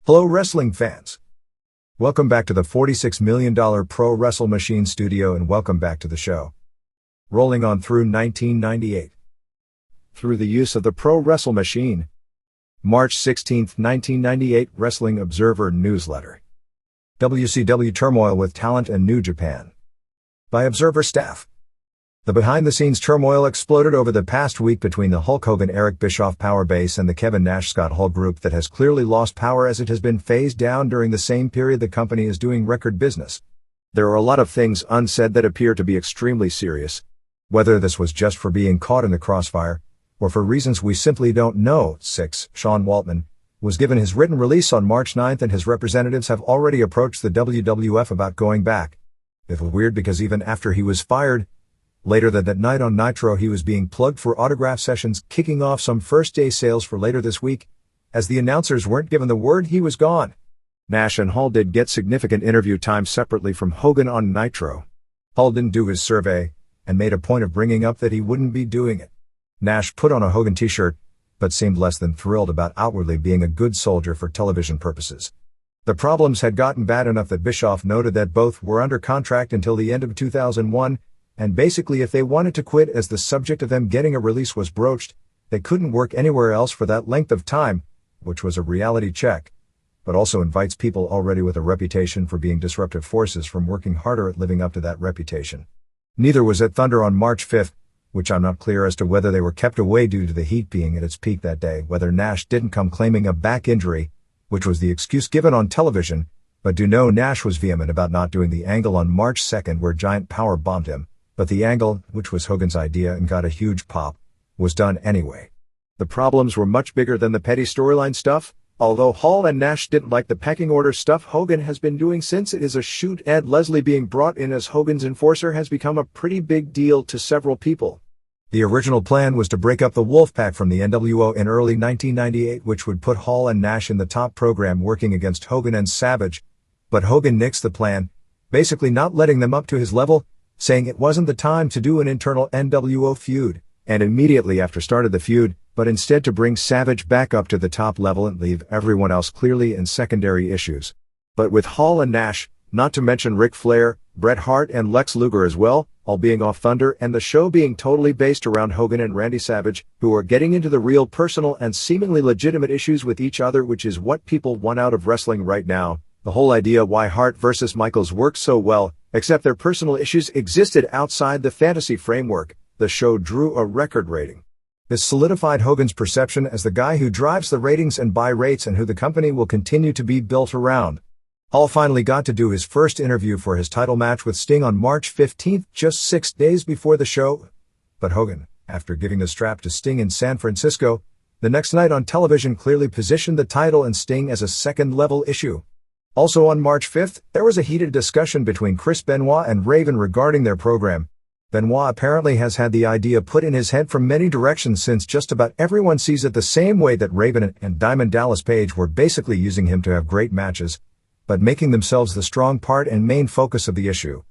Hello wrestling fans. Welcome back to the $46 million Pro Wrestle Machine studio and welcome back to the show. Rolling on through 1998. Through the use of the Pro Wrestle Machine. March 16, 1998 Wrestling Observer Newsletter. WCW Turmoil with Talent and New Japan. By Observer Staff. The behind-the-scenes turmoil exploded over the past week between the Hulk Hogan-Eric Bischoff power base and the Kevin Nash-Scott Hall group that has clearly lost power as it has been phased down during the same period the company is doing record business. There are a lot of things unsaid that appear to be extremely serious. Whether this was just for being caught in the crossfire, or for reasons we simply don't know. 6. Sean Waltman was given his written release on March 9th and his representatives have already approached the WWF about going back. It was weird because even after he was fired, later that night on Nitro he was being plugged for autograph sessions, kicking off some first-day sales for later this week, as the announcers weren't given the word he was gone. Nash and Hall did get significant interview time separately from Hogan on Nitro. Hall didn't do his survey, and made a point of bringing up that he wouldn't be doing it. Nash put on a Hogan t-shirt, but seemed less than thrilled about outwardly being a good soldier for television purposes. The problems had gotten bad enough that Bischoff noted that both were under contract until the end of 2001, and basically if they wanted to quit as the subject of them getting a release was broached, they couldn't work anywhere else for that length of time, which was a reality check, but also invites people already with a reputation for being disruptive forces from working harder at living up to that reputation. Neither was at Thunder on March 5th, which I'm not clear as to whether they were kept away due to the heat being at its peak that day, whether Nash didn't come claiming a back injury, which was the excuse given on television, but do know Nash was vehement about not doing the angle on March 2nd where Giant Power bombed him. But the angle, which was Hogan's idea and got a huge pop, was done anyway. The problems were much bigger than the petty storyline stuff, although Hall and Nash didn't like the pecking order stuff Hogan has been doing since it is a shoot. Ed Leslie being brought in as Hogan's enforcer has become a pretty big deal to several people. The original plan was to break up the Wolfpack from the NWO in early 1998, which would put Hall and Nash in the top program working against Hogan and Savage, but Hogan nixed the plan, basically not letting them up to his level, saying it wasn't the time to do an internal NWO feud, and immediately after started the feud, but instead to bring Savage back up to the top level and leave everyone else clearly in secondary issues. But with Hall and Nash, not to mention Ric Flair, Bret Hart and Lex Luger as well, all being off Thunder and the show being totally based around Hogan and Randy Savage, who are getting into the real personal and seemingly legitimate issues with each other, which is what people want out of wrestling right now. The whole idea why Hart versus Michaels worked so well, except their personal issues existed outside the fantasy framework, the show drew a record rating. This solidified Hogan's perception as the guy who drives the ratings and buy rates and who the company will continue to be built around. Hall finally got to do his first interview for his title match with Sting on March 15th, just 6 days before the show. But Hogan, after giving the strap to Sting in San Francisco, the next night on television clearly positioned the title and Sting as a second-level issue. Also on March 5th, there was a heated discussion between Chris Benoit and Raven regarding their program. Benoit apparently has had the idea put in his head from many directions since just about everyone sees it the same way that Raven and Diamond Dallas Page were basically using him to have great matches, but making themselves the strong part and main focus of the issue.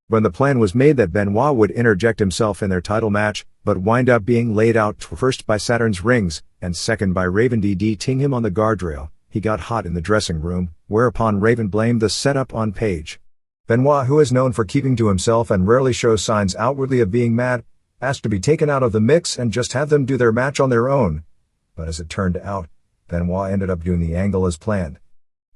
When the plan was made that Benoit would interject himself in their title match, but wind up being laid out first by Saturn's rings, and second by Raven DDTing him on the guardrail, he got hot in the dressing room, whereupon Raven blamed the setup on Page. Benoit, who is known for keeping to himself and rarely shows signs outwardly of being mad, asked to be taken out of the mix and just have them do their match on their own. But as it turned out, Benoit ended up doing the angle as planned.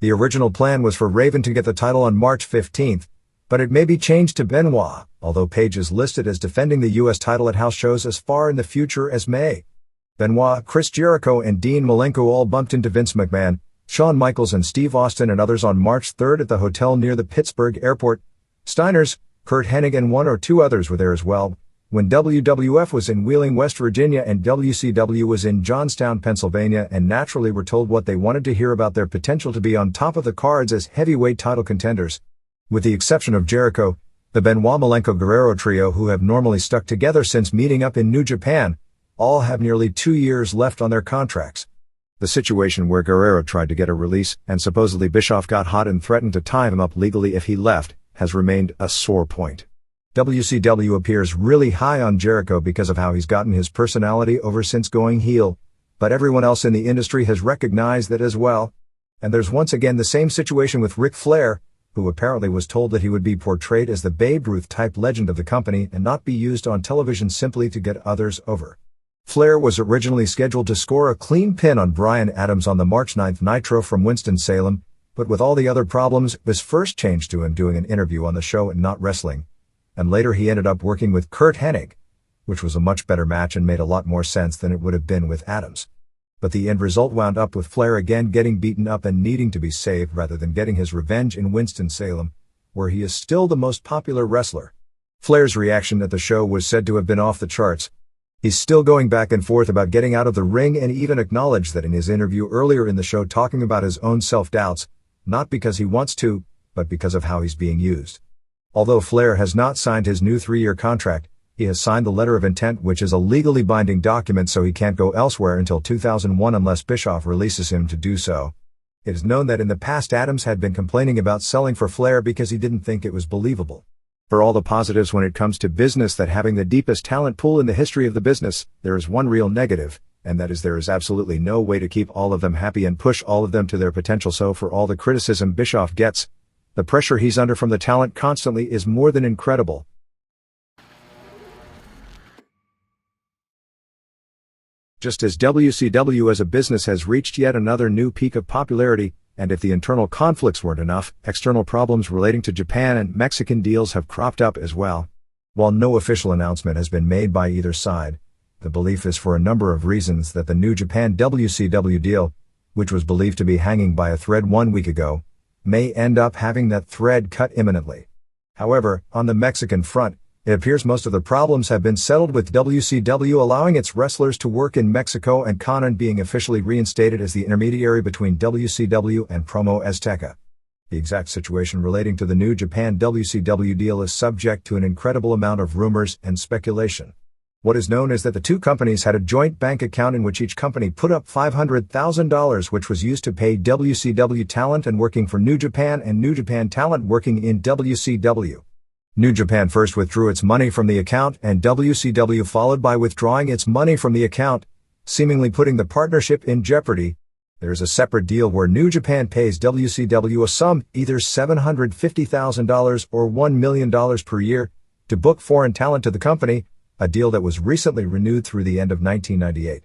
The original plan was for Raven to get the title on March 15th, but it may be changed to Benoit, although Page is listed as defending the U.S. title at house shows as far in the future as May. Benoit, Chris Jericho and Dean Malenko all bumped into Vince McMahon, Shawn Michaels and Steve Austin and others on March 3rd at the hotel near the Pittsburgh airport. Steiner's, Kurt Hennig and one or two others were there as well, when WWF was in Wheeling, West Virginia and WCW was in Johnstown, Pennsylvania, and naturally were told what they wanted to hear about their potential to be on top of the cards as heavyweight title contenders. With the exception of Jericho, the Benoit Malenko Guerrero trio, who have normally stuck together since meeting up in New Japan, all have nearly 2 years left on their contracts. The situation where Guerrero tried to get a release and supposedly Bischoff got hot and threatened to tie him up legally if he left, has remained a sore point. WCW appears really high on Jericho because of how he's gotten his personality over since going heel, but everyone else in the industry has recognized that as well. And there's once again the same situation with Ric Flair, who apparently was told that he would be portrayed as the Babe Ruth-type legend of the company and not be used on television simply to get others over. Flair was originally scheduled to score a clean pin on Bryan Adams on the March 9th Nitro from Winston-Salem, but with all the other problems, it was first changed to him doing an interview on the show and not wrestling. And later he ended up working with Curt Hennig, which was a much better match and made a lot more sense than it would have been with Adams. But the end result wound up with Flair again getting beaten up and needing to be saved rather than getting his revenge in Winston-Salem, where he is still the most popular wrestler. Flair's reaction at the show was said to have been off the charts. He's still going back and forth about getting out of the ring and even acknowledged that in his interview earlier in the show talking about his own self-doubts, not because he wants to, but because of how he's being used. Although Flair has not signed his new 3-year contract, he has signed the letter of intent, which is a legally binding document, so he can't go elsewhere until 2001 unless Bischoff releases him to do so. It is known that in the past Adams had been complaining about selling for Flair because he didn't think it was believable. For all the positives when it comes to business, that having the deepest talent pool in the history of the business, there is one real negative, and that is there is absolutely no way to keep all of them happy and push all of them to their potential. So for all the criticism Bischoff gets, the pressure he's under from the talent constantly is more than incredible. Just as WCW as a business has reached yet another new peak of popularity, and if the internal conflicts weren't enough, external problems relating to Japan and Mexican deals have cropped up as well. While no official announcement has been made by either side, the belief is for a number of reasons that the New Japan WCW deal, which was believed to be hanging by a thread 1 week ago, may end up having that thread cut imminently. However, on the Mexican front, it appears most of the problems have been settled, with WCW allowing its wrestlers to work in Mexico and Conan being officially reinstated as the intermediary between WCW and Promo Azteca. The exact situation relating to the New Japan WCW deal is subject to an incredible amount of rumors and speculation. What is known is that the two companies had a joint bank account in which each company put up $500,000, which was used to pay WCW talent and working for New Japan and New Japan talent working in WCW. New Japan first withdrew its money from the account, and WCW followed by withdrawing its money from the account, seemingly putting the partnership in jeopardy. There is a separate deal where New Japan pays WCW a sum, either $750,000 or $1 million per year, to book foreign talent to the company, a deal that was recently renewed through the end of 1998.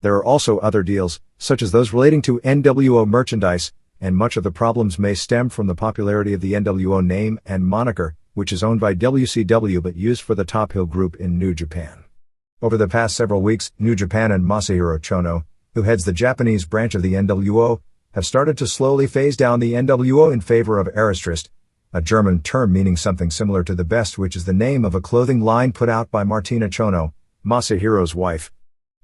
There are also other deals, such as those relating to NWO merchandise, and much of the problems may stem from the popularity of the NWO name and moniker, which is owned by WCW but used for the Top Hill Group in New Japan. Over the past several weeks, New Japan and Masahiro Chono, who heads the Japanese branch of the NWO, have started to slowly phase down the NWO in favor of Aristrist, a German term meaning something similar to the best, which is the name of a clothing line put out by Martina Chono, Masahiro's wife.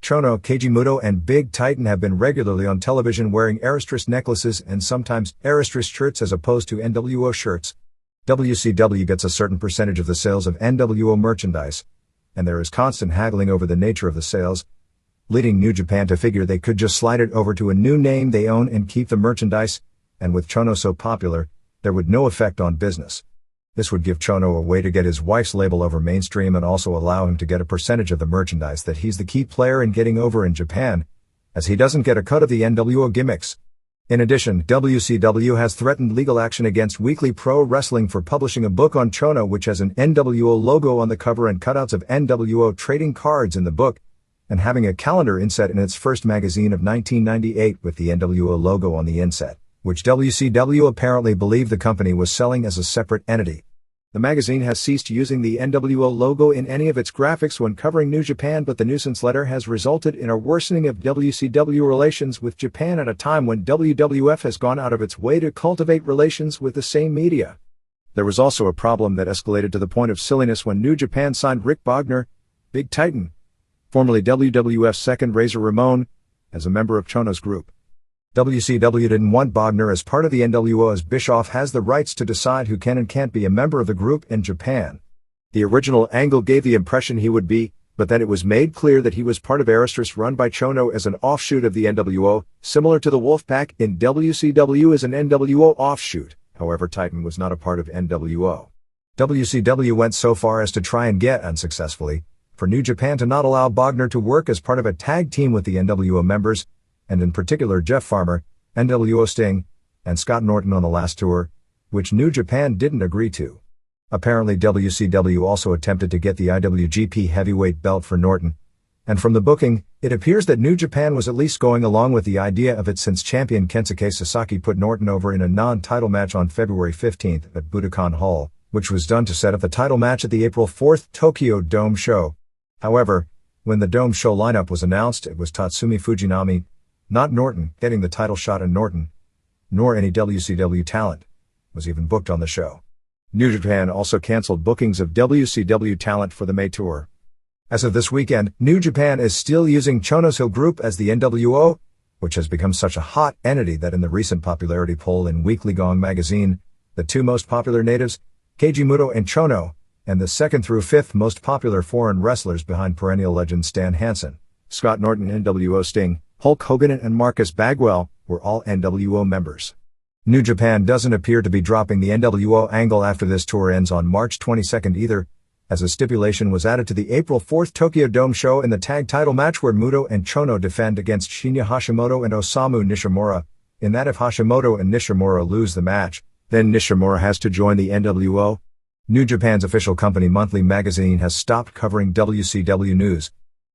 Chono, Keiji Muto and Big Titan have been regularly on television wearing Aristrist necklaces and sometimes Aristrist shirts as opposed to NWO shirts. WCW gets a certain percentage of the sales of NWO merchandise, and there is constant haggling over the nature of the sales, leading New Japan to figure they could just slide it over to a new name they own and keep the merchandise, and with Chono so popular, there would no effect on business. This would give Chono a way to get his wife's label over mainstream and also allow him to get a percentage of the merchandise that he's the key player in getting over in Japan, as he doesn't get a cut of the NWO gimmicks. In addition, WCW has threatened legal action against Weekly Pro Wrestling for publishing a book on Chono which has an NWO logo on the cover and cutouts of NWO trading cards in the book, and having a calendar inset in its first magazine of 1998 with the NWO logo on the inset, which WCW apparently believed the company was selling as a separate entity. The magazine has ceased using the NWO logo in any of its graphics when covering New Japan, but the nuisance letter has resulted in a worsening of WCW relations with Japan at a time when WWF has gone out of its way to cultivate relations with the same media. There was also a problem that escalated to the point of silliness when New Japan signed Rick Bogner, Big Titan, formerly WWF's second Razor Ramon, as a member of Chono's group. WCW didn't want Bogner as part of the NWO, as Bischoff has the rights to decide who can and can't be a member of the group in Japan. The original angle gave the impression he would be, but then it was made clear that he was part of Aristrist run by Chono as an offshoot of the NWO, similar to the Wolfpack in WCW as an NWO offshoot. However, Titan was not a part of NWO. WCW went so far as to try and get, unsuccessfully, for New Japan to not allow Bogner to work as part of a tag team with the NWO members, and in particular Jeff Farmer, NWO Sting, and Scott Norton on the last tour, which New Japan didn't agree to. Apparently WCW also attempted to get the IWGP Heavyweight belt for Norton, and from the booking, it appears that New Japan was at least going along with the idea of it since champion Kensuke Sasaki put Norton over in a non-title match on February 15th at Budokan Hall, which was done to set up the title match at the April 4th Tokyo Dome show. However, when the Dome show lineup was announced, it was Tatsumi Fujinami, not Norton, getting the title shot, and Norton, nor any WCW talent, was even booked on the show. New Japan also canceled bookings of WCW talent for the May tour. As of this weekend, New Japan is still using Chono's Hill Group as the NWO, which has become such a hot entity that in the recent popularity poll in Weekly Gong magazine, the two most popular natives, Keiji Muto and Chono, and the second through fifth most popular foreign wrestlers behind perennial legend Stan Hansen, Scott Norton, NWO Sting, Hulk Hogan and Marcus Bagwell, were all NWO members. New Japan doesn't appear to be dropping the NWO angle after this tour ends on March 22nd either, as a stipulation was added to the April 4th Tokyo Dome show in the tag title match where Muto and Chono defend against Shinya Hashimoto and Osamu Nishimura, in that if Hashimoto and Nishimura lose the match, then Nishimura has to join the NWO. New Japan's official company monthly magazine has stopped covering WCW news.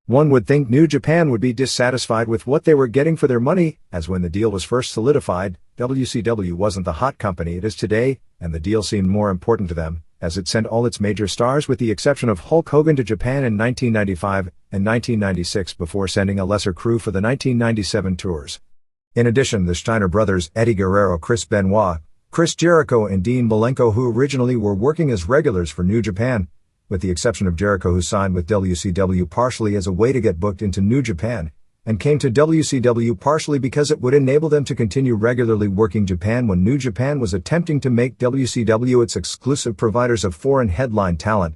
One would think New Japan would be dissatisfied with what they were getting for their money, as when the deal was first solidified, WCW wasn't the hot company it is today, and the deal seemed more important to them, as it sent all its major stars with the exception of Hulk Hogan to Japan in 1995 and 1996 before sending a lesser crew for the 1997 tours. In addition, the Steiner brothers, Eddie Guerrero, Chris Benoit, Chris Jericho and Dean Malenko, who originally were working as regulars for New Japan, with the exception of Jericho, who signed with WCW partially as a way to get booked into New Japan, and came to WCW partially because it would enable them to continue regularly working Japan when New Japan was attempting to make WCW its exclusive providers of foreign headline talent.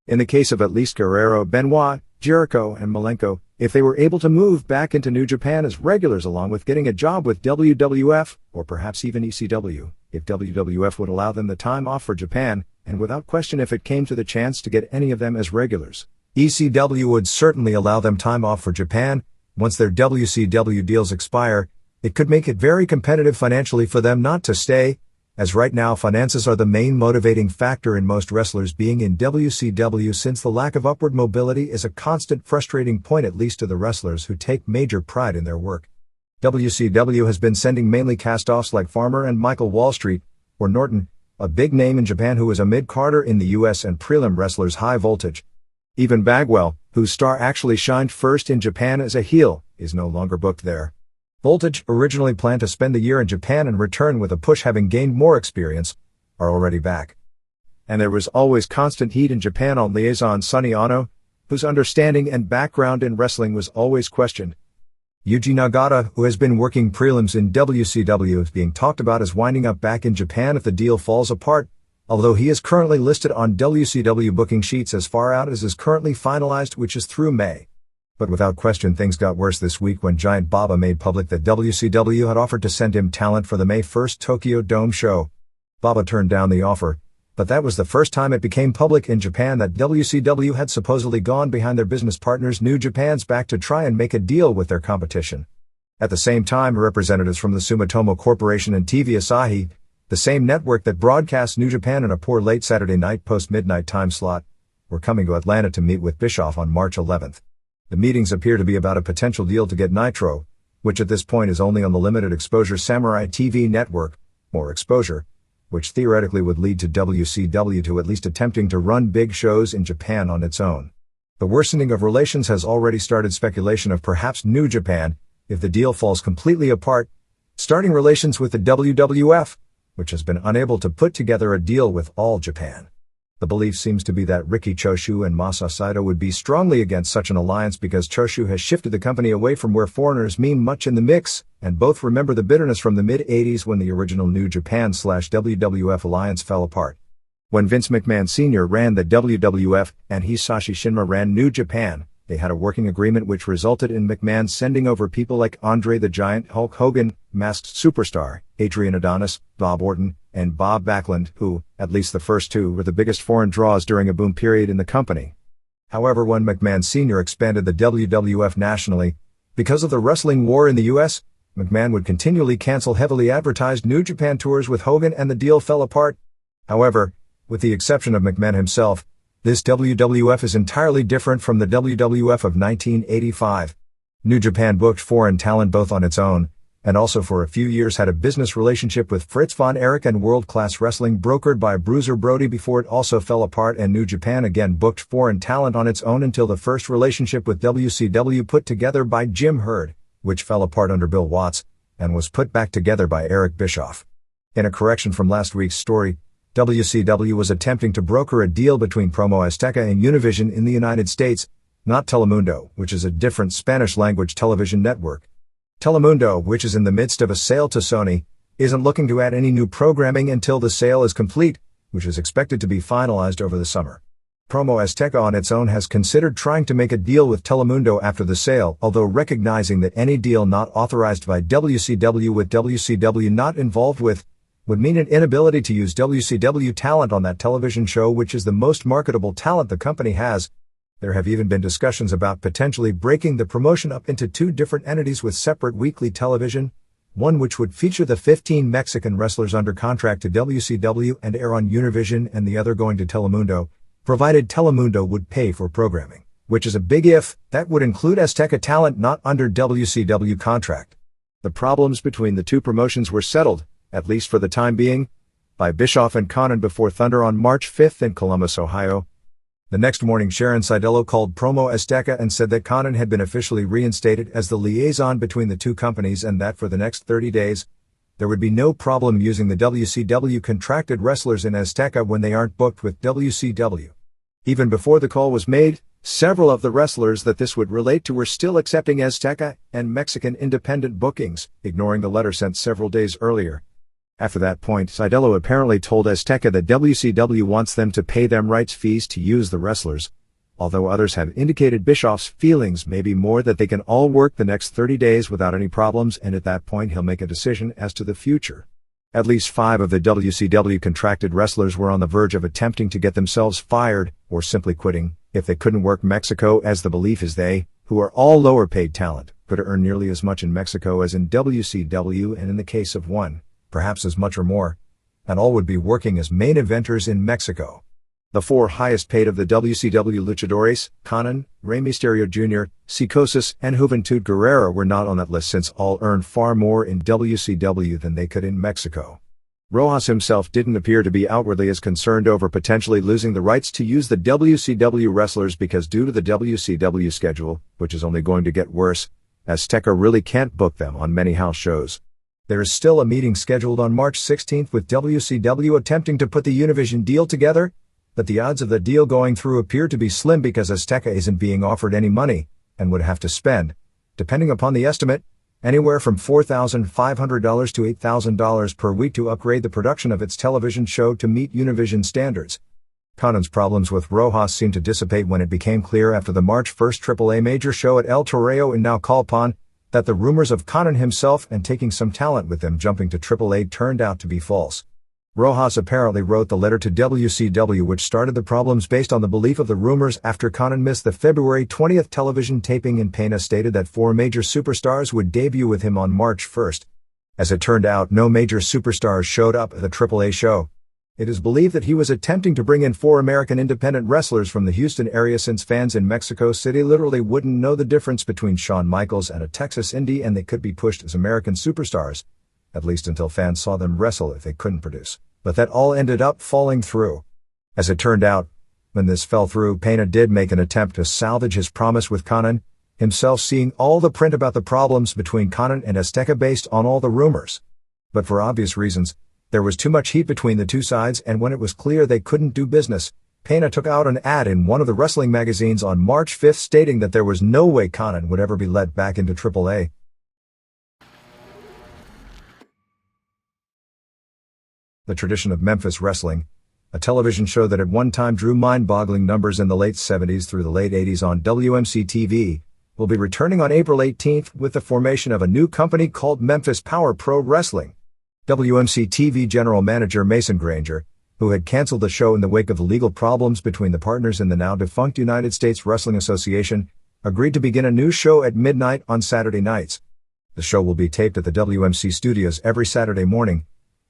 In the case of at least Guerrero, Benoit, Jericho, and Malenko, if they were able to move back into New Japan as regulars along with getting a job with WWF, or perhaps even ECW, if WWF would allow them the time off for Japan, and without question if it came to the chance to get any of them as regulars, ECW would certainly allow them time off for Japan. Once their WCW deals expire, it could make it very competitive financially for them not to stay, as right now finances are the main motivating factor in most wrestlers being in WCW, since the lack of upward mobility is a constant frustrating point, at least to the wrestlers who take major pride in their work. WCW has been sending mainly cast-offs like Farmer and Michael Wallstreet, or Norton, a big name in Japan who is a mid-carder in the US, and prelim wrestlers High Voltage. Even Bagwell, whose star actually shined first in Japan as a heel, is no longer booked there. Voltage, originally planned to spend the year in Japan and return with a push having gained more experience, are already back. And there was always constant heat in Japan on liaison Sonny Ono, whose understanding and background in wrestling was always questioned. Yuji Nagata, who has been working prelims in WCW, is being talked about as winding up back in Japan if the deal falls apart, although he is currently listed on WCW booking sheets as far out as is currently finalized, which is through May. But without question things got worse this week when Giant Baba made public that WCW had offered to send him talent for the May 1st Tokyo Dome show. Baba turned down the offer, but that was the first time it became public in Japan that WCW had supposedly gone behind their business partners New Japan's back to try and make a deal with their competition. At the same time, representatives from the Sumitomo Corporation and TV Asahi, the same network that broadcasts New Japan in a poor late Saturday night post-midnight time slot, were coming to Atlanta to meet with Bischoff on March 11th. The meetings appear to be about a potential deal to get Nitro, which at this point is only on the limited exposure Samurai TV network, more exposure, which theoretically would lead to WCW to at least attempting to run big shows in Japan on its own. The worsening of relations has already started speculation of perhaps New Japan, if the deal falls completely apart, starting relations with the WWF, which has been unable to put together a deal with All Japan. The belief seems to be that Riki Choshu and Masa Saito would be strongly against such an alliance because Choshu has shifted the company away from where foreigners mean much in the mix, and both remember the bitterness from the mid-80s when the original New Japan/WWF alliance fell apart. When Vince McMahon Sr. ran the WWF and Hisashi Shinra ran New Japan, they had a working agreement which resulted in McMahon sending over people like Andre the Giant, Hulk Hogan, Masked Superstar, Adrian Adonis, Bob Orton, and Bob Backlund, who, at least the first two, were the biggest foreign draws during a boom period in the company. However, when McMahon Sr. expanded the WWF nationally, because of the wrestling war in the US, McMahon would continually cancel heavily advertised New Japan tours with Hogan and the deal fell apart. However, with the exception of McMahon himself, this WWF is entirely different from the WWF of 1985. New Japan booked foreign talent both on its own, and also for a few years had a business relationship with Fritz von Erich and World Class Wrestling brokered by Bruiser Brody before it also fell apart, and New Japan again booked foreign talent on its own until the first relationship with WCW put together by Jim Herd, which fell apart under Bill Watts, and was put back together by Eric Bischoff. In a correction from last week's story, WCW was attempting to broker a deal between Promo Azteca and Univision in the United States, not Telemundo, which is a different Spanish-language television network. Telemundo, which is in the midst of a sale to Sony, isn't looking to add any new programming until the sale is complete, which is expected to be finalized over the summer. Promo Azteca on its own has considered trying to make a deal with Telemundo after the sale, although recognizing that any deal not authorized by WCW with WCW not involved with would mean an inability to use WCW talent on that television show, which is the most marketable talent the company has. There have even been discussions about potentially breaking the promotion up into two different entities with separate weekly television, one which would feature the 15 Mexican wrestlers under contract to WCW and air on Univision, and the other going to Telemundo, provided Telemundo would pay for programming, which is a big if. That would include Azteca talent not under WCW contract. The problems between the two promotions were settled, at least for the time being, by Bischoff and Connon before Thunder on March 5th in Columbus, Ohio. The next morning, Sharon Sidello called Promo Azteca and said that Connon had been officially reinstated as the liaison between the two companies and that for the next 30 days, there would be no problem using the WCW contracted wrestlers in Azteca when they aren't booked with WCW. Even before the call was made, several of the wrestlers that this would relate to were still accepting Azteca and Mexican independent bookings, ignoring the letter sent several days earlier. After that point, Sidello apparently told Azteca that WCW wants them to pay them rights fees to use the wrestlers, although others have indicated Bischoff's feelings may be more that they can all work the next 30 days without any problems, and at that point he'll make a decision as to the future. At least 5 of the WCW contracted wrestlers were on the verge of attempting to get themselves fired, or simply quitting, if they couldn't work Mexico, as the belief is they, who are all lower paid talent, could earn nearly as much in Mexico as in WCW, and in the case of one, perhaps as much or more, and all would be working as main eventers in Mexico. The 4 highest paid of the WCW luchadores, Connon, Rey Mysterio Jr., Psicosis, and Juventud Guerrera were not on that list, since all earned far more in WCW than they could in Mexico. Rojas himself didn't appear to be outwardly as concerned over potentially losing the rights to use the WCW wrestlers, because due to the WCW schedule, which is only going to get worse, Azteca really can't book them on many house shows. There is still a meeting scheduled on March 16th with WCW attempting to put the Univision deal together, but the odds of the deal going through appear to be slim because Azteca isn't being offered any money, and would have to spend, depending upon the estimate, anywhere from $4,500 to $8,000 per week to upgrade the production of its television show to meet Univision standards. Connon's problems with Rojas seemed to dissipate when it became clear after the March 1st AAA major show at El Toreo in Naucalpan that the rumors of Connon himself and taking some talent with them jumping to AAA turned out to be false. Rojas apparently wrote the letter to WCW which started the problems based on the belief of the rumors after Connon missed the February 20th television taping, and Pena stated that 4 major superstars would debut with him on March 1st. As it turned out, no major superstars showed up at the AAA show. It is believed that he was attempting to bring in 4 American independent wrestlers from the Houston area, since fans in Mexico City literally wouldn't know the difference between Shawn Michaels and a Texas indie, and they could be pushed as American superstars, at least until fans saw them wrestle if they couldn't produce. But that all ended up falling through. As it turned out, when this fell through, Pena did make an attempt to salvage his promise with Connon, himself seeing all the print about the problems between Connon and Azteca based on all the rumors. But for obvious reasons, there was too much heat between the two sides, and when it was clear they couldn't do business, Pena took out an ad in one of the wrestling magazines on March 5th stating that there was no way Connon would ever be let back into AAA. The tradition of Memphis Wrestling, a television show that at one time drew mind-boggling numbers in the late 70s through the late 80s on WMC-TV, will be returning on April 18th with the formation of a new company called Memphis Power Pro Wrestling. WMC-TV General Manager Mason Granger, who had canceled the show in the wake of the legal problems between the partners in the now-defunct United States Wrestling Association, agreed to begin a new show at midnight on Saturday nights. The show will be taped at the WMC studios every Saturday morning,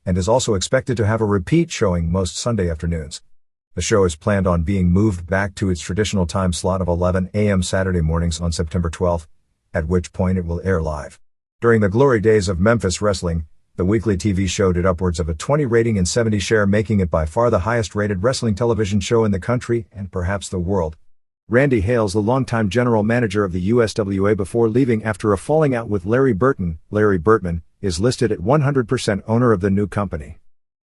and is also expected to have a repeat showing most Sunday afternoons. The show is planned on being moved back to its traditional time slot of 11 a.m. Saturday mornings on September 12th, at which point it will air live. During the glory days of Memphis wrestling, the weekly TV show did upwards of a 20 rating and 70 share, making it by far the highest rated wrestling television show in the country and perhaps the world. Randy Hales, the longtime general manager of the USWA before leaving after a falling out with Larry Burton, Larry Burtman, is listed at 100% owner of the new company.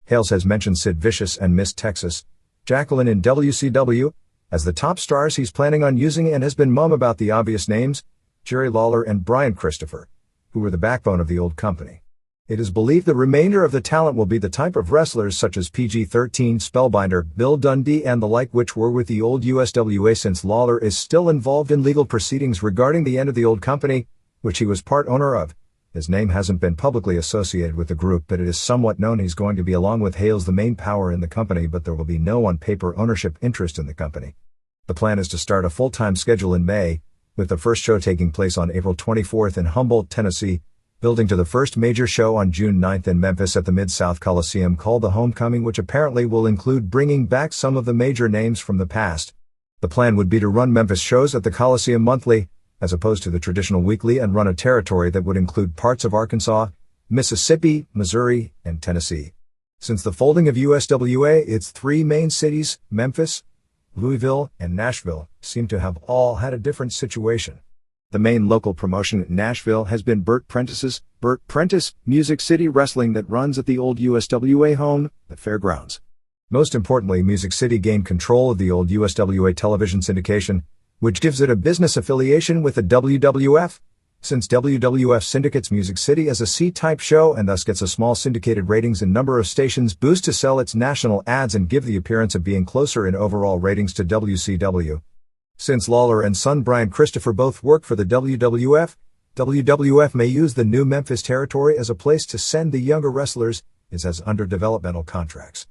Hales has mentioned Sid Vicious and Miss Texas, Jacqueline in WCW, as the top stars he's planning on using, and has been mum about the obvious names, Jerry Lawler and Brian Christopher, who were the backbone of the old company. It is believed the remainder of the talent will be the type of wrestlers such as PG-13 Spellbinder, Bill Dundee and the like, which were with the old USWA, since Lawler is still involved in legal proceedings regarding the end of the old company, which he was part owner of. His name hasn't been publicly associated with the group, but it is somewhat known he's going to be, along with Hales, the main power in the company, but there will be no on-paper ownership interest in the company. The plan is to start a full-time schedule in May, with the first show taking place on April 24th in Humboldt, Tennessee, building to the first major show on June 9th in Memphis at the Mid-South Coliseum called the Homecoming, which apparently will include bringing back some of the major names from the past. The plan would be to run Memphis shows at the Coliseum monthly, as opposed to the traditional weekly, and run a territory that would include parts of Arkansas, Mississippi, Missouri, and Tennessee. Since the folding of USWA, its three main cities, Memphis, Louisville, and Nashville, seem to have all had a different situation. The main local promotion in Nashville has been Burt Prentice's Burt Prentice Music City Wrestling that runs at the old USWA home, the Fairgrounds. Most importantly, Music City gained control of the old USWA television syndication, which gives it a business affiliation with the WWF, since WWF syndicates Music City as a C-type show and thus gets a small syndicated ratings and number of stations boost to sell its national ads and give the appearance of being closer in overall ratings to WCW. Since Lawler and son Brian Christopher both work for the WWF may use the new Memphis territory as a place to send the younger wrestlers, as under developmental contracts.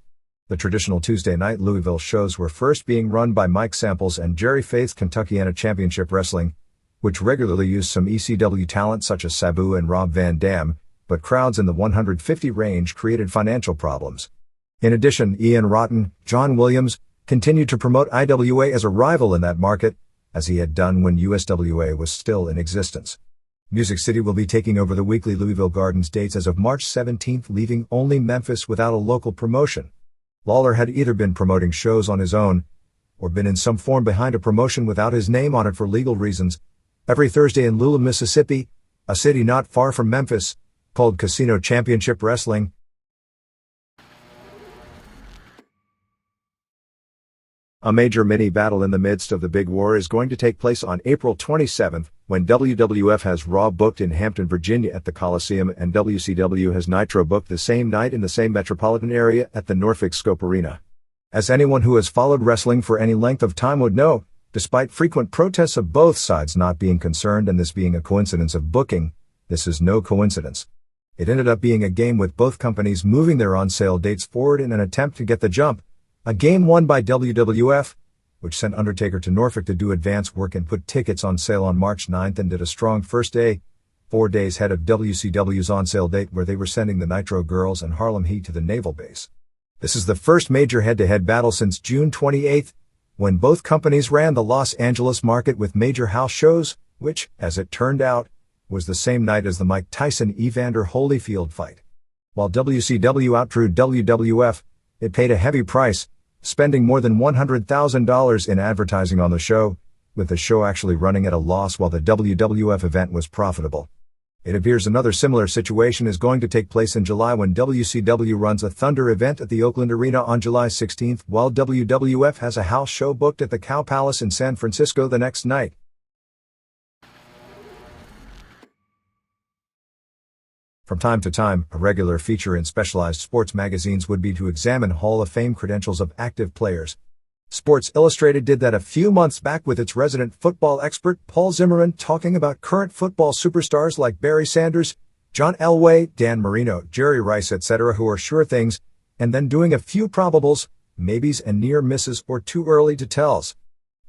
The traditional Tuesday night Louisville shows were first being run by Mike Samples and Jerry Faith's Kentuckiana Championship Wrestling, which regularly used some ECW talent such as Sabu and Rob Van Dam, but crowds in the 150 range created financial problems. In addition, Ian Rotten, John Williams, continued to promote IWA as a rival in that market, as he had done when USWA was still in existence. Music City will be taking over the weekly Louisville Gardens dates as of March 17th, leaving only Memphis without a local promotion. Lawler had either been promoting shows on his own, or been in some form behind a promotion without his name on it for legal reasons. Every Thursday in Lula, Mississippi, a city not far from Memphis, called Casino Championship Wrestling. A major mini-battle in the midst of the big war is going to take place on April 27th, when WWF has Raw booked in Hampton, Virginia at the Coliseum, and WCW has Nitro booked the same night in the same metropolitan area at the Norfolk Scope Arena. As anyone who has followed wrestling for any length of time would know, despite frequent protests of both sides not being concerned and this being a coincidence of booking, this is no coincidence. It ended up being a game with both companies moving their on-sale dates forward in an attempt to get the jump. A game won by WWF, which sent Undertaker to Norfolk to do advance work and put tickets on sale on March 9th, and did a strong first day, 4 days ahead of WCW's on-sale date, where they were sending the Nitro Girls and Harlem Heat to the naval base. This is the first major head-to-head battle since June 28th, when both companies ran the Los Angeles market with major house shows, which, as it turned out, was the same night as the Mike Tyson-Evander Holyfield fight. While WCW outdrew WWF, it paid a heavy price, spending more than $100,000 in advertising on the show, with the show actually running at a loss while the WWF event was profitable. It appears another similar situation is going to take place in July when WCW runs a Thunder event at the Oakland Arena on July 16th, while WWF has a house show booked at the Cow Palace in San Francisco the next night. From time to time, a regular feature in specialized sports magazines would be to examine Hall of Fame credentials of active players. Sports Illustrated did that a few months back with its resident football expert Paul Zimmerman talking about current football superstars like Barry Sanders, John Elway, Dan Marino, Jerry Rice, etc., who are sure things, and then doing a few probables, maybes and near misses or too early to tells.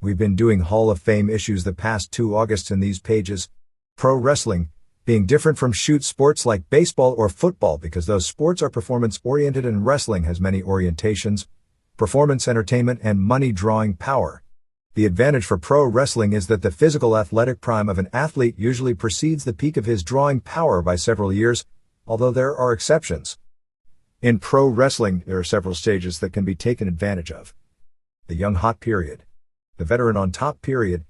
We've been doing Hall of Fame issues the past 2 Augusts in these pages. Pro Wrestling, being different from shoot sports like baseball or football because those sports are performance-oriented and wrestling has many orientations, performance entertainment and money-drawing power. The advantage for pro wrestling is that the physical athletic prime of an athlete usually precedes the peak of his drawing power by several years, although there are exceptions. In pro wrestling, there are several stages that can be taken advantage of. The young hot period, the veteran on top period,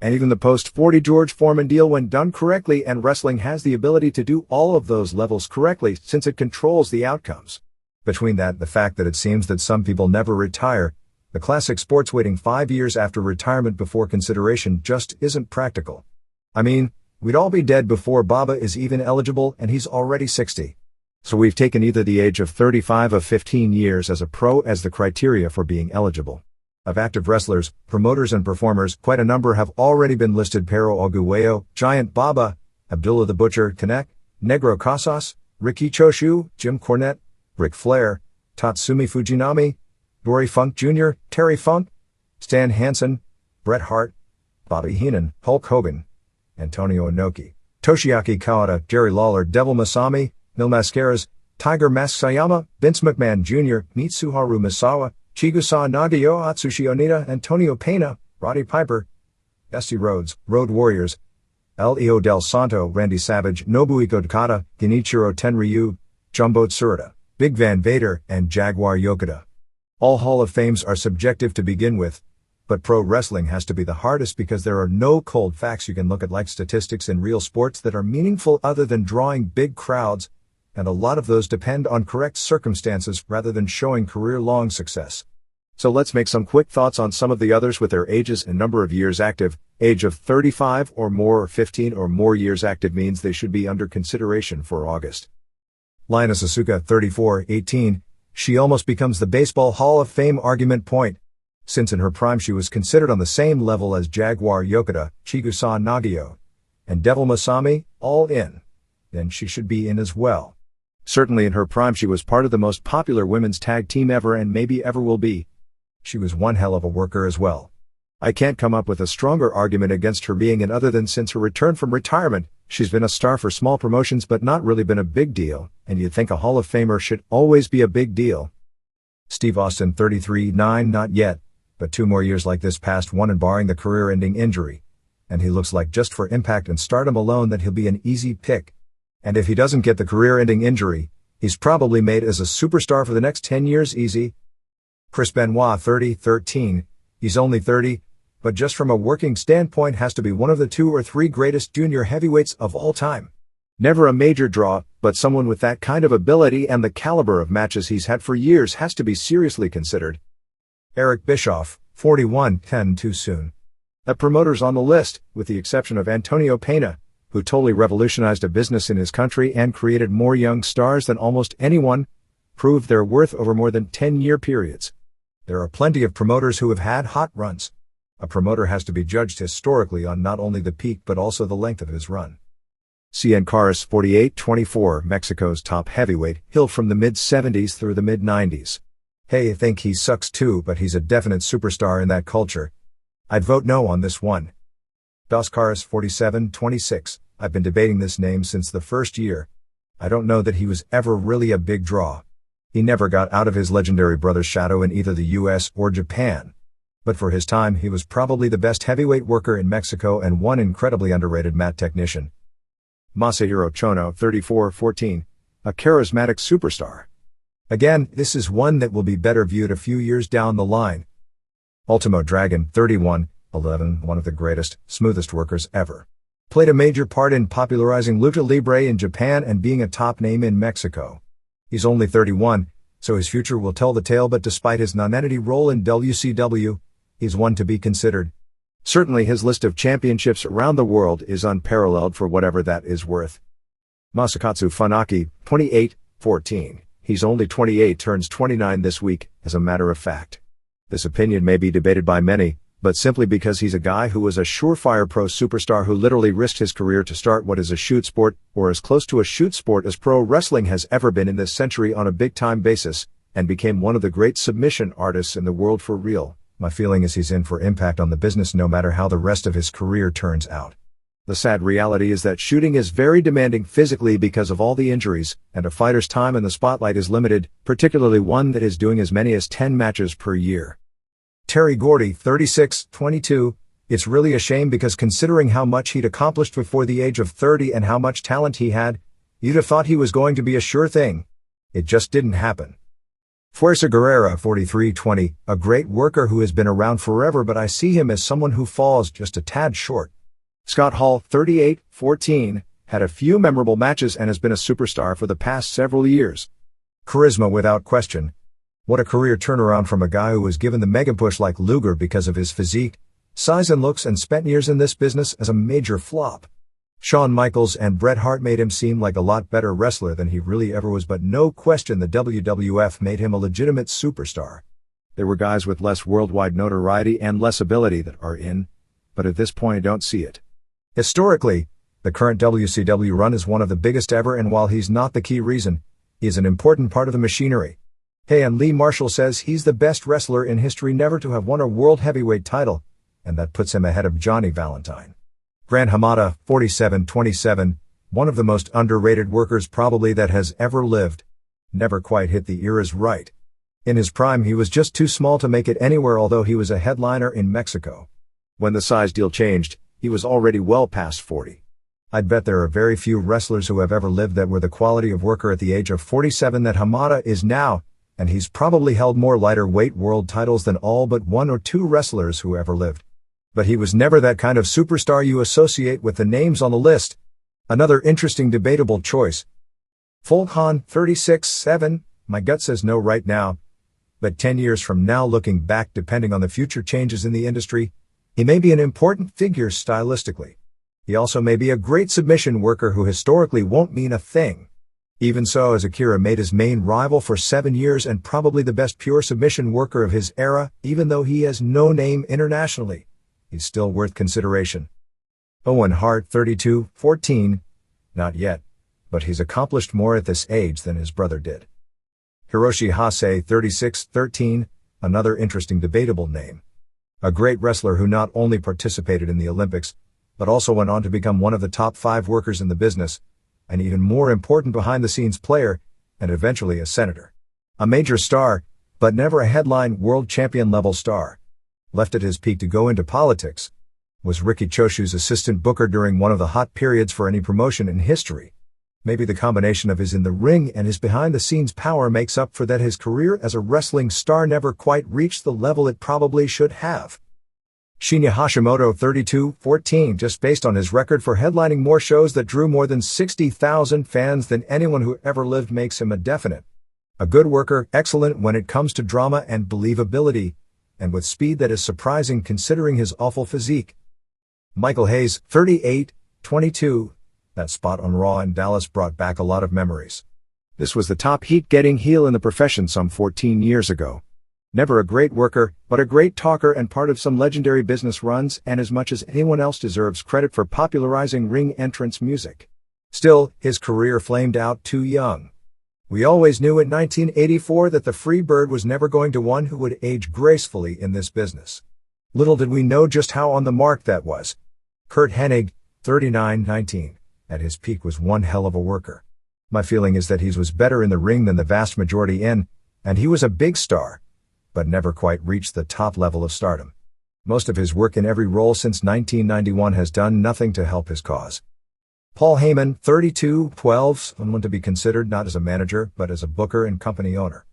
and even the post-40 George Foreman deal when done correctly, and wrestling has the ability to do all of those levels correctly since it controls the outcomes. Between that and the fact that it seems that some people never retire, the classic sports waiting 5 years after retirement before consideration just isn't practical. I mean, we'd all be dead before Baba is even eligible and he's already 60. So we've taken either the age of 35 of 15 years as a pro as the criteria for being eligible. Of active wrestlers, promoters and performers, quite a number have already been listed: Pero Aguayo, Giant Baba, Abdullah the Butcher Kanek, Negro Casas, Ricky Choshu, Jim Cornette, Ric Flair, Tatsumi Fujinami, Dory Funk Jr., Terry Funk, Stan Hansen, Bret Hart, Bobby Heenan, Hulk Hogan, Antonio Inoki, Toshiaki Kawada, Jerry Lawler, Devil Masami, Mil Mascaras, Tiger Mask Sayama, Vince McMahon Jr., Mitsuharu Misawa, Chigusa Nagayo, Atsushi Onita, Antonio Pena, Roddy Piper, Dusty Rhodes, Road Warriors, Leo Del Santo, Randy Savage, Nobuhiko Takada, Genichiro Tenryu, Jumbo Tsuruta, Big Van Vader, and Jaguar Yokota. All Hall of Fames are subjective to begin with, but pro wrestling has to be the hardest because there are no cold facts you can look at like statistics in real sports that are meaningful other than drawing big crowds, and a lot of those depend on correct circumstances rather than showing career-long success. So let's make some quick thoughts on some of the others with their ages and number of years active. Age of 35 or more or 15 or more years active means they should be under consideration for August. Linus Asuka, 34, 18, she almost becomes the Baseball Hall of Fame argument point. Since in her prime she was considered on the same level as Jaguar Yokota, Chigusa Nagayo, and Devil Masami, all in, then she should be in as well. Certainly in her prime she was part of the most popular women's tag team ever and maybe ever will be. She was one hell of a worker as well. I can't come up with a stronger argument against her being in other than since her return from retirement, she's been a star for small promotions but not really been a big deal, and you'd think a Hall of Famer should always be a big deal. Steve Austin, 33, 9, not yet, but 2 more years like this past one and barring the career-ending injury. And he looks like just for impact and stardom alone that he'll be an easy pick. And if he doesn't get the career-ending injury, he's probably made as a superstar for the next 10 years easy. Chris Benoit, 30, 13, he's only 30, but just from a working standpoint has to be one of the 2 or 3 greatest junior heavyweights of all time. Never a major draw, but someone with that kind of ability and the caliber of matches he's had for years has to be seriously considered. Eric Bischoff, 41, 10 too soon. That promoter's on the list, with the exception of Antonio Pena, who totally revolutionized a business in his country and created more young stars than almost anyone, proved their worth over more than 10-year periods. There are plenty of promoters who have had hot runs. A promoter has to be judged historically on not only the peak but also the length of his run. Cien Caras, 48, 24, Mexico's top heavyweight, hailed from the mid-70s through the mid-90s. Hey, I think he sucks too, but he's a definite superstar in that culture. I'd vote no on this one. Dos Caras, 47, 26, I've been debating this name since the first year. I don't know that he was ever really a big draw. He never got out of his legendary brother's shadow in either the US or Japan. But for his time he was probably the best heavyweight worker in Mexico and one incredibly underrated mat technician. Masahiro Chono, 34, 14, a charismatic superstar. Again, this is one that will be better viewed a few years down the line. Ultimo Dragon, 31, 11, one of the greatest, smoothest workers ever. Played a major part in popularizing lucha libre in Japan and being a top name in Mexico. He's only 31, so his future will tell the tale, but despite his nonentity role in WCW, he's one to be considered. Certainly his list of championships around the world is unparalleled for whatever that is worth. Masakatsu Funaki, 28, 14. He's only 28, turns 29 this week, as a matter of fact. This opinion may be debated by many, but simply because he's a guy who was a surefire pro superstar who literally risked his career to start what is a shoot sport, or as close to a shoot sport as pro wrestling has ever been in this century on a big-time basis, and became one of the great submission artists in the world for real. My feeling is he's in for impact on the business no matter how the rest of his career turns out. The sad reality is that shooting is very demanding physically because of all the injuries, and a fighter's time in the spotlight is limited, particularly one that is doing as many as 10 matches per year. Terry Gordy, 36, 22. It's really a shame because considering how much he'd accomplished before the age of 30 and how much talent he had, you'd have thought he was going to be a sure thing. It just didn't happen. Fuerza Guerrera, 43, 20. A great worker who has been around forever, but I see him as someone who falls just a tad short. Scott Hall, 38, 14, had a few memorable matches and has been a superstar for the past several years. Charisma without question. What a career turnaround from a guy who was given the mega push like Luger because of his physique, size and looks, and spent years in this business as a major flop. Shawn Michaels and Bret Hart made him seem like a lot better wrestler than he really ever was, but no question the WWF made him a legitimate superstar. There were guys with less worldwide notoriety and less ability that are in, but at this point I don't see it. Historically, the current WCW run is one of the biggest ever, and while he's not the key reason, he is an important part of the machinery. Hey, and Lee Marshall says he's the best wrestler in history never to have won a world heavyweight title, and that puts him ahead of Johnny Valentine. Gran Hamada, 47, 27, one of the most underrated workers probably that has ever lived. Never quite hit the era's right. In his prime he was just too small to make it anywhere, although he was a headliner in Mexico. When the size deal changed, he was already well past 40. I'd bet there are very few wrestlers who have ever lived that were the quality of worker at the age of 47 that Hamada is now, and he's probably held more lighter weight world titles than all but one or two wrestlers who ever lived. But he was never that kind of superstar you associate with the names on the list. Another interesting debatable choice. Volkan, 36, 7, my gut says no right now. But 10 years from now, looking back, depending on the future changes in the industry, he may be an important figure stylistically. He also may be a great submission worker who historically won't mean a thing. Even so, as Akira made his main rival for 7 years and probably the best pure submission worker of his era, even though he has no name internationally, he's still worth consideration. Owen Hart, 32, 14, not yet, but he's accomplished more at this age than his brother did. Hiroshi Hase, 36, 13, another interesting debatable name. A great wrestler who not only participated in the Olympics, but also went on to become one of the top 5 workers in the business, an even more important behind-the-scenes player, and eventually a senator. A major star, but never a headline world champion-level star. Left at his peak to go into politics. Was Riki Choshu's assistant booker during one of the hot periods for any promotion in history. Maybe the combination of his in-the-ring and his behind-the-scenes power makes up for that his career as a wrestling star never quite reached the level it probably should have. Shinya Hashimoto, 32, 14, just based on his record for headlining more shows that drew more than 60,000 fans than anyone who ever lived makes him a definite. A good worker, excellent when it comes to drama and believability, and with speed that is surprising considering his awful physique. Michael Hayes, 38, 22, that spot on Raw in Dallas brought back a lot of memories. This was the top heat-getting heel in the profession some 14 years ago. Never a great worker, but a great talker and part of some legendary business runs, and as much as anyone else deserves credit for popularizing ring entrance music. Still, his career flamed out too young. We always knew in 1984 that the free bird was never going to one who would age gracefully in this business. Little did we know just how on the mark that was. Kurt Hennig, 39, 19, at his peak was one hell of a worker. My feeling is that he was better in the ring than the vast majority in, and he was a big star, but never quite reached the top level of stardom. Most of his work in every role since 1991 has done nothing to help his cause. Paul Heyman, 32, 12, someone to be considered not as a manager, but as a booker and company owner.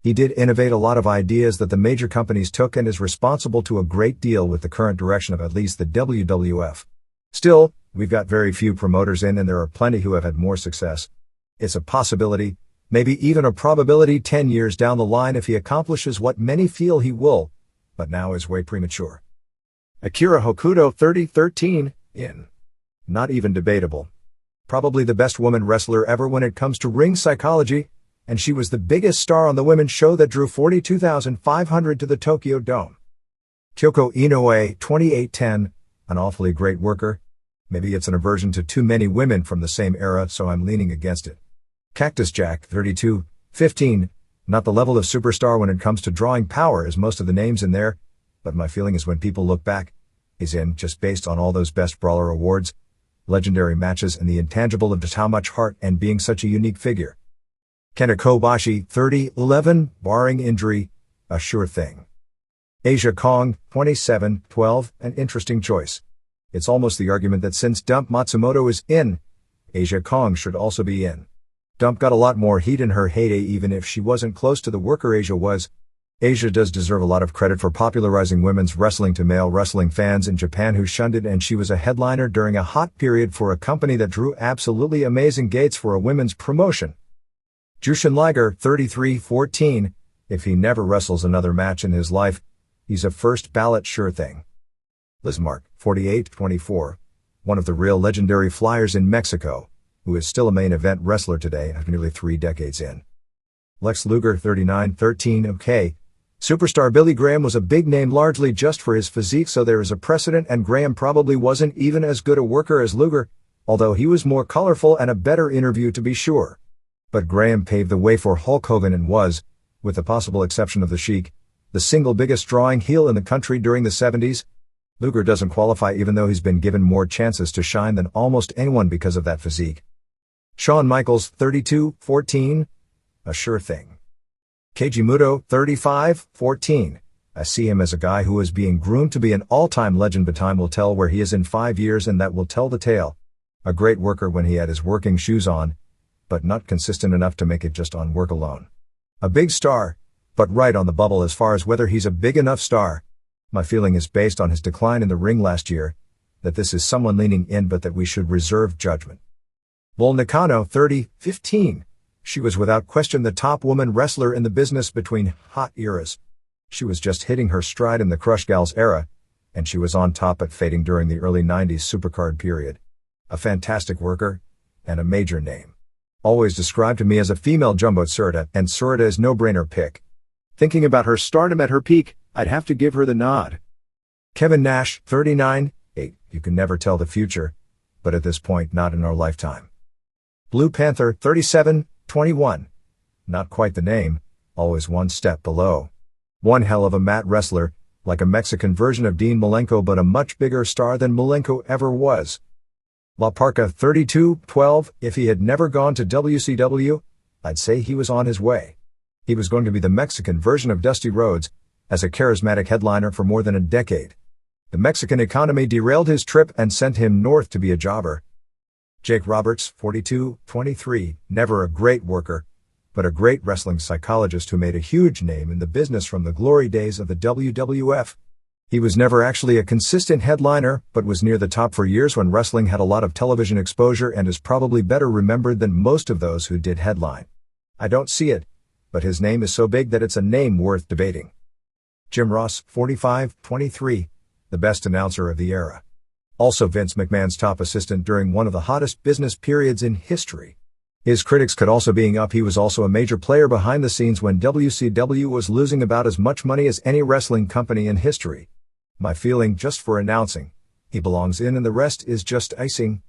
He did innovate a lot of ideas that the major companies took and is responsible to a great deal with the current direction of at least the WWF. Still, we've got very few promoters in and there are plenty who have had more success. It's a possibility, maybe even a probability 10 years down the line if he accomplishes what many feel he will, but now is way premature. Akira Hokuto, 13, in. Not even debatable. Probably the best woman wrestler ever when it comes to ring psychology, and she was the biggest star on the women's show that drew 42,500 to the Tokyo Dome. Kyoko Inoue, 2810, an awfully great worker. Maybe it's an aversion to too many women from the same era, so I'm leaning against it. Cactus Jack, 32-15, not the level of superstar when it comes to drawing power as most of the names in there, but my feeling is when people look back, he's in just based on all those Best Brawler awards, legendary matches and the intangible of just how much heart and being such a unique figure. Kenta Kobashi, 30-11, barring injury, a sure thing. Asia Kong, 27-12, an interesting choice. It's almost the argument that since Dump Matsumoto is in, Asia Kong should also be in. Dump got a lot more heat in her heyday even if she wasn't close to the worker Asia was. Asia does deserve a lot of credit for popularizing women's wrestling to male wrestling fans in Japan who shunned it, and she was a headliner during a hot period for a company that drew absolutely amazing gates for a women's promotion. Jushin Liger, 33-14, if he never wrestles another match in his life, he's a first ballot sure thing. Liz Mark, 48-24, one of the real legendary flyers in Mexico, who is still a main event wrestler today after nearly 3 decades in. Lex Luger, 39-13, okay. Superstar Billy Graham was a big name largely just for his physique, so there is a precedent, and Graham probably wasn't even as good a worker as Luger, although he was more colorful and a better interview to be sure. But Graham paved the way for Hulk Hogan and was, with the possible exception of the Sheik, the single biggest drawing heel in the country during the 70s. Luger doesn't qualify even though he's been given more chances to shine than almost anyone because of that physique. Shawn Michaels, 32-14, a sure thing. Keiji Muto, 35-14. I see him as a guy who is being groomed to be an all-time legend, but time will tell where he is in 5 years, and that will tell the tale. A great worker when he had his working shoes on, but not consistent enough to make it just on work alone. A big star, but right on the bubble as far as whether he's a big enough star. My feeling is based on his decline in the ring last year, that this is someone leaning in but that we should reserve judgment. Bull Nakano, 30-15. She was without question the top woman wrestler in the business between hot eras. She was just hitting her stride in the Crush Gals era, and she was on top at fading during the early 90s supercard period. A fantastic worker, and a major name. Always described to me as a female Jumbo Tsuruta, and Tsuruta is no-brainer pick. Thinking about her stardom at her peak, I'd have to give her the nod. Kevin Nash, 39-8. You can never tell the future, but at this point not in our lifetime. Blue Panther, 37-21. Not quite the name, always one step below. One hell of a mat wrestler, like a Mexican version of Dean Malenko, but a much bigger star than Malenko ever was. La Parka, 32-12. If he had never gone to WCW, I'd say he was on his way. He was going to be the Mexican version of Dusty Rhodes, as a charismatic headliner for more than a decade. The Mexican economy derailed his trip and sent him north to be a jobber. Jake Roberts, 42-23, never a great worker, but a great wrestling psychologist who made a huge name in the business from the glory days of the WWF. He was never actually a consistent headliner, but was near the top for years when wrestling had a lot of television exposure, and is probably better remembered than most of those who did headline. I don't see it, but his name is so big that it's a name worth debating. Jim Ross, 45-23, the best announcer of the era. Also Vince McMahon's top assistant during one of the hottest business periods in history. His critics could also being up. He was also a major player behind the scenes when WCW was losing about as much money as any wrestling company in history. My feeling just for announcing, he belongs in and the rest is just icing.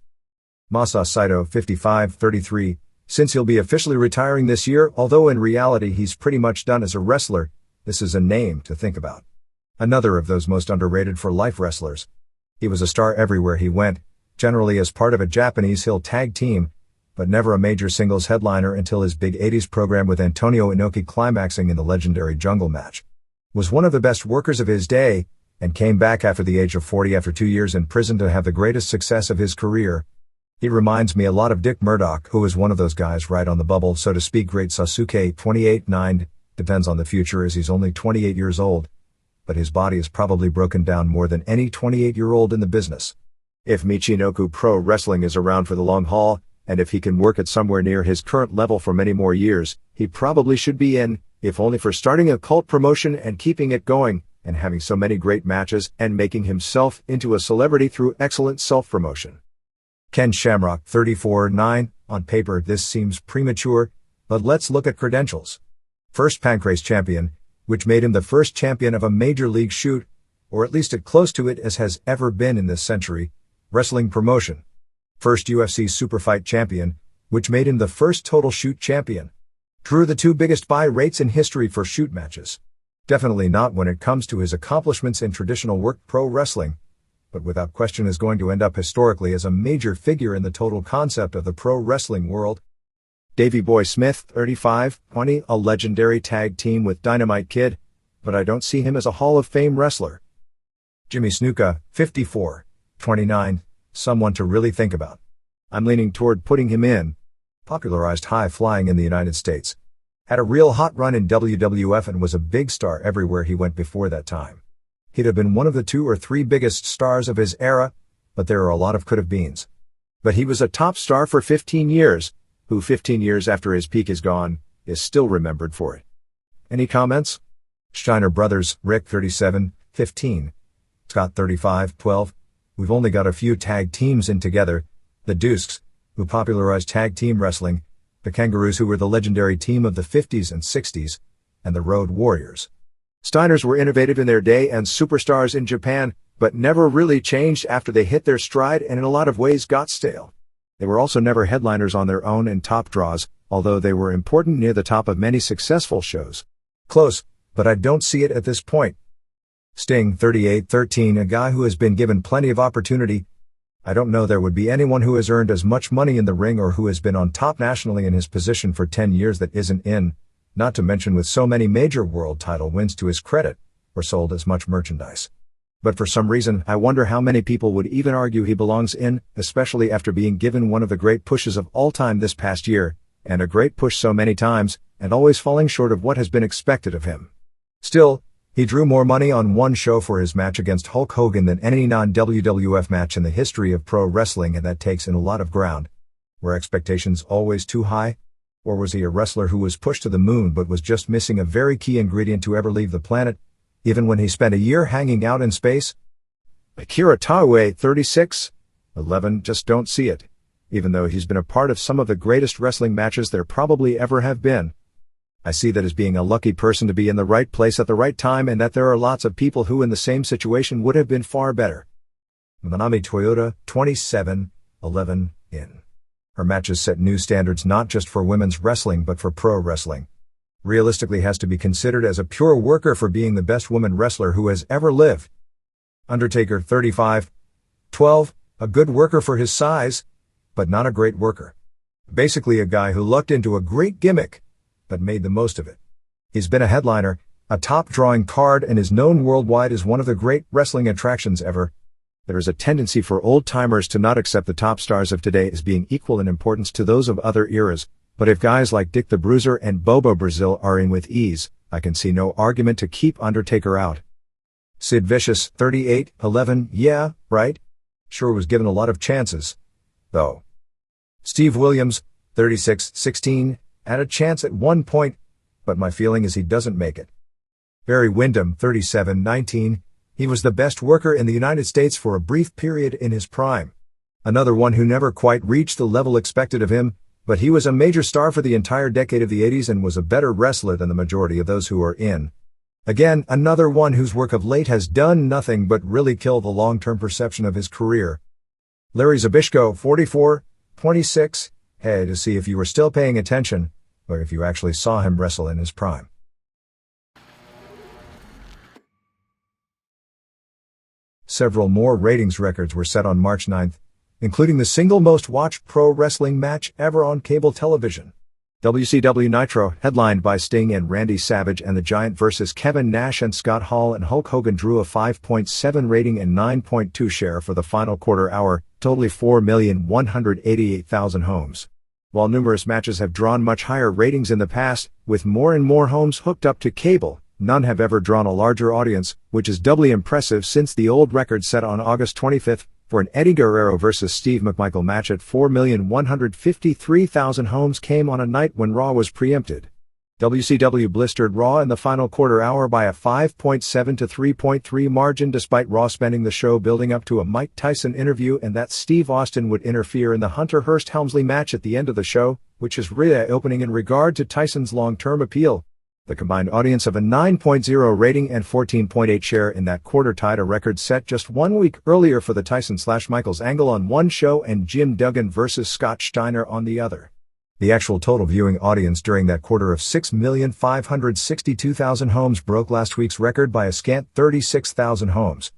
Masa Saito, 55-33, since he'll be officially retiring this year, although in reality he's pretty much done as a wrestler, this is a name to think about. Another of those most underrated for life wrestlers. He was a star everywhere he went, generally as part of a Japanese Hill tag team, but never a major singles headliner until his big 80s program with Antonio Inoki climaxing in the legendary Jungle match. Was one of the best workers of his day, and came back after the age of 40 after 2 years in prison to have the greatest success of his career. He reminds me a lot of Dick Murdoch, who was one of those guys right on the bubble, so to speak. Great Sasuke, 28-9, depends on the future as he's only 28 years old. But his body is probably broken down more than any 28-year-old in the business. If Michinoku Pro Wrestling is around for the long haul, and if he can work at somewhere near his current level for many more years, he probably should be in, if only for starting a cult promotion and keeping it going, and having so many great matches, and making himself into a celebrity through excellent self-promotion. Ken Shamrock, 34-9, on paper this seems premature, but let's look at credentials. First Pancrase champion, which made him the first champion of a major league shoot, or at least as close to it as has ever been in this century, wrestling promotion. First UFC Superfight champion, which made him the first total shoot champion. Drew the 2 biggest buy rates in history for shoot matches. Definitely not when it comes to his accomplishments in traditional work pro wrestling, but without question is going to end up historically as a major figure in the total concept of the pro wrestling world. Davey Boy Smith, 35, 20, a legendary tag team with Dynamite Kid, but I don't see him as a Hall of Fame wrestler. Jimmy Snuka, 54, 29, someone to really think about. I'm leaning toward putting him in. Popularized high flying in the United States. Had a real hot run in WWF and was a big star everywhere he went before that time. He'd have been one of the 2 or 3 biggest stars of his era, but there are a lot of could-have-beens. But he was a top star for 15 years, who 15 years after his peak is gone, is still remembered for it. Any comments? Steiner Brothers, Rick 37, 15. Scott 35, 12. We've only got a few tag teams in together. The Dukes, who popularized tag team wrestling, the Kangaroos, who were the legendary team of the 50s and 60s, and the Road Warriors. Steiners were innovative in their day and superstars in Japan, but never really changed after they hit their stride and in a lot of ways got stale. They were also never headliners on their own and top draws, although they were important near the top of many successful shows. Close, but I don't see it at this point. Sting, 38-13, a guy who has been given plenty of opportunity. I don't know there would be anyone who has earned as much money in the ring or who has been on top nationally in his position for 10 years that isn't in, not to mention with so many major world title wins to his credit, or sold as much merchandise. But for some reason, I wonder how many people would even argue he belongs in, especially after being given one of the great pushes of all time this past year, and a great push so many times, and always falling short of what has been expected of him. Still, he drew more money on one show for his match against Hulk Hogan than any non-WWF match in the history of pro wrestling, and that takes in a lot of ground. Were expectations always too high? Or was he a wrestler who was pushed to the moon but was just missing a very key ingredient to ever leave the planet, even when he spent a year hanging out in space? Akira Taue, 36, 11, just don't see it, even though he's been a part of some of the greatest wrestling matches there probably ever have been. I see that as being a lucky person to be in the right place at the right time, and that there are lots of people who in the same situation would have been far better. Manami Toyota, 27, 11, in. Her matches set new standards not just for women's wrestling but for pro wrestling. Realistically has to be considered as a pure worker for being the best woman wrestler who has ever lived. Undertaker, 35, 12, a good worker for his size, but not a great worker. Basically a guy who lucked into a great gimmick, but made the most of it. He's been a headliner, a top drawing card, and is known worldwide as one of the great wrestling attractions ever. There is a tendency for old-timers to not accept the top stars of today as being equal in importance to those of other eras, but if guys like Dick the Bruiser and Bobo Brazil are in with ease, I can see no argument to keep Undertaker out. Sid Vicious, 38, 11, yeah, right? Sure was given a lot of chances, though. Steve Williams, 36, 16, had a chance at one point, but my feeling is he doesn't make it. Barry Windham, 37, 19, he was the best worker in the United States for a brief period in his prime. Another one who never quite reached the level expected of him, but he was a major star for the entire decade of the 80s and was a better wrestler than the majority of those who are in. Again, another one whose work of late has done nothing but really kill the long-term perception of his career. Larry Zbyszko, 44, 26, hey, to see if you were still paying attention, or if you actually saw him wrestle in his prime. Several more ratings records were set on March 9th, including the single most watched pro wrestling match ever on cable television. WCW Nitro, headlined by Sting and Randy Savage and the Giant vs. Kevin Nash and Scott Hall and Hulk Hogan, drew a 5.7 rating and 9.2 share for the final quarter hour, totally 4,188,000 homes. While numerous matches have drawn much higher ratings in the past, with more and more homes hooked up to cable, none have ever drawn a larger audience, which is doubly impressive since the old record set on August 25th for an Eddie Guerrero vs. Steve McMichael match at 4,153,000 homes came on a night when Raw was preempted. WCW blistered Raw in the final quarter hour by a 5.7 to 3.3 margin, despite Raw spending the show building up to a Mike Tyson interview and that Steve Austin would interfere in the Hunter Hearst-Helmsley match at the end of the show, which is really eye-opening in regard to Tyson's long-term appeal. The combined audience of a 9.0 rating and 14.8 share in that quarter tied a record set just 1 week earlier for the Tyson/Michaels angle on one show and Jim Duggan vs. Scott Steiner on the other. The actual total viewing audience during that quarter of 6,562,000 homes broke last week's record by a scant 36,000 homes.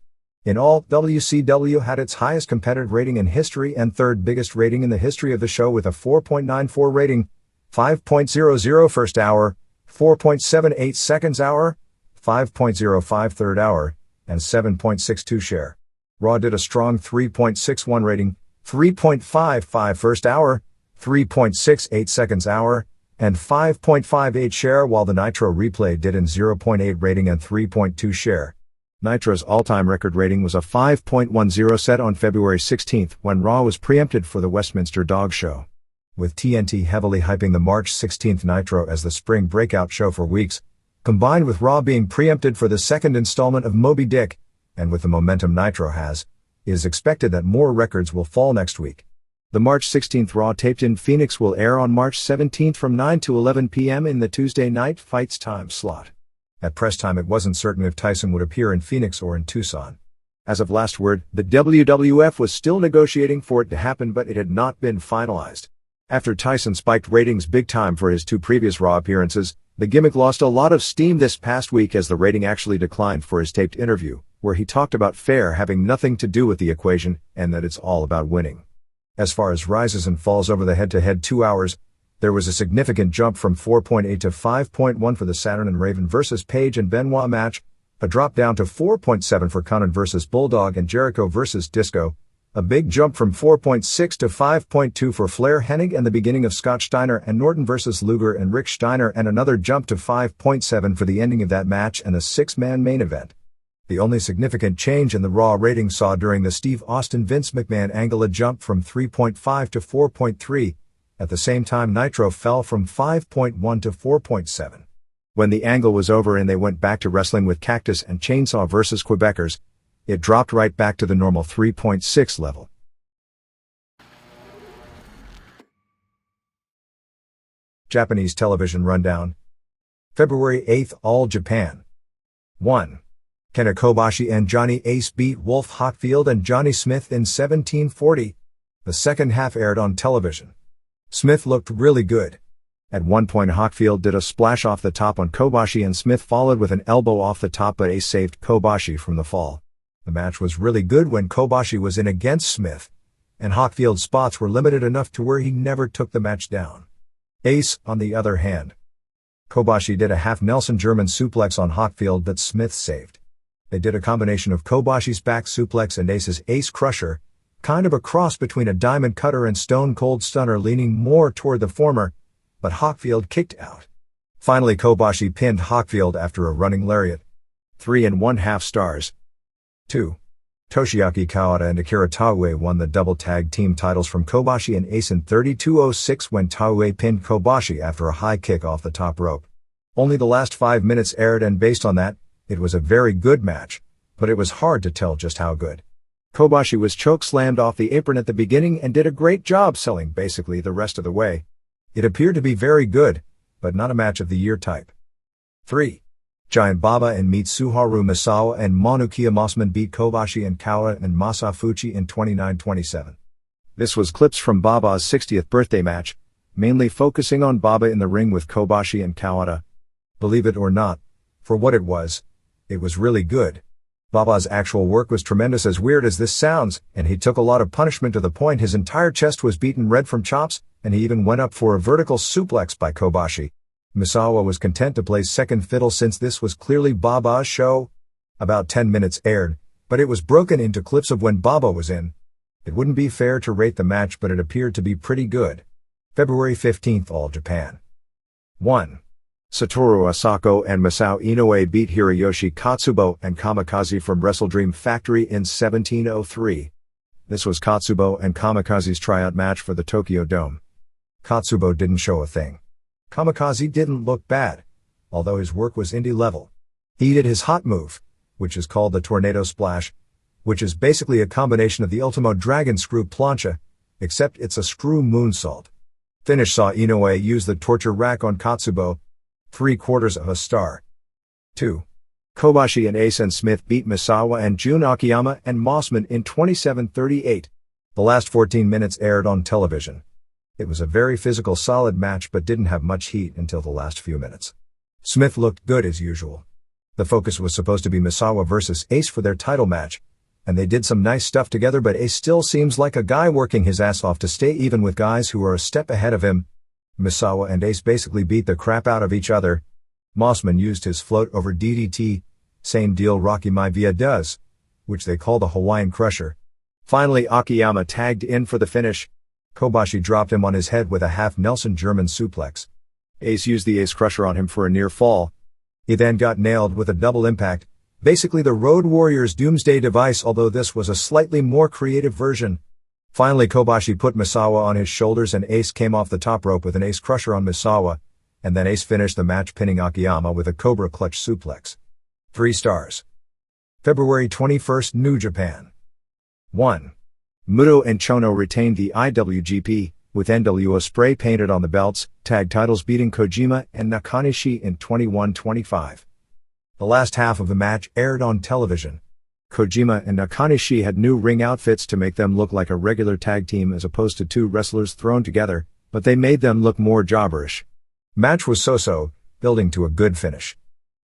In all, WCW had its highest competitive rating in history and third biggest rating in the history of the show with a 4.94 rating, 5.00 first hour, 4.78 seconds hour, 5.05 third hour, and 7.62 share. Raw did a strong 3.61 rating, 3.55 first hour, 3.68 seconds hour, and 5.58 share, while the Nitro replay did in 0.8 rating and 3.2 share. Nitro's all-time record rating was a 5.10 set on February 16 when Raw was preempted for the Westminster Dog Show. With TNT heavily hyping the March 16 Nitro as the spring breakout show for weeks, combined with Raw being preempted for the second installment of Moby Dick, and with the momentum Nitro has, it is expected that more records will fall next week. The March 16 Raw taped in Phoenix will air on March 17 from 9 to 11 p.m. in the Tuesday Night Fights time slot. At press time, it wasn't certain if Tyson would appear in Phoenix or in Tucson. As of last word, the WWF was still negotiating for it to happen, but it had not been finalized. After Tyson spiked ratings big time for his two previous Raw appearances, the gimmick lost a lot of steam this past week as the rating actually declined for his taped interview, where he talked about fair having nothing to do with the equation and that it's all about winning. As far as rises and falls over the head-to-head 2 hours, there was a significant jump from 4.8 to 5.1 for the Saturn and Raven vs. Page and Benoit match, a drop down to 4.7 for Conan vs. Bulldog and Jericho vs. Disco, a big jump from 4.6 to 5.2 for Flair Hennig and the beginning of Scott Steiner and Norton vs. Luger and Rick Steiner, and another jump to 5.7 for the ending of that match and a six-man main event. The only significant change in the Raw rating saw during the Steve Austin-Vince McMahon angle a jump from 3.5 to 4.3. At the same time, Nitro fell from 5.1 to 4.7. When the angle was over and they went back to wrestling with Cactus and Chainsaw vs. Quebecers, it dropped right back to the normal 3.6 level. Japanese television rundown. February 8, All Japan. 1. Kenta Kobashi and Johnny Ace beat Wolf Hochfield and Johnny Smith in 1740. The second half aired on television. Smith looked really good. At one point, Hochfield did a splash off the top on Kobashi and Smith followed with an elbow off the top, but Ace saved Kobashi from the fall. The match was really good when Kobashi was in against Smith, and Hochfield's spots were limited enough to where he never took the match down. Ace, on the other hand. Kobashi did a half Nelson German suplex on Hochfield that Smith saved. They did a combination of Kobashi's back suplex and Ace's ace crusher, kind of a cross between a diamond cutter and stone cold stunner, leaning more toward the former, but Hochfield kicked out. Finally, Kobashi pinned Hochfield after a running lariat. 3.5 stars. 2. Toshiaki Kawada and Akira Taue won the double tag team titles from Kobashi and Ace in 32:06 when Taue pinned Kobashi after a high kick off the top rope. Only the last 5 minutes aired, and based on that, it was a very good match, but it was hard to tell just how good. Kobashi was choke-slammed off the apron at the beginning and did a great job selling basically the rest of the way. It appeared to be very good, but not a match of the year type. 3. Giant Baba and Mitsuharu Misawa and Manukia Mossman beat Kobashi and Kawada and Masafuchi in 29-27. This was clips from Baba's 60th birthday match, mainly focusing on Baba in the ring with Kobashi and Kawada. Believe it or not, for what it was really good. Baba's actual work was tremendous, as weird as this sounds, and he took a lot of punishment to the point his entire chest was beaten red from chops, and he even went up for a vertical suplex by Kobashi. Misawa was content to play second fiddle since this was clearly Baba's show. About 10 minutes aired, but it was broken into clips of when Baba was in. It wouldn't be fair to rate the match, but it appeared to be pretty good. February 15th, All Japan. 1. Satoru Asako and Masao Inoue beat Hiroyoshi Katsubo and Kamikaze from WrestleDream Factory in 1703. This was Katsubo and Kamikaze's tryout match for the Tokyo Dome. Katsubo didn't show a thing. Kamikaze didn't look bad, although his work was indie level. He did his hot move, which is called the Tornado Splash, which is basically a combination of the Ultimo Dragon Screw Plancha, except it's a screw moonsault. Finish saw Inoue use the torture rack on Katsubo. 3/4 star. 2. Kobashi and Ace and Smith beat Misawa and Jun Akiyama and Mossman in 27-38. The last 14 minutes aired on television. It was a very physical, solid match, but didn't have much heat until the last few minutes. Smith looked good as usual. The focus was supposed to be Misawa versus Ace for their title match, and they did some nice stuff together, but Ace still seems like a guy working his ass off to stay even with guys who are a step ahead of him. Misawa and Ace basically beat the crap out of each other. Mossman used his float over DDT, same deal Rocky Maivia does, which they call the Hawaiian Crusher. Finally Akiyama tagged in for the finish. Kobashi dropped him on his head with a half Nelson German suplex. Ace used the Ace Crusher on him for a near fall. He then got nailed with a double impact, basically the Road Warrior's Doomsday device, although this was a slightly more creative version. Finally Kobashi put Misawa on his shoulders and Ace came off the top rope with an Ace Crusher on Misawa, and then Ace finished the match pinning Akiyama with a Cobra Clutch suplex. 3 stars. February 21st, New Japan. 1. Muto and Chono retained the IWGP, with NWO spray painted on the belts, tag titles beating Kojima and Nakanishi in 21-25. The last half of the match aired on television. Kojima and Nakanishi had new ring outfits to make them look like a regular tag team as opposed to 2 wrestlers thrown together, but they made them look more jobberish. Match was so-so, building to a good finish.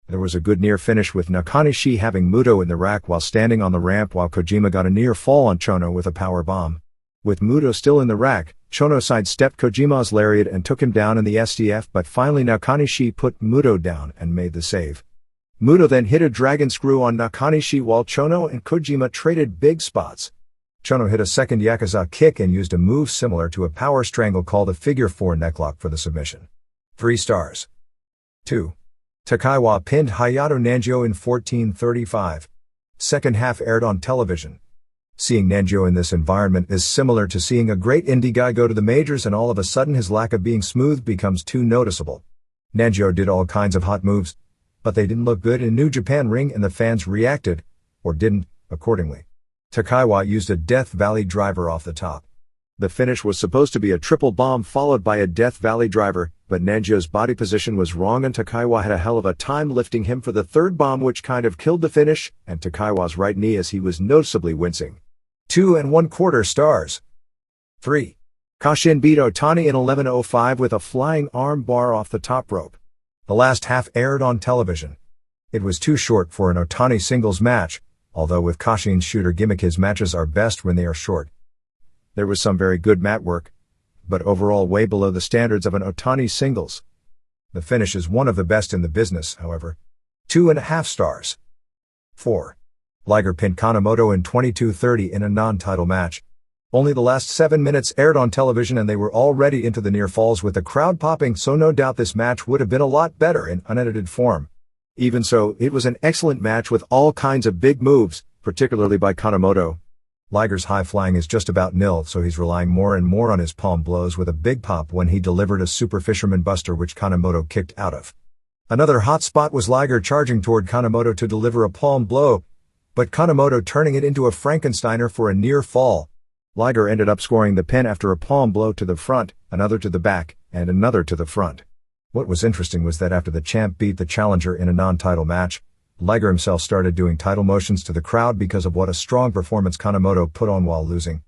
There was a good near finish with Nakanishi having Muto in the rack while standing on the ramp, while Kojima got a near fall on Chono with a power bomb. With Muto still in the rack, Chono sidestepped Kojima's lariat and took him down in the STF, but finally Nakanishi put Muto down and made the save. Muto then hit a dragon screw on Nakanishi while Chono and Kojima traded big spots. Chono hit a second Yakuza kick and used a move similar to a power strangle called a figure 4 necklock for the submission. 3 stars. 2. Takaiwa pinned Hayato Nanjo in 14:35. Second half aired on television. Seeing Nanjo in this environment is similar to seeing a great indie guy go to the majors and all of a sudden his lack of being smooth becomes too noticeable. Nanjo did all kinds of hot moves, but they didn't look good in New Japan ring and the fans reacted, or didn't, accordingly. Takaiwa used a Death Valley driver off the top. The finish was supposed to be a triple bomb followed by a Death Valley driver, but Nanjo's body position was wrong and Takaiwa had a hell of a time lifting him for the third bomb, which kind of killed the finish, and Takaiwa's right knee as he was noticeably wincing. 2 1/4 stars. 3. Kashin beat Otani in 11:05 with a flying arm bar off the top rope. The last half aired on television. It was too short for an Otani singles match, although with Kashin's shooter gimmick his matches are best when they are short. There was some very good mat work, but overall way below the standards of an Otani singles. The finish is one of the best in the business, however. 2.5 stars. 4. Liger pinned Kanemoto in 22:30 in a non-title match. Only the last 7 minutes aired on television and they were already into the near falls with the crowd popping, so no doubt this match would have been a lot better in unedited form. Even so, it was an excellent match with all kinds of big moves, particularly by Kanemoto. Liger's high flying is just about nil, so he's relying more and more on his palm blows with a big pop when he delivered a Super Fisherman Buster which Kanemoto kicked out of. Another hot spot was Liger charging toward Kanemoto to deliver a palm blow, but Kanemoto turning it into a Frankensteiner for a near fall. Liger ended up scoring the pin after a palm blow to the front, another to the back, and another to the front. What was interesting was that after the champ beat the challenger in a non-title match, Liger himself started doing title motions to the crowd because of what a strong performance Kanemoto put on while losing.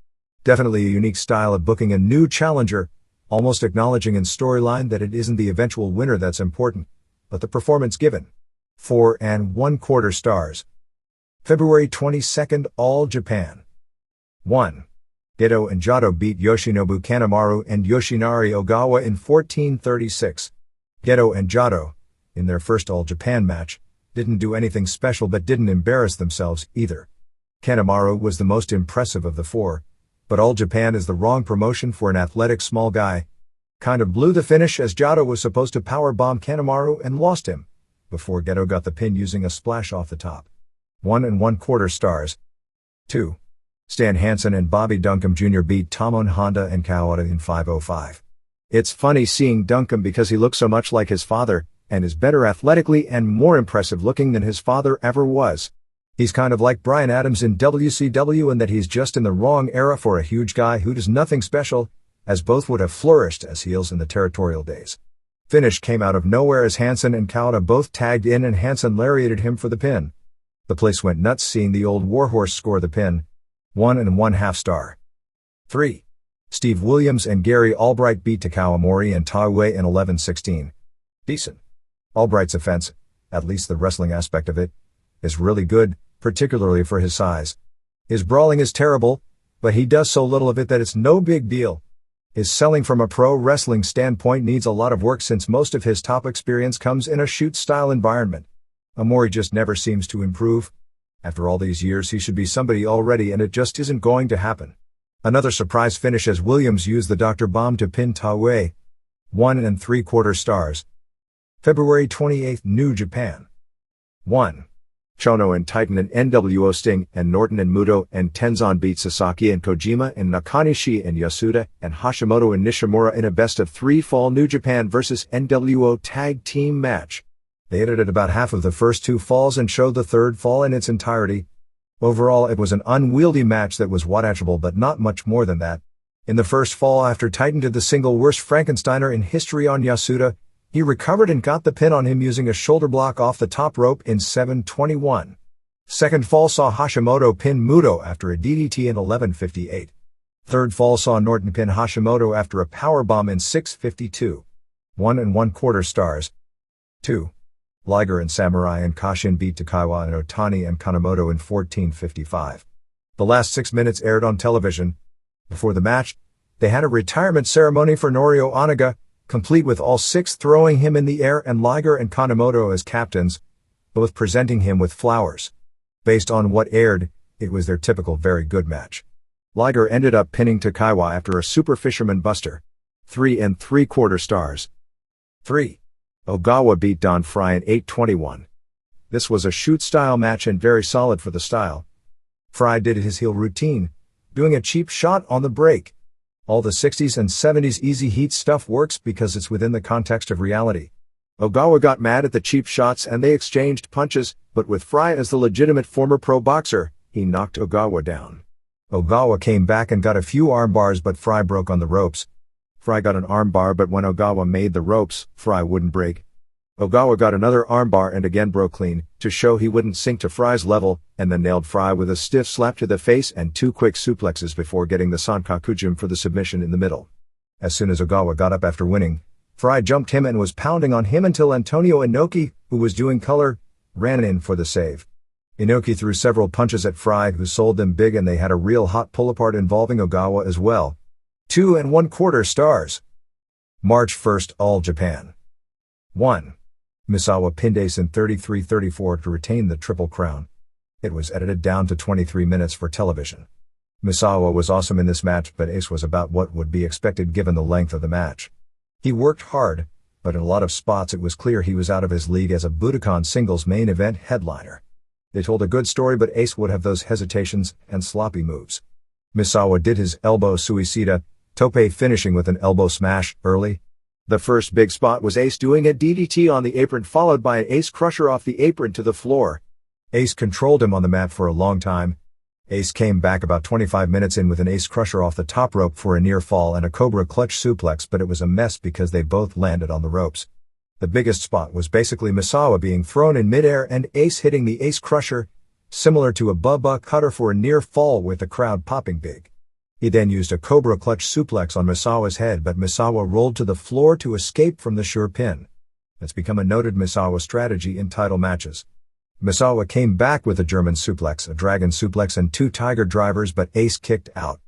Definitely a unique style of booking a new challenger, almost acknowledging in storyline that it isn't the eventual winner that's important, but the performance given. 4 1/4 stars. February 22nd, All Japan. 1. Gedo and Jado beat Yoshinobu Kanemaru and Yoshinari Ogawa in 14:36. Gedo and Jado, in their first All Japan match, didn't do anything special but didn't embarrass themselves either. Kanemaru was the most impressive of the 4, but All Japan is the wrong promotion for an athletic small guy. Kind of blew the finish as Jado was supposed to powerbomb Kanemaru and lost him, before Gedo got the pin using a splash off the top. 1 1/4 stars. 2. Stan Hansen and Bobby Duncombe Jr. beat Tamon Honda and Kawada in 5:05. It's funny seeing Duncombe because he looks so much like his father, and is better athletically and more impressive looking than his father ever was. He's kind of like Bryan Adams in WCW in that he's just in the wrong era for a huge guy who does nothing special, as both would have flourished as heels in the territorial days. Finish came out of nowhere as Hansen and Kawada both tagged in and Hansen lariated him for the pin. The place went nuts seeing the old warhorse score the pin. 1 1/2 star. 3. Steve Williams and Gary Albright beat Takao Mori and Taue in 11:16. Decent. Albright's offense, at least the wrestling aspect of it, is really good, particularly for his size. His brawling is terrible, but he does so little of it that it's no big deal. His selling from a pro wrestling standpoint needs a lot of work since most of his top experience comes in a shoot-style environment. Omori just never seems to improve. After all these years he should be somebody already and it just isn't going to happen. Another surprise finish as Williams used the Dr. Bomb to pin Taue. 1 3/4 stars. February 28, New Japan. 1. Chono and Titan and NWO Sting and Norton and Muto and Tenzan beat Sasaki and Kojima and Nakanishi and Yasuda and Hashimoto and Nishimura in a best-of-3 Fall New Japan vs. NWO tag team match. They edited about half of the first 2 falls and showed the third fall in its entirety. Overall it was an unwieldy match that was watchable but not much more than that. In the first fall after Titan did the single worst Frankensteiner in history on Yasuda, he recovered and got the pin on him using a shoulder block off the top rope in 7:21. Second fall saw Hashimoto pin Muto after a DDT in 11:58. Third fall saw Norton pin Hashimoto after a powerbomb in 6:52. 1 1/4 stars. 2. Liger and Samurai and Kashin beat Takaiwa and Otani and Kanemoto in 14:55. The last 6 minutes aired on television. Before the match, they had a retirement ceremony for Norio Onaga, complete with all 6 throwing him in the air and Liger and Kanemoto as captains, both presenting him with flowers. Based on what aired, it was their typical very good match. Liger ended up pinning Takaiwa after a Super Fisherman Buster. 3 3/4 stars. 3. Ogawa beat Don Frye in 8:21. This was a shoot-style match and very solid for the style. Frye did his heel routine, doing a cheap shot on the break. All the 60s and 70s easy heat stuff works because it's within the context of reality. Ogawa got mad at the cheap shots and they exchanged punches, but with Frye as the legitimate former pro boxer, he knocked Ogawa down. Ogawa came back and got a few arm bars but Frye broke on the ropes. Frye got an arm bar but when Ogawa made the ropes, Frye wouldn't break. Ogawa got another arm bar and again broke clean, to show he wouldn't sink to Frye's level, and then nailed Frye with a stiff slap to the face and 2 quick suplexes before getting the Sankakujin for the submission in the middle. As soon as Ogawa got up after winning, Frye jumped him and was pounding on him until Antonio Inoki, who was doing color, ran in for the save. Inoki threw several punches at Frye who sold them big and they had a real hot pull-apart involving Ogawa as well. 2 1/4 stars. March 1st, All Japan. 1. Misawa pinned Ace in 33-34 to retain the Triple Crown. It was edited down to 23 minutes for television. Misawa was awesome in this match but Ace was about what would be expected given the length of the match. He worked hard, but in a lot of spots it was clear he was out of his league as a Budokan singles main event headliner. They told a good story but Ace would have those hesitations and sloppy moves. Misawa did his elbow suicida, tope finishing with an elbow smash early. The first big spot was Ace doing a DDT on the apron followed by an Ace Crusher off the apron to the floor. Ace controlled him on the mat for a long time. Ace came back about 25 minutes in with an Ace Crusher off the top rope for a near fall and a Cobra Clutch suplex but it was a mess because they both landed on the ropes. The biggest spot was basically Misawa being thrown in midair and Ace hitting the Ace Crusher, similar to a Bubba Cutter for a near fall with the crowd popping big. He then used a Cobra Clutch suplex on Misawa's head but Misawa rolled to the floor to escape from the sure pin. It's become a noted Misawa strategy in title matches. Misawa came back with a German suplex, a Dragon suplex and 2 Tiger drivers but Ace kicked out.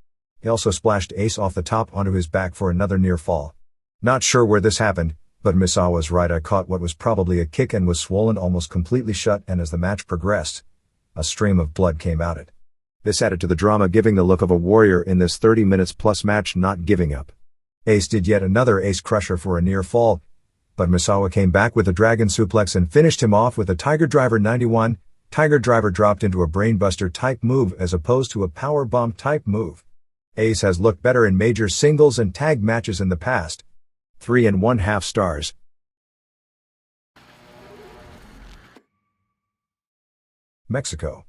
He also splashed Ace off the top onto his back for another near fall. Not sure where this happened, but Misawa's right eye caught what was probably a kick and was swollen almost completely shut and as the match progressed, a stream of blood came out it. This added to the drama giving the look of a warrior in this 30 minutes plus match not giving up. Ace did yet another Ace Crusher for a near fall, but Misawa came back with a Dragon suplex and finished him off with a Tiger Driver 91. Tiger Driver dropped into a brainbuster type move as opposed to a power bomb type move. Ace has looked better in major singles and tag matches in the past. 3 1/2 stars. Mexico.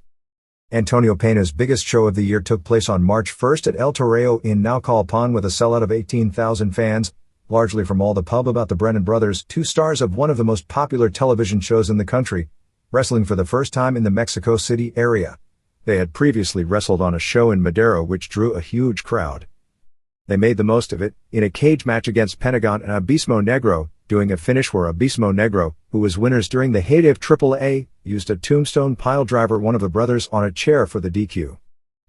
Antonio Peña's biggest show of the year took place on March 1st at El Toreo in Naucalpan with a sellout of 18,000 fans, largely from all the pub about the Brennan brothers, 2 stars of one of the most popular television shows in the country, wrestling for the first time in the Mexico City area. They had previously wrestled on a show in Madero which drew a huge crowd. They made the most of it, in a cage match against Pentagon and Abismo Negro, doing a finish where Abismo Negro, who was winners during the heyday of AAA, used a tombstone pile driver one of the brothers on a chair for the DQ.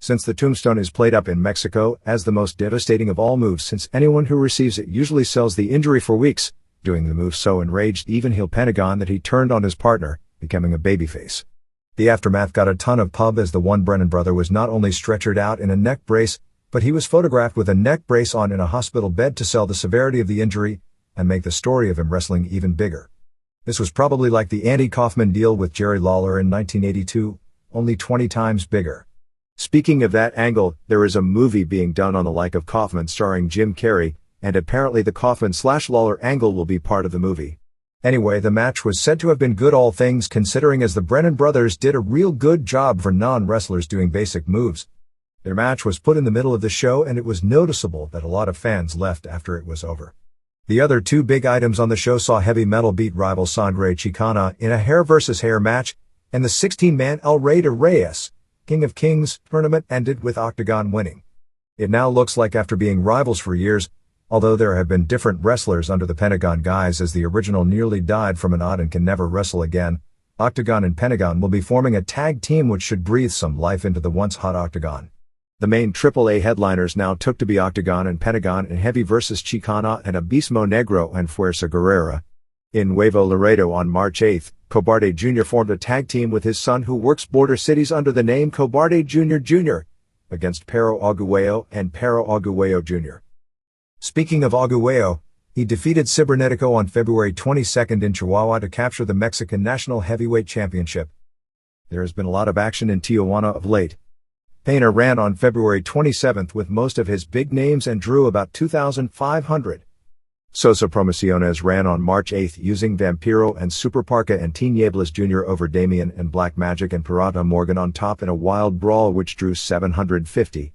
Since the tombstone is played up in Mexico as the most devastating of all moves, since anyone who receives it usually sells the injury for weeks, doing the move so enraged even heel Pentagon that he turned on his partner, becoming a babyface. The aftermath got a ton of pub as the one Brennan brother was not only stretchered out in a neck brace, but he was photographed with a neck brace on in a hospital bed to sell the severity of the injury and make the story of him wrestling even bigger. This was probably like the Andy Kaufman deal with Jerry Lawler in 1982, only 20 times bigger. Speaking of that angle, there is a movie being done on the like of Kaufman starring Jim Carrey, and apparently the Kaufman/Lawler angle will be part of the movie. Anyway, the match was said to have been good, all things considering, as the Brennan brothers did a real good job for non-wrestlers doing basic moves. Their match was put in the middle of the show, and it was noticeable that a lot of fans left after it was over. The other two big items on the show saw heavy metal beat rival Sangre Chicana in a hair versus hair match, and the 16-man El Rey de Reyes, King of Kings tournament ended with Octagon winning. It now looks like, after being rivals for years, although there have been different wrestlers under the Pentagon guise as the original nearly died from an odd and can never wrestle again, Octagon and Pentagon will be forming a tag team which should breathe some life into the once hot Octagon. The main AAA headliners now took to be Octagon and Pentagon in Heavy vs. Chicana and Abismo Negro and Fuerza Guerrera. In Nuevo Laredo on March 8, Cobarde Jr. formed a tag team with his son who works Border Cities under the name Cobarde Jr. Jr. against Pero Aguayo and Pero Aguayo Jr. Speaking of Aguayo, he defeated Cibernetico on February 22 in Chihuahua to capture the Mexican National Heavyweight Championship. There has been a lot of action in Tijuana of late. Pena ran on February 27 with most of his big names and drew about 2,500. Sosa Promociones ran on March 8 using Vampiro and Super Parka and Tinieblas Jr. over Damien and Black Magic and Pirata Morgan on top in a wild brawl which drew 750.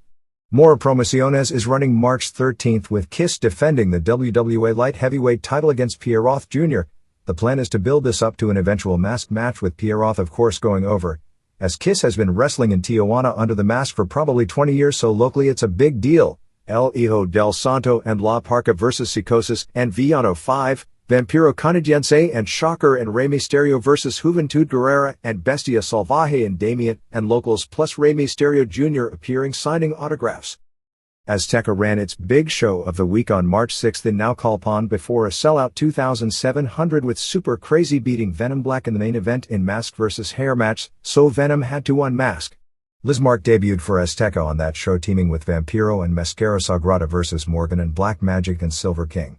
Mora Promociones is running March 13 with Kiss defending the WWA Light Heavyweight title against Pierroth Jr. The plan is to build this up to an eventual masked match with Pierroth of course going over, as Kiss has been wrestling in Tijuana under the mask for probably 20 years, so locally it's a big deal. El Hijo del Santo and La Parca vs. Psicosis and Villano 5, Vampiro Canadiense and Shocker and Rey Mysterio vs. Juventud Guerrera and Bestia Salvaje and Damien and Locals plus Rey Mysterio Jr. appearing signing autographs. Azteca ran its big show of the week on March 6 in Naucalpan before a sellout 2,700 with Super Crazy beating Venom Black in the main event in mask vs. hair match, so Venom had to unmask. Lizmark debuted for Azteca on that show teaming with Vampiro and Mascara Sagrada vs. Morgan and Black Magic and Silver King.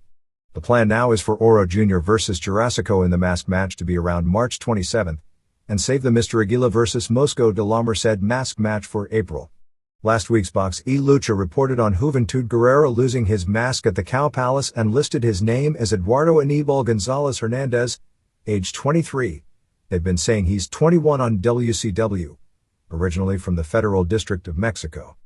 The plan now is for Oro Jr. vs. Jurassico in the mask match to be around March 27, and save the Mr. Aguila vs. Mosco de la Merced mask match for April. Last week's Box E Lucha reported on Juventud Guerrera losing his mask at the Cow Palace and listed his name as Eduardo Anibal Gonzalez Hernandez, age 23. They've been saying he's 21 on WCW. Originally from the Federal District of Mexico.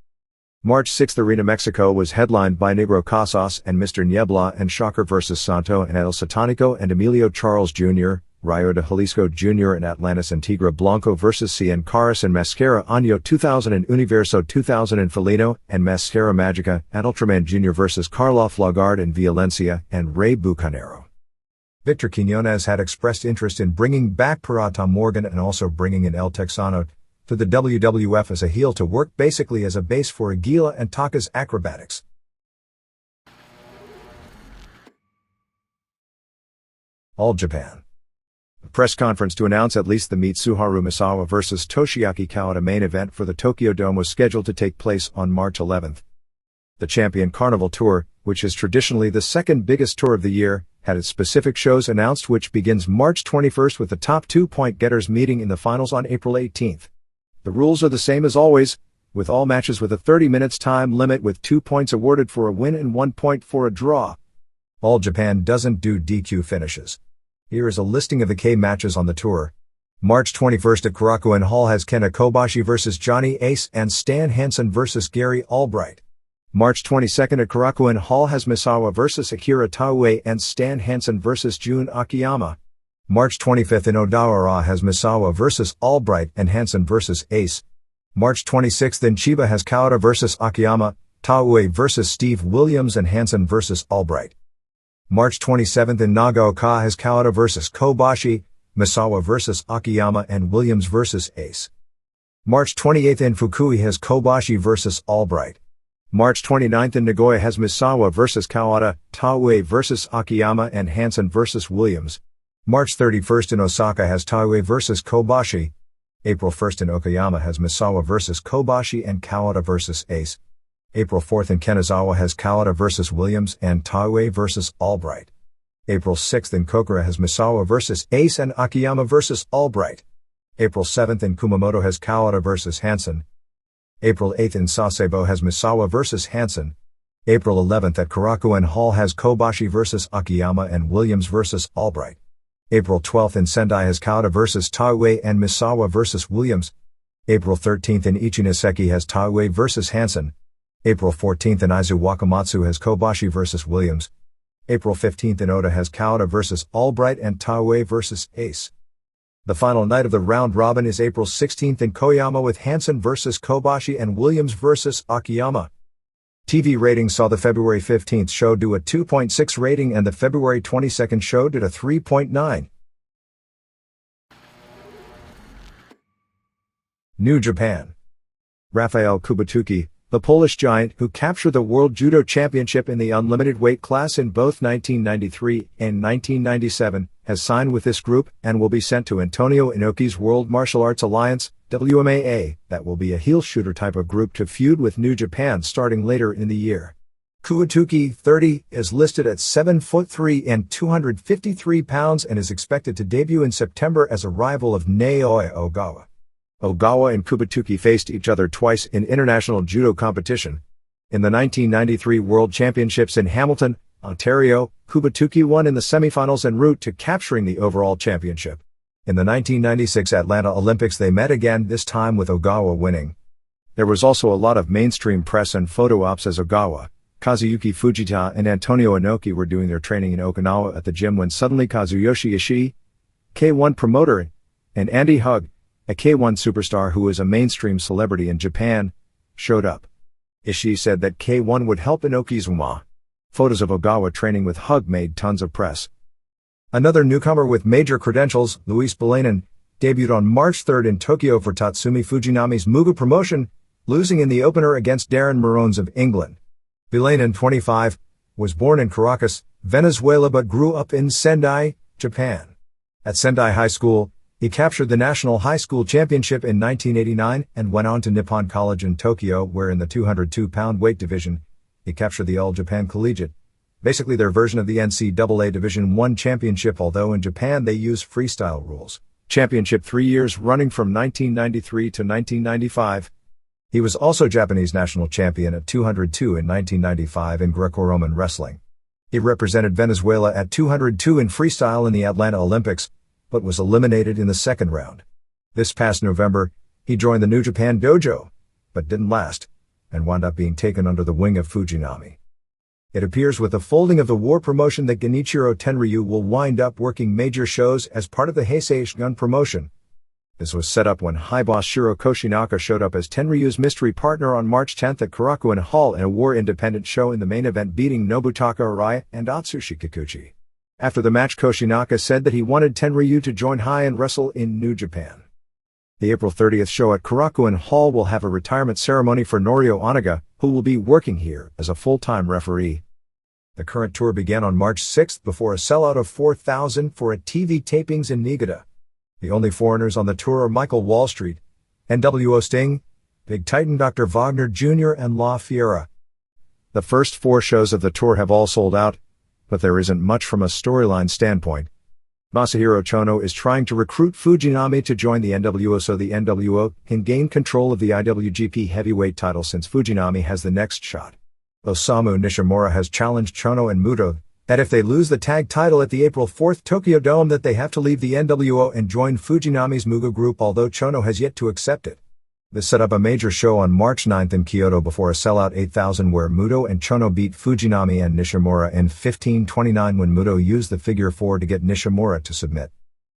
March 6 Arena Mexico was headlined by Negro Casas and Mr. Niebla and Shocker vs. Santo and El Satanico and Emilio Charles Jr., Rayo de Jalisco Jr. and Atlantis Antigua Blanco vs. Cien Caras and Mascara Año 2000 and Universo 2000 and Felino and Mascara Magica and Ultraman Jr. vs. Karloff Lagarde and Violencia and Rey Bucanero. Victor Quiñones had expressed interest in bringing back Pirata Morgan and also bringing in El Texano to the WWF as a heel to work basically as a base for Aguila and Taka's acrobatics. All Japan. A press conference to announce at least the Mitsuharu Misawa vs. Toshiaki Kawada main event for the Tokyo Dome was scheduled to take place on March 11. The Champion Carnival Tour, which is traditionally the second biggest tour of the year, had its specific shows announced, which begins March 21 with the top 2 point getters meeting in the finals on April 18. The rules are the same as always, with all matches with a 30 minutes time limit with 2 points awarded for a win and 1 point for a draw. All Japan doesn't do DQ finishes. Here is a listing of the K matches on the tour. March 21 at Korakuen Hall has Kenta Kobashi vs. Johnny Ace and Stan Hansen vs. Gary Albright. March 22 at Korakuen Hall has Misawa vs. Akira Taue and Stan Hansen vs. Jun Akiyama. March 25 in Odawara has Misawa vs. Albright and Hansen vs. Ace. March 26 in Chiba has Kawada vs. Akiyama, Taue vs. Steve Williams and Hansen vs. Albright. March 27 in Nagaoka has Kawada vs. Kobashi, Misawa vs. Akiyama and Williams vs. Ace. March 28th in Fukui has Kobashi vs. Albright. March 29th in Nagoya has Misawa vs. Kawada, Taue vs. Akiyama and Hansen vs. Williams. March 31st in Osaka has Taue vs. Kobashi. April 1st in Okayama has Misawa vs. Kobashi and Kawada vs. Ace. April 4th in Kanazawa has Kawada vs. Williams and Taue vs. Albright. April 6th in Kokura has Misawa vs. Ace and Akiyama vs. Albright. April 7th in Kumamoto has Kawada vs. Hansen. April 8th in Sasebo has Misawa vs. Hansen. April 11th at Korakuen Hall has Kobashi vs. Akiyama and Williams vs. Albright. April 12th in Sendai has Kawada vs. Taue and Misawa vs. Williams. April 13th in Ichinoseki has Taue vs. Hansen. April 14th in Aizu Wakamatsu has Kobashi vs. Williams. April 15th in Oda has Kawada vs. Albright and Taue vs. Ace. The final night of the round robin is April 16th in Koyama with Hansen vs. Kobashi and Williams vs. Akiyama. TV ratings saw the February 15th show do a 2.6 rating and the February 22nd show did a 3.9. New Japan. Rafael Kubatuki, the Polish giant who captured the World Judo Championship in the unlimited weight class in both 1993 and 1997, has signed with this group and will be sent to Antonio Inoki's World Martial Arts Alliance, WMAA, that will be a heel shooter type of group to feud with New Japan starting later in the year. Kubatuki, 30, is listed at 7'3" and 253 pounds and is expected to debut in September as a rival of Naoya Ogawa. Ogawa and Kubatuki faced each other twice in international judo competition. In the 1993 World Championships in Hamilton, Ontario, Kubatuki won in the semifinals en route to capturing the overall championship. In the 1996 Atlanta Olympics they met again, this time with Ogawa winning. There was also a lot of mainstream press and photo ops as Ogawa, Kazuyuki Fujita and Antonio Inoki were doing their training in Okinawa at the gym when suddenly Kazuyoshi Ishii, K1 promoter, and Andy Hug, a K1 superstar who is a mainstream celebrity in Japan, showed up. Ishii said that K1 would help Inoki's UMA. Photos of Ogawa training with Hug made tons of press. Another newcomer with major credentials, Luis Balanin, debuted on March 3rd in Tokyo for Tatsumi Fujinami's Muga promotion, losing in the opener against Darren Maroons of England. Balanin, 25, was born in Caracas, Venezuela but grew up in Sendai, Japan. At Sendai High School, he captured the National High School Championship in 1989 and went on to Nippon College in Tokyo where in the 202-pound weight division, he captured the All Japan Collegiate, basically their version of the NCAA Division I championship, although in Japan they use freestyle rules. Championship 3 years running from 1993 to 1995. He was also Japanese national champion at 202 in 1995 in Greco-Roman wrestling. He represented Venezuela at 202 in freestyle in the Atlanta Olympics, but was eliminated in the second round. This past November, he joined the New Japan Dojo, but didn't last, and wound up being taken under the wing of Fujinami. It appears with the folding of the war promotion that Genichiro Tenryu will wind up working major shows as part of the Heisei Shogun promotion. This was set up when high boss Shiro Koshinaka showed up as Tenryu's mystery partner on March 10th at Korakuen Hall in a war independent show in the main event, beating Nobutaka Arai and Atsushi Kikuchi. After the match, Koshinaka said that he wanted Tenryu to join High and wrestle in New Japan. The April 30th show at Korakuen Hall will have a retirement ceremony for Norio Onaga, who will be working here as a full-time referee. The current tour began on March 6th before a sellout of 4,000 for a TV tapings in Niigata. The only foreigners on the tour are Michael Wallstreet, NWO Sting, Big Titan Dr. Wagner Jr. and La Fiera. The first 4 shows of the tour have all sold out, but there isn't much from a storyline standpoint. Masahiro Chono is trying to recruit Fujinami to join the NWO so the NWO can gain control of the IWGP heavyweight title since Fujinami has the next shot. Osamu Nishimura has challenged Chono and Muto that if they lose the tag title at the April 4th Tokyo Dome that they have to leave the NWO and join Fujinami's Muga group, although Chono has yet to accept it. This set up a major show on March 9th in Kyoto before a sellout 8,000 where Muto and Chono beat Fujinami and Nishimura in 15:29 when Muto used the figure 4 to get Nishimura to submit.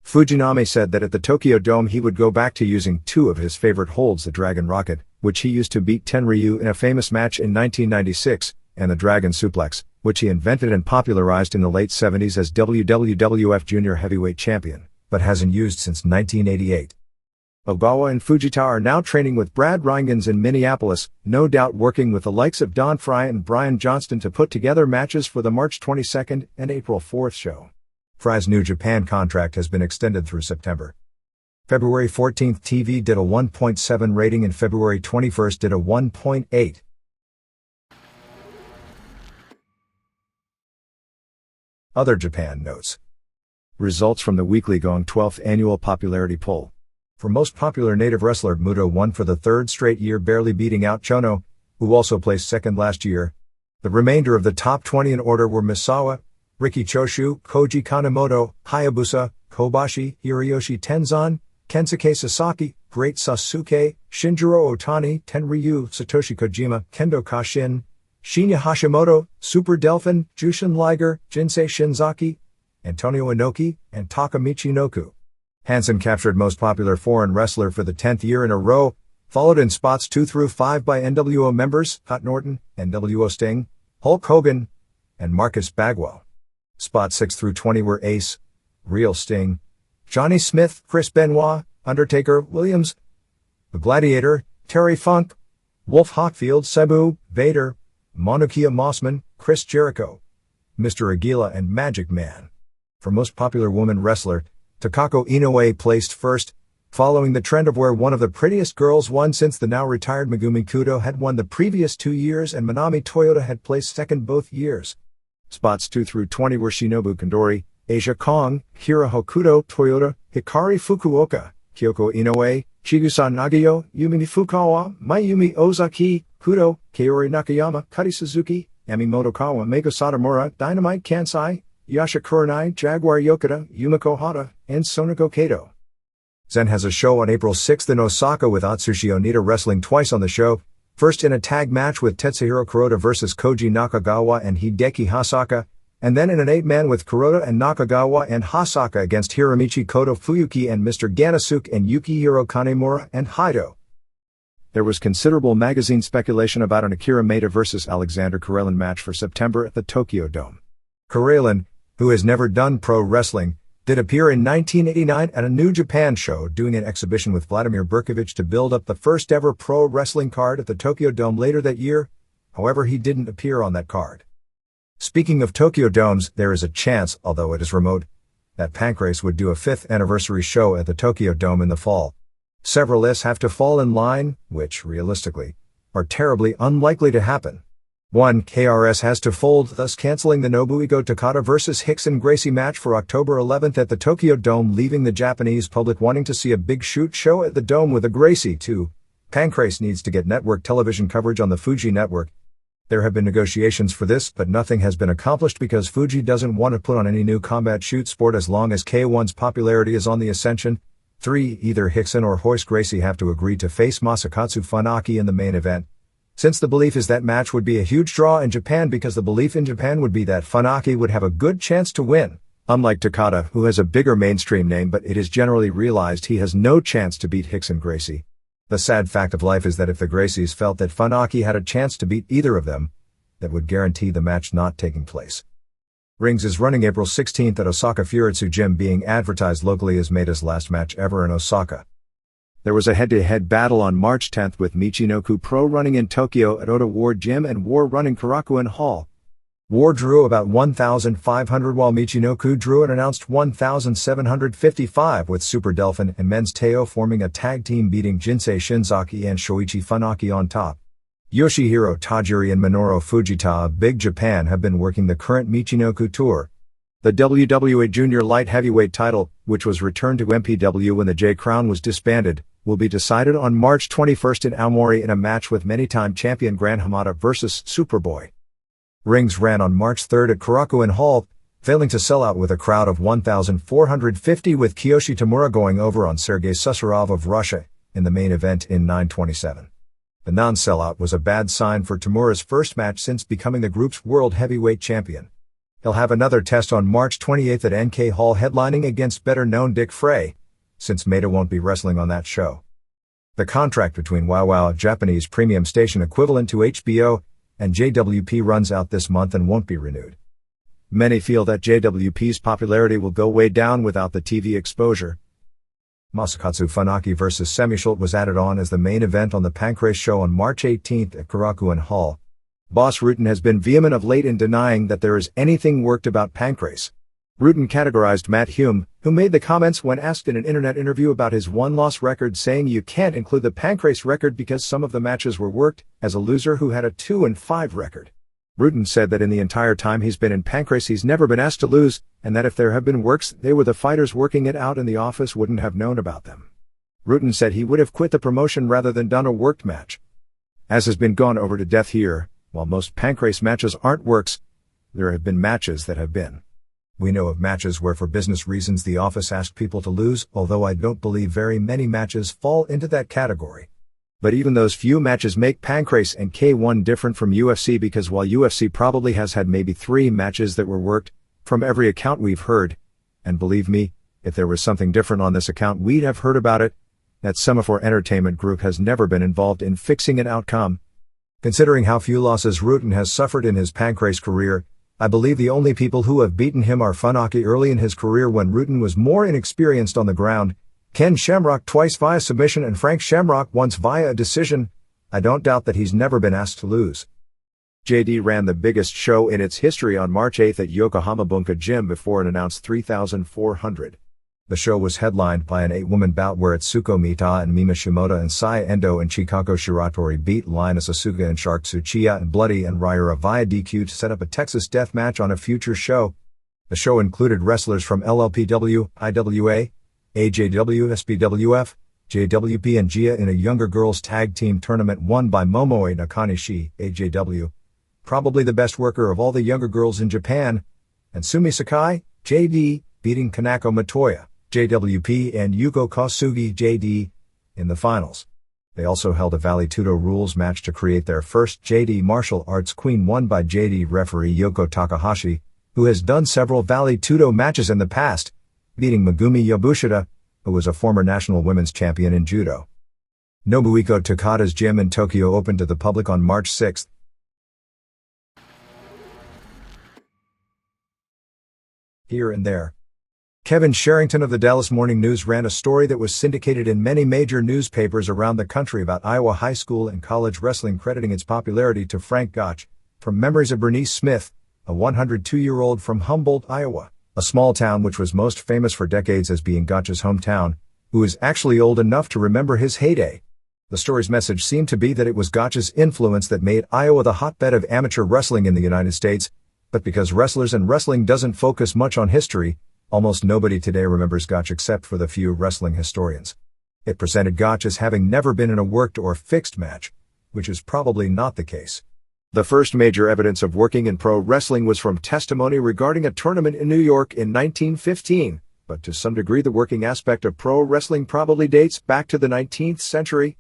Fujinami said that at the Tokyo Dome he would go back to using 2 of his favorite holds, the Dragon Rocket, which he used to beat Tenryu in a famous match in 1996, and the Dragon Suplex, which he invented and popularized in the late 70s as WWF Junior Heavyweight Champion, but hasn't used since 1988. Ogawa and Fujita are now training with Brad Rheingans in Minneapolis, no doubt working with the likes of Don Frye and Brian Johnston to put together matches for the March 22nd and April 4th show. Frye's New Japan contract has been extended through September. February 14th TV did a 1.7 rating and February 21st did a 1.8. Other Japan notes. Results from the weekly Going 12th Annual Popularity Poll. For most popular native wrestler, Muto won for the third straight year, barely beating out Chono, who also placed second last year. The remainder of the top 20 in order were Misawa, Riki Choshu, Koji Kanemoto, Hayabusa, Kobashi, Hiroyoshi Tenzan, Kensuke Sasaki, Great Sasuke, Shinjiro Otani, Tenryu, Satoshi Kojima, Kendo Kashin, Shinya Hashimoto, Super Delphin, Jushin Liger, Jinsei Shinzaki, Antonio Inoki, and Takamichi Noku. Hansen captured most popular foreign wrestler for the 10th year in a row, followed in spots 2 through 5 by NWO members, Hot Norton, NWO Sting, Hulk Hogan, and Marcus Bagwell. Spots 6 through 20 were Ace, Real Sting, Johnny Smith, Chris Benoit, Undertaker, Williams, The Gladiator, Terry Funk, Wolf Hockfield, Sabu, Vader, Monokia Mossman, Chris Jericho, Mr. Aguila, and Magic Man. For most popular woman wrestler, Takako Inoue placed first, following the trend of where one of the prettiest girls won since the now-retired Megumi Kudo had won the previous 2 years and Manami Toyota had placed second both years. Spots 2 through 20 were Shinobu Kandori, Asia Kong, Hira Hokuto, Toyota, Hikari Fukuoka, Kyoko Inoue, Chigusa Nagayo, Yumi Fukawa, Mayumi Ozaki, Kudo, Kaori Nakayama, Kari Suzuki, Ami Motokawa, Meiko Satomura, Dynamite Kansai, Yasha Kurenai, Jaguar Yokota, Yumiko Hata, and Sonoko Kato. Zen has a show on April 6th in Osaka with Atsushi Onita wrestling twice on the show, first in a tag match with Tetsuhiro Kuroda vs. Koji Nakagawa and Hideki Hasaka, and then in an 8-man with Kuroda and Nakagawa and Hasaka against Hiromichi Koto Fuyuki and Mr. Ganasuke and Yukihiro Kanemura and Haido. There was considerable magazine speculation about an Akira Maeda vs. Alexander Karelin match for September at the Tokyo Dome. Karelin, who has never done pro wrestling, did appear in 1989 at a New Japan show doing an exhibition with Vladimir Berkovich to build up the first ever pro wrestling card at the Tokyo Dome later that year. However, he didn't appear on that card. Speaking of Tokyo Domes, there is a chance, although it is remote, that Pancrase would do a 5th anniversary show at the Tokyo Dome in the fall. Several lists have to fall in line, which, realistically, are terribly unlikely to happen. 1. KRS has to fold, thus canceling the Nobuigo Takada vs. Hickson Gracie match for October 11th at the Tokyo Dome, leaving the Japanese public wanting to see a big shoot show at the Dome with a Gracie. 2. Pancrase needs to get network television coverage on the Fuji network. There have been negotiations for this, but nothing has been accomplished because Fuji doesn't want to put on any new combat shoot sport as long as K1's popularity is on the ascension. 3. Either Hickson or Hoist Gracie have to agree to face Masakatsu Funaki in the main event. Since the belief is that match would be a huge draw in Japan because the belief in Japan would be that Funaki would have a good chance to win. Unlike Takada, who has a bigger mainstream name, but it is generally realized he has no chance to beat Hickson Gracie. The sad fact of life is that if the Gracies felt that Funaki had a chance to beat either of them, that would guarantee the match not taking place. Rings is running April 16th at Osaka Furitsu Gym, being advertised locally as Maeda's last match ever in Osaka. There was a head-to-head battle on March 10th with Michinoku Pro running in Tokyo at Ota Ward Gym and War running Korakuen Hall. War drew about 1,500 while Michinoku drew an announced 1,755 with Super Delphin and Men's Teo forming a tag team beating Jinsei Shinzaki and Shoichi Funaki on top. Yoshihiro Tajiri and Minoru Fujita of Big Japan have been working the current Michinoku tour. The WWE Junior Light Heavyweight title, which was returned to MPW when the J Crown was disbanded, will be decided on March 21st in Aomori in a match with many-time champion Gran Hamada vs. Superboy. Rings ran on March 3rd at Korakuen Hall, failing to sell out with a crowd of 1,450 with Kiyoshi Tamura going over on Sergei Susarov of Russia in the main event in 9:27. The non-sellout was a bad sign for Tamura's first match since becoming the group's world heavyweight champion. He'll have another test on March 28th at NK Hall headlining against better-known Dick Frey, since Maeda won't be wrestling on that show. The contract between WoW, Japanese premium station equivalent to HBO, and JWP runs out this month and won't be renewed. Many feel that JWP's popularity will go way down without the TV exposure. Masakatsu Funaki vs. Semishult was added on as the main event on the Pancrase show on March 18 at Korakuen Hall. Boss Rutan has been vehement of late in denying that there is anything worked about Pancrase. Rutan categorized Matt Hume, who made the comments when asked in an internet interview about his one-loss record, saying you can't include the Pancrase record because some of the matches were worked, as a loser who had a 2-5 record. Rutan said that in the entire time he's been in Pancrase he's never been asked to lose, and that if there have been works, they were the fighters working it out in the office wouldn't have known about them. Rutan said he would have quit the promotion rather than done a worked match. As has been gone over to death here, while most Pancrase matches aren't works, there have been matches that have been. We know of matches where for business reasons the office asked people to lose, although I don't believe very many matches fall into that category. But even those few matches make Pancrase and K1 different from UFC, because while UFC probably has had maybe 3 matches that were worked, from every account we've heard, and believe me, if there was something different on this account we'd have heard about it, that Semaphore Entertainment Group has never been involved in fixing an outcome. Considering how few losses Rutan has suffered in his Pancrase career, I believe the only people who have beaten him are Funaki early in his career when Rutan was more inexperienced on the ground, Ken Shamrock twice via submission and Frank Shamrock once via a decision. I don't doubt that he's never been asked to lose. JD ran the biggest show in its history on March 8 at Yokohama Bunka Gym before an announced 3,400. The show was headlined by an 8-woman bout where Itsuko Mita and Mima Shimoda and Saya Endo and Chikako Shiratori beat Linus Asuka and Shark Tsuchiya and Bloody and Ryura via DQ to set up a Texas death match on a future show. The show included wrestlers from LLPW, IWA, AJW, SPWF, JWP and GIA in a younger girls tag team tournament won by Momoe Nakanishi, AJW, probably the best worker of all the younger girls in Japan, and Sumi Sakai, JD, beating Kanako Matoya, JWP and Yuko Kosugi, JD, in the finals. They also held a Vale Tudo rules match to create their first JD Martial Arts Queen won by JD referee Yoko Takahashi, who has done several Vale Tudo matches in the past, beating Megumi Yabushida, who was a former national women's champion in judo. Nobuhiko Takada's gym in Tokyo opened to the public on March 6. Here and there. Kevin Sherrington of the Dallas Morning News ran a story that was syndicated in many major newspapers around the country about Iowa high school and college wrestling, crediting its popularity to Frank Gotch, from memories of Bernice Smith, a 102-year-old from Humboldt, Iowa, a small town which was most famous for decades as being Gotch's hometown, who is actually old enough to remember his heyday. The story's message seemed to be that it was Gotch's influence that made Iowa the hotbed of amateur wrestling in the United States, but because wrestlers and wrestling doesn't focus much on history, almost nobody today remembers Gotch except for the few wrestling historians. It presented Gotch as having never been in a worked or fixed match, which is probably not the case. The first major evidence of working in pro wrestling was from testimony regarding a tournament in New York in 1915, but to some degree the working aspect of pro wrestling probably dates back to the 19th century.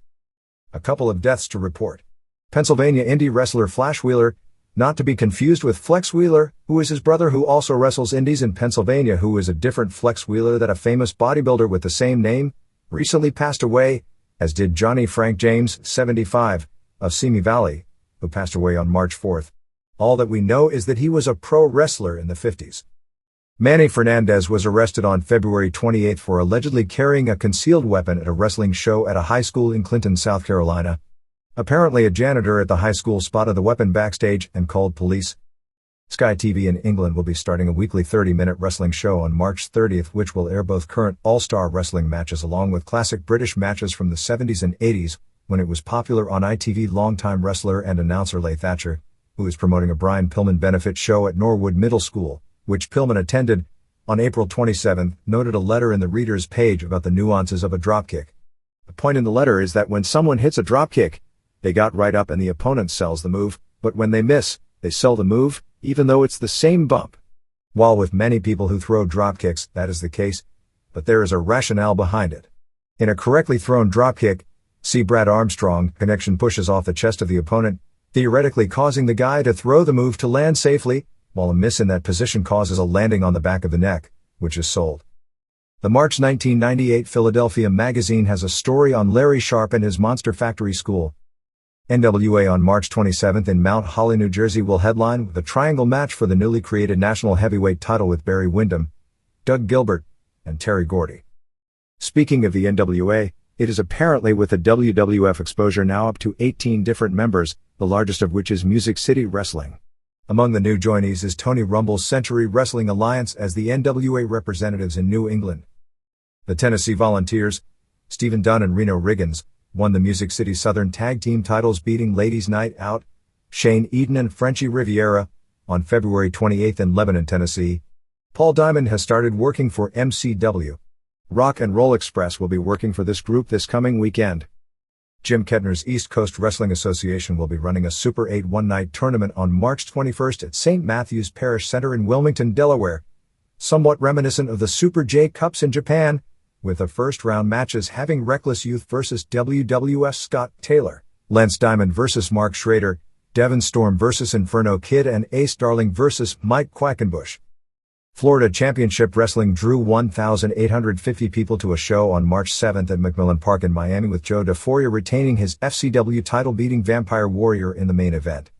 A couple of deaths to report. Pennsylvania indie wrestler Flash Wheeler, not to be confused with Flex Wheeler, who is his brother who also wrestles indies in Pennsylvania, who is a different Flex Wheeler that a famous bodybuilder with the same name, recently passed away, as did Johnny Frank James, 75, of Simi Valley, who passed away on March 4. All that we know is that he was a pro wrestler in the 50s. Manny Fernandez was arrested on February 28 for allegedly carrying a concealed weapon at a wrestling show at a high school in Clinton, South Carolina. Apparently a janitor at the high school spotted the weapon backstage and called police. Sky TV in England will be starting a weekly 30-minute wrestling show on March 30th, which will air both current all-star wrestling matches along with classic British matches from the 70s and 80s, when it was popular on ITV. Longtime wrestler and announcer Leigh Thatcher, who is promoting a Brian Pillman benefit show at Norwood Middle School, which Pillman attended, on April 27, noted a letter in the reader's page about the nuances of a dropkick. The point in the letter is that when someone hits a dropkick, they got right up and the opponent sells the move, but when they miss, they sell the move, even though it's the same bump. While with many people who throw dropkicks, that is the case, but there is a rationale behind it. In a correctly thrown dropkick, see Brad Armstrong, connection pushes off the chest of the opponent, theoretically causing the guy to throw the move to land safely, while a miss in that position causes a landing on the back of the neck, which is sold. The March 1998 Philadelphia Magazine has a story on Larry Sharp and his Monster Factory School. NWA on March 27 in Mount Holly, New Jersey will headline with a triangle match for the newly created national heavyweight title with Barry Windham, Doug Gilbert, and Terry Gordy. Speaking of the NWA, it is apparently with the WWF exposure now up to 18 different members, the largest of which is Music City Wrestling. Among the new joinees is Tony Rumble's Century Wrestling Alliance as the NWA representatives in New England. The Tennessee Volunteers, Stephen Dunn and Reno Riggins, won the Music City Southern Tag Team titles beating Ladies Night Out, Shane Eden and Frenchie Riviera, on February 28 in Lebanon, Tennessee. Paul Diamond has started working for MCW. Rock and Roll Express will be working for this group this coming weekend. Jim Kettner's East Coast Wrestling Association will be running a Super 8 one-night tournament on March 21st at St. Matthew's Parish Center in Wilmington, Delaware, somewhat reminiscent of the Super J Cups in Japan, with the first-round matches having Reckless Youth vs. WWF Scott Taylor, Lance Diamond vs. Mark Schrader, Devon Storm vs. Inferno Kid and Ace Darling vs. Mike Quackenbush. Florida Championship Wrestling drew 1,850 people to a show on March 7 at McMillan Park in Miami, with Joe DeForia retaining his FCW title beating Vampire Warrior in the main event.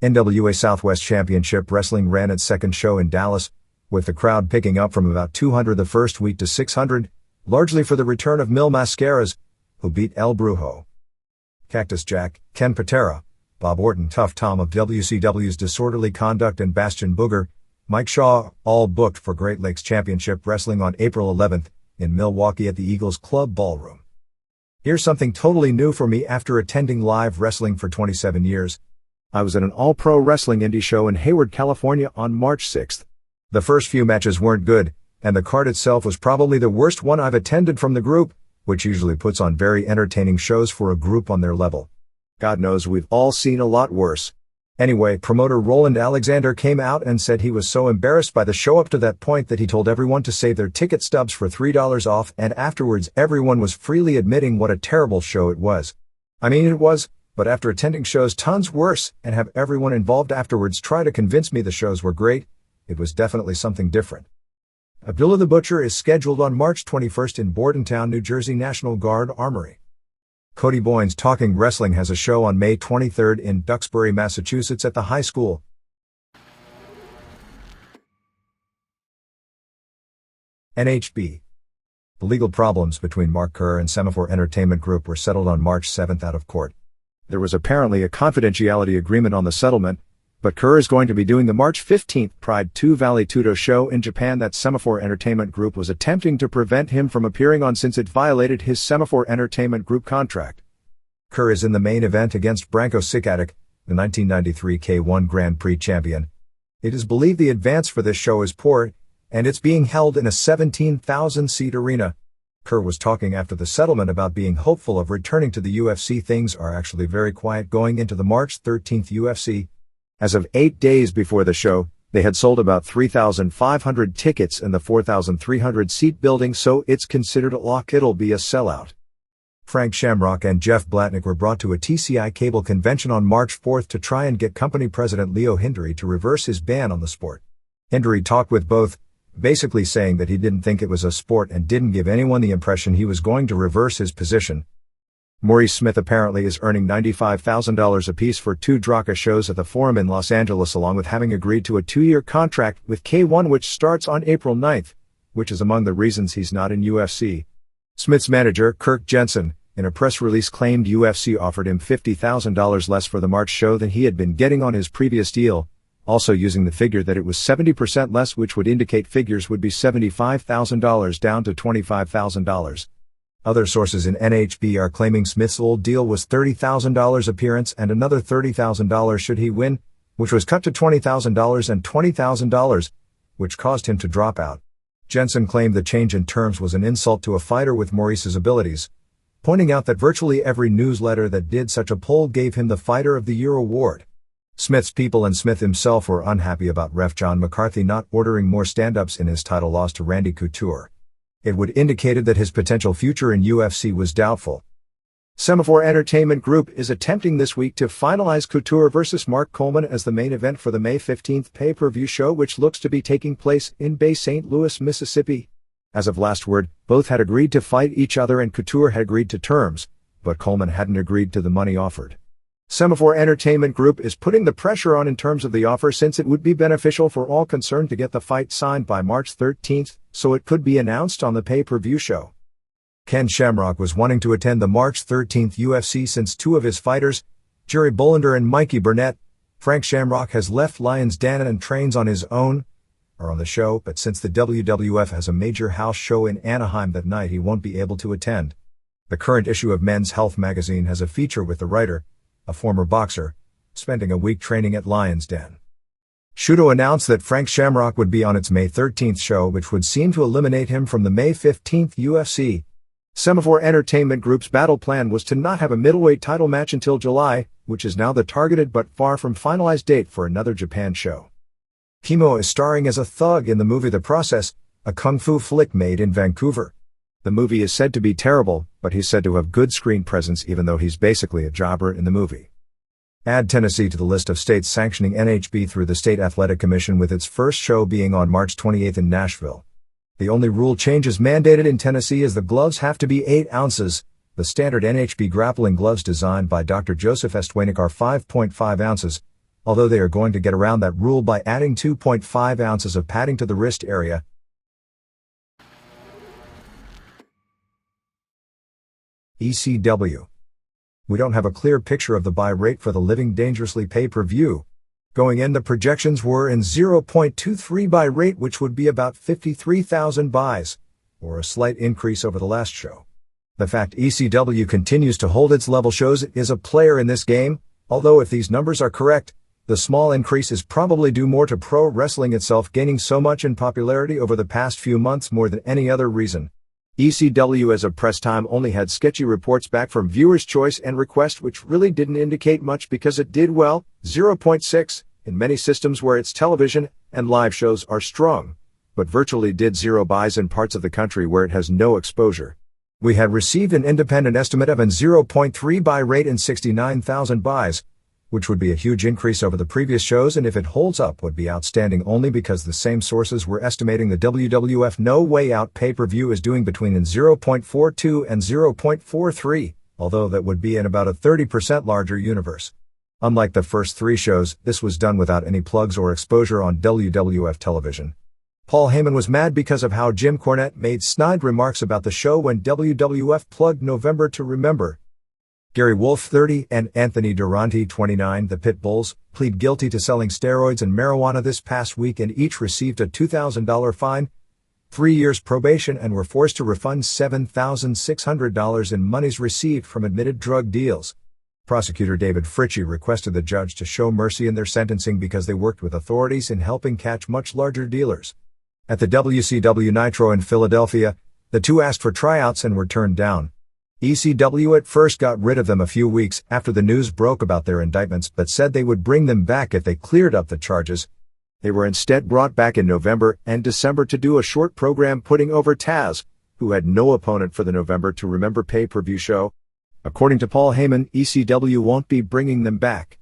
NWA Southwest Championship Wrestling ran its second show in Dallas, with the crowd picking up from about 200 the first week to 600, largely for the return of Mil Mascaras, who beat El Brujo. Cactus Jack, Ken Patera, Bob Orton, Tough Tom of WCW's Disorderly Conduct and Bastion Booger, Mike Shaw, all booked for Great Lakes Championship Wrestling on April 11 in Milwaukee at the Eagles Club Ballroom. Here's something totally new for me after attending live wrestling for 27 years. I was at an all-pro wrestling indie show in Hayward, California on March 6. The first few matches weren't good, and the card itself was probably the worst one I've attended from the group, which usually puts on very entertaining shows for a group on their level. God knows we've all seen a lot worse. Anyway, promoter Roland Alexander came out and said he was so embarrassed by the show up to that point that he told everyone to save their ticket stubs for $3 off, and afterwards everyone was freely admitting what a terrible show it was. I mean, it was, but after attending shows tons worse and have everyone involved afterwards try to convince me the shows were great, it was definitely something different. Abdullah the Butcher is scheduled on March 21st in Bordentown, New Jersey National Guard Armory. Cody Boyne's Talking Wrestling has a show on May 23rd in Duxbury, Massachusetts at the high school. NHB. The legal problems between Mark Kerr and Semaphore Entertainment Group were settled on March 7th out of court. There was apparently a confidentiality agreement on the settlement, but Kerr is going to be doing the March 15th Pride 2 Valley Tudo show in Japan that Semaphore Entertainment Group was attempting to prevent him from appearing on since it violated his Semaphore Entertainment Group contract. Kerr is in the main event against Branko Sikatic, the 1993 K1 Grand Prix champion. It is believed the advance for this show is poor, and it's being held in a 17,000-seat arena. Kerr was talking after the settlement about being hopeful of returning to the UFC. Things are actually very quiet going into the March 13th UFC. As of 8 days before the show, they had sold about 3,500 tickets in the 4,300-seat building, so it's considered a lock it'll be a sellout. Frank Shamrock and Jeff Blatnick were brought to a TCI cable convention on March 4th to try and get company president Leo Hindery to reverse his ban on the sport. Hindery talked with both, basically saying that he didn't think it was a sport and didn't give anyone the impression he was going to reverse his position. Maurice Smith apparently is earning $95,000 apiece for 2 Draka shows at the Forum in Los Angeles, along with having agreed to a 2-year contract with K1 which starts on April 9th, which is among the reasons he's not in UFC. Smith's manager, Kirk Jensen, in a press release claimed UFC offered him $50,000 less for the March show than he had been getting on his previous deal, also using the figure that it was 70% less, which would indicate figures would be $75,000 down to $25,000. Other sources in NHB are claiming Smith's old deal was $30,000 appearance and another $30,000 should he win, which was cut to $20,000 and $20,000, which caused him to drop out. Jensen claimed the change in terms was an insult to a fighter with Maurice's abilities, pointing out that virtually every newsletter that did such a poll gave him the Fighter of the Year award. Smith's people and Smith himself were unhappy about ref John McCarthy not ordering more stand-ups in his title loss to Randy Couture. It would indicated that his potential future in UFC was doubtful. Semaphore Entertainment Group is attempting this week to finalize Couture vs. Mark Coleman as the main event for the May 15th pay-per-view show, which looks to be taking place in Bay St. Louis, Mississippi. As of last word, both had agreed to fight each other and Couture had agreed to terms, but Coleman hadn't agreed to the money offered. Semaphore Entertainment Group is putting the pressure on in terms of the offer, since it would be beneficial for all concerned to get the fight signed by March 13th, so it could be announced on the pay-per-view show. Ken Shamrock was wanting to attend the March 13th UFC since two of his fighters, Jerry Bullender and Mikey Burnett, Frank Shamrock, has left Lions Den and trains on his own, are on the show, but since the WWF has a major house show in Anaheim that night, he won't be able to attend. The current issue of Men's Health magazine has a feature with the writer, a former boxer, spending a week training at Lions Den. Shuto announced that Frank Shamrock would be on its May 13th show, which would seem to eliminate him from the May 15th UFC. Semaphore Entertainment Group's battle plan was to not have a middleweight title match until July, which is now the targeted but far from finalized date for another Japan show. Kimo is starring as a thug in the movie The Process, a kung fu flick made in Vancouver. The movie is said to be terrible, but he's said to have good screen presence even though he's basically a jobber in the movie. Add Tennessee to the list of states sanctioning NHB through the State Athletic Commission, with its first show being on March 28 in Nashville. The only rule changes mandated in Tennessee is the gloves have to be 8 ounces. The standard NHB grappling gloves designed by Dr. Joseph Estwanik are 5.5 ounces, although they are going to get around that rule by adding 2.5 ounces of padding to the wrist area. ECW. We don't have a clear picture of the buy rate for the Living Dangerously pay-per-view. Going in, the projections were in 0.23 buy rate, which would be about 53,000 buys, or a slight increase over the last show. The fact ECW continues to hold its level shows it is a player in this game, although if these numbers are correct, the small increase is probably due more to pro wrestling itself gaining so much in popularity over the past few months more than any other reason. ECW as of press time only had sketchy reports back from viewers' choice and request, which really didn't indicate much because it did well, 0.6, in many systems where its television and live shows are strong, but virtually did 0 buys in parts of the country where it has no exposure. We had received an independent estimate of an 0.3 buy rate and 69,000 buys, which would be a huge increase over the previous shows, and if it holds up would be outstanding only because the same sources were estimating the WWF No Way Out pay-per-view is doing between 0.42 and 0.43, although that would be in about a 30% larger universe. Unlike the first 3 shows, this was done without any plugs or exposure on WWF television. Paul Heyman was mad because of how Jim Cornette made snide remarks about the show when WWF plugged November to Remember. Gary Wolfe, 30, and Anthony Durante, 29, the Pit Bulls, plead guilty to selling steroids and marijuana this past week and each received a $2,000 fine, 3 years probation, and were forced to refund $7,600 in monies received from admitted drug deals. Prosecutor David Fritchie requested the judge to show mercy in their sentencing because they worked with authorities in helping catch much larger dealers. At the WCW Nitro in Philadelphia, the two asked for tryouts and were turned down. ECW at first got rid of them a few weeks after the news broke about their indictments, but said they would bring them back if they cleared up the charges. They were instead brought back in November and December to do a short program putting over Taz, who had no opponent for the November to Remember pay-per-view show. According to Paul Heyman, ECW won't be bringing them back.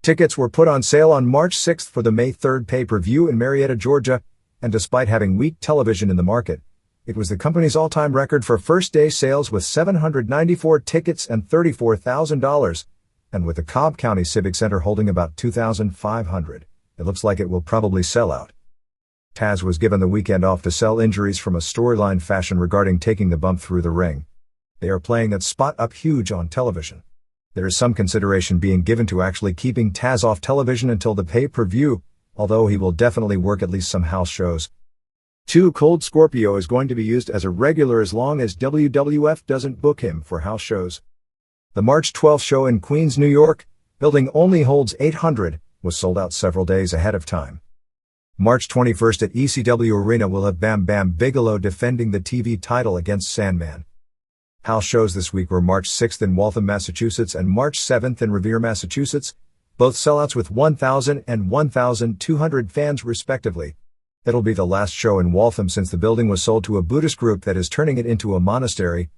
Tickets were put on sale on March 6 for the May 3 pay-per-view in Marietta, Georgia, and despite having weak television in the market, it was the company's all-time record for first-day sales with 794 tickets and $34,000, and with the Cobb County Civic Center holding about 2,500, it looks like it will probably sell out. Taz was given the weekend off to sell injuries from a storyline fashion regarding taking the bump through the ring. They are playing that spot up huge on television. There is some consideration being given to actually keeping Taz off television until the pay-per-view, although he will definitely work at least some house shows. 2 Cold Scorpio is going to be used as a regular as long as WWF doesn't book him for house shows. The March 12th show in Queens, New York, building only holds 800, was sold out several days ahead of time. March 21st at ECW Arena will have Bam Bam Bigelow defending the TV title against Sandman. House shows this week were March 6th in Waltham, Massachusetts and March 7th in Revere, Massachusetts, both sellouts with 1,000 and 1,200 fans respectively. It'll be the last show in Waltham since the building was sold to a Buddhist group that is turning it into a monastery.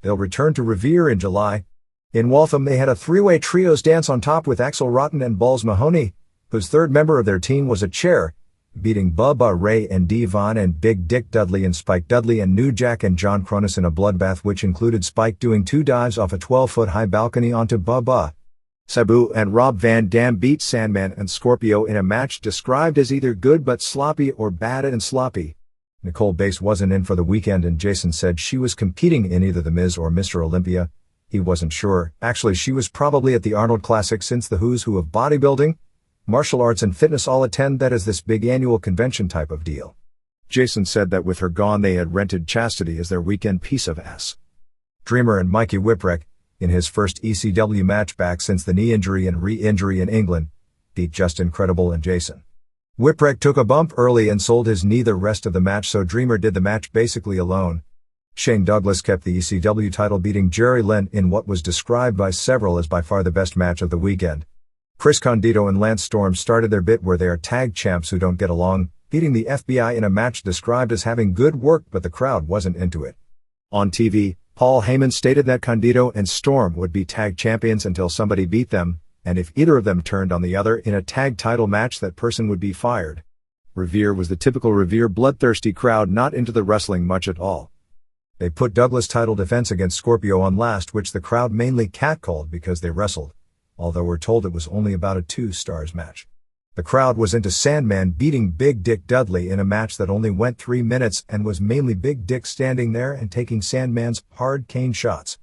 They'll return to Revere in July. In Waltham they had a 3-way trios dance on top with Axel Rotten and Balls Mahoney, whose third member of their team was a chair, beating Bubba Ray and Devon and Big Dick Dudley and Spike Dudley and New Jack and John Cronus in a bloodbath which included Spike doing 2 dives off a 12-foot high balcony onto Bubba. Sabu and Rob Van Dam beat Sandman and Scorpio in a match described as either good but sloppy or bad and sloppy. Nicole Bass wasn't in for the weekend and Jason said she was competing in either The Miz or Mr. Olympia. He wasn't sure. Actually, she was probably at the Arnold Classic since the who's who of bodybuilding, martial arts and fitness all attend that as this big annual convention type of deal. Jason said that with her gone they had rented Chastity as their weekend piece of ass. Dreamer and Mikey Whipwreck, in his first ECW match back since the knee injury and re-injury in England, beat Just Incredible and Jason. Whipwreck took a bump early and sold his knee the rest of the match, so Dreamer did the match basically alone. Shane Douglas kept the ECW title, beating Jerry Lynn in what was described by several as by far the best match of the weekend. Chris Condito and Lance Storm started their bit where they are tag champs who don't get along, beating the FBI in a match described as having good work, but the crowd wasn't into it. On TV, Paul Heyman stated that Condito and Storm would be tag champions until somebody beat them, and if either of them turned on the other in a tag title match, that person would be fired. Revere was the typical Revere bloodthirsty crowd, not into the wrestling much at all. They put Douglas' title defense against Scorpio on last, which the crowd mainly catcalled because they wrestled, although we're told it was only about a 2 stars match. The crowd was into Sandman beating Big Dick Dudley in a match that only went 3 minutes and was mainly Big Dick standing there and taking Sandman's hard cane shots.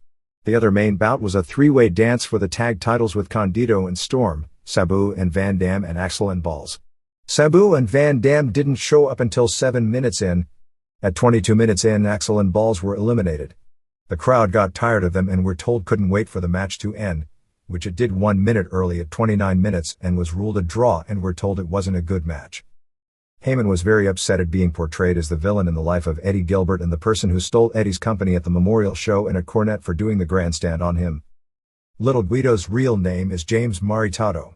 The other main bout was a 3-way dance for the tag titles with Condito and Storm, Sabu and Van Dam, and Axel and Balls. Sabu and Van Dam didn't show up until 7 minutes in. At 22 minutes in, Axel and Balls were eliminated. The crowd got tired of them and we're told couldn't wait for the match to end, which it did 1 minute early at 29 minutes and was ruled a draw, and we're told it wasn't a good match. Heyman was very upset at being portrayed as the villain in the life of Eddie Gilbert and the person who stole Eddie's company at the memorial show, and at Cornette for doing the grandstand on him. Little Guido's real name is James Maritato.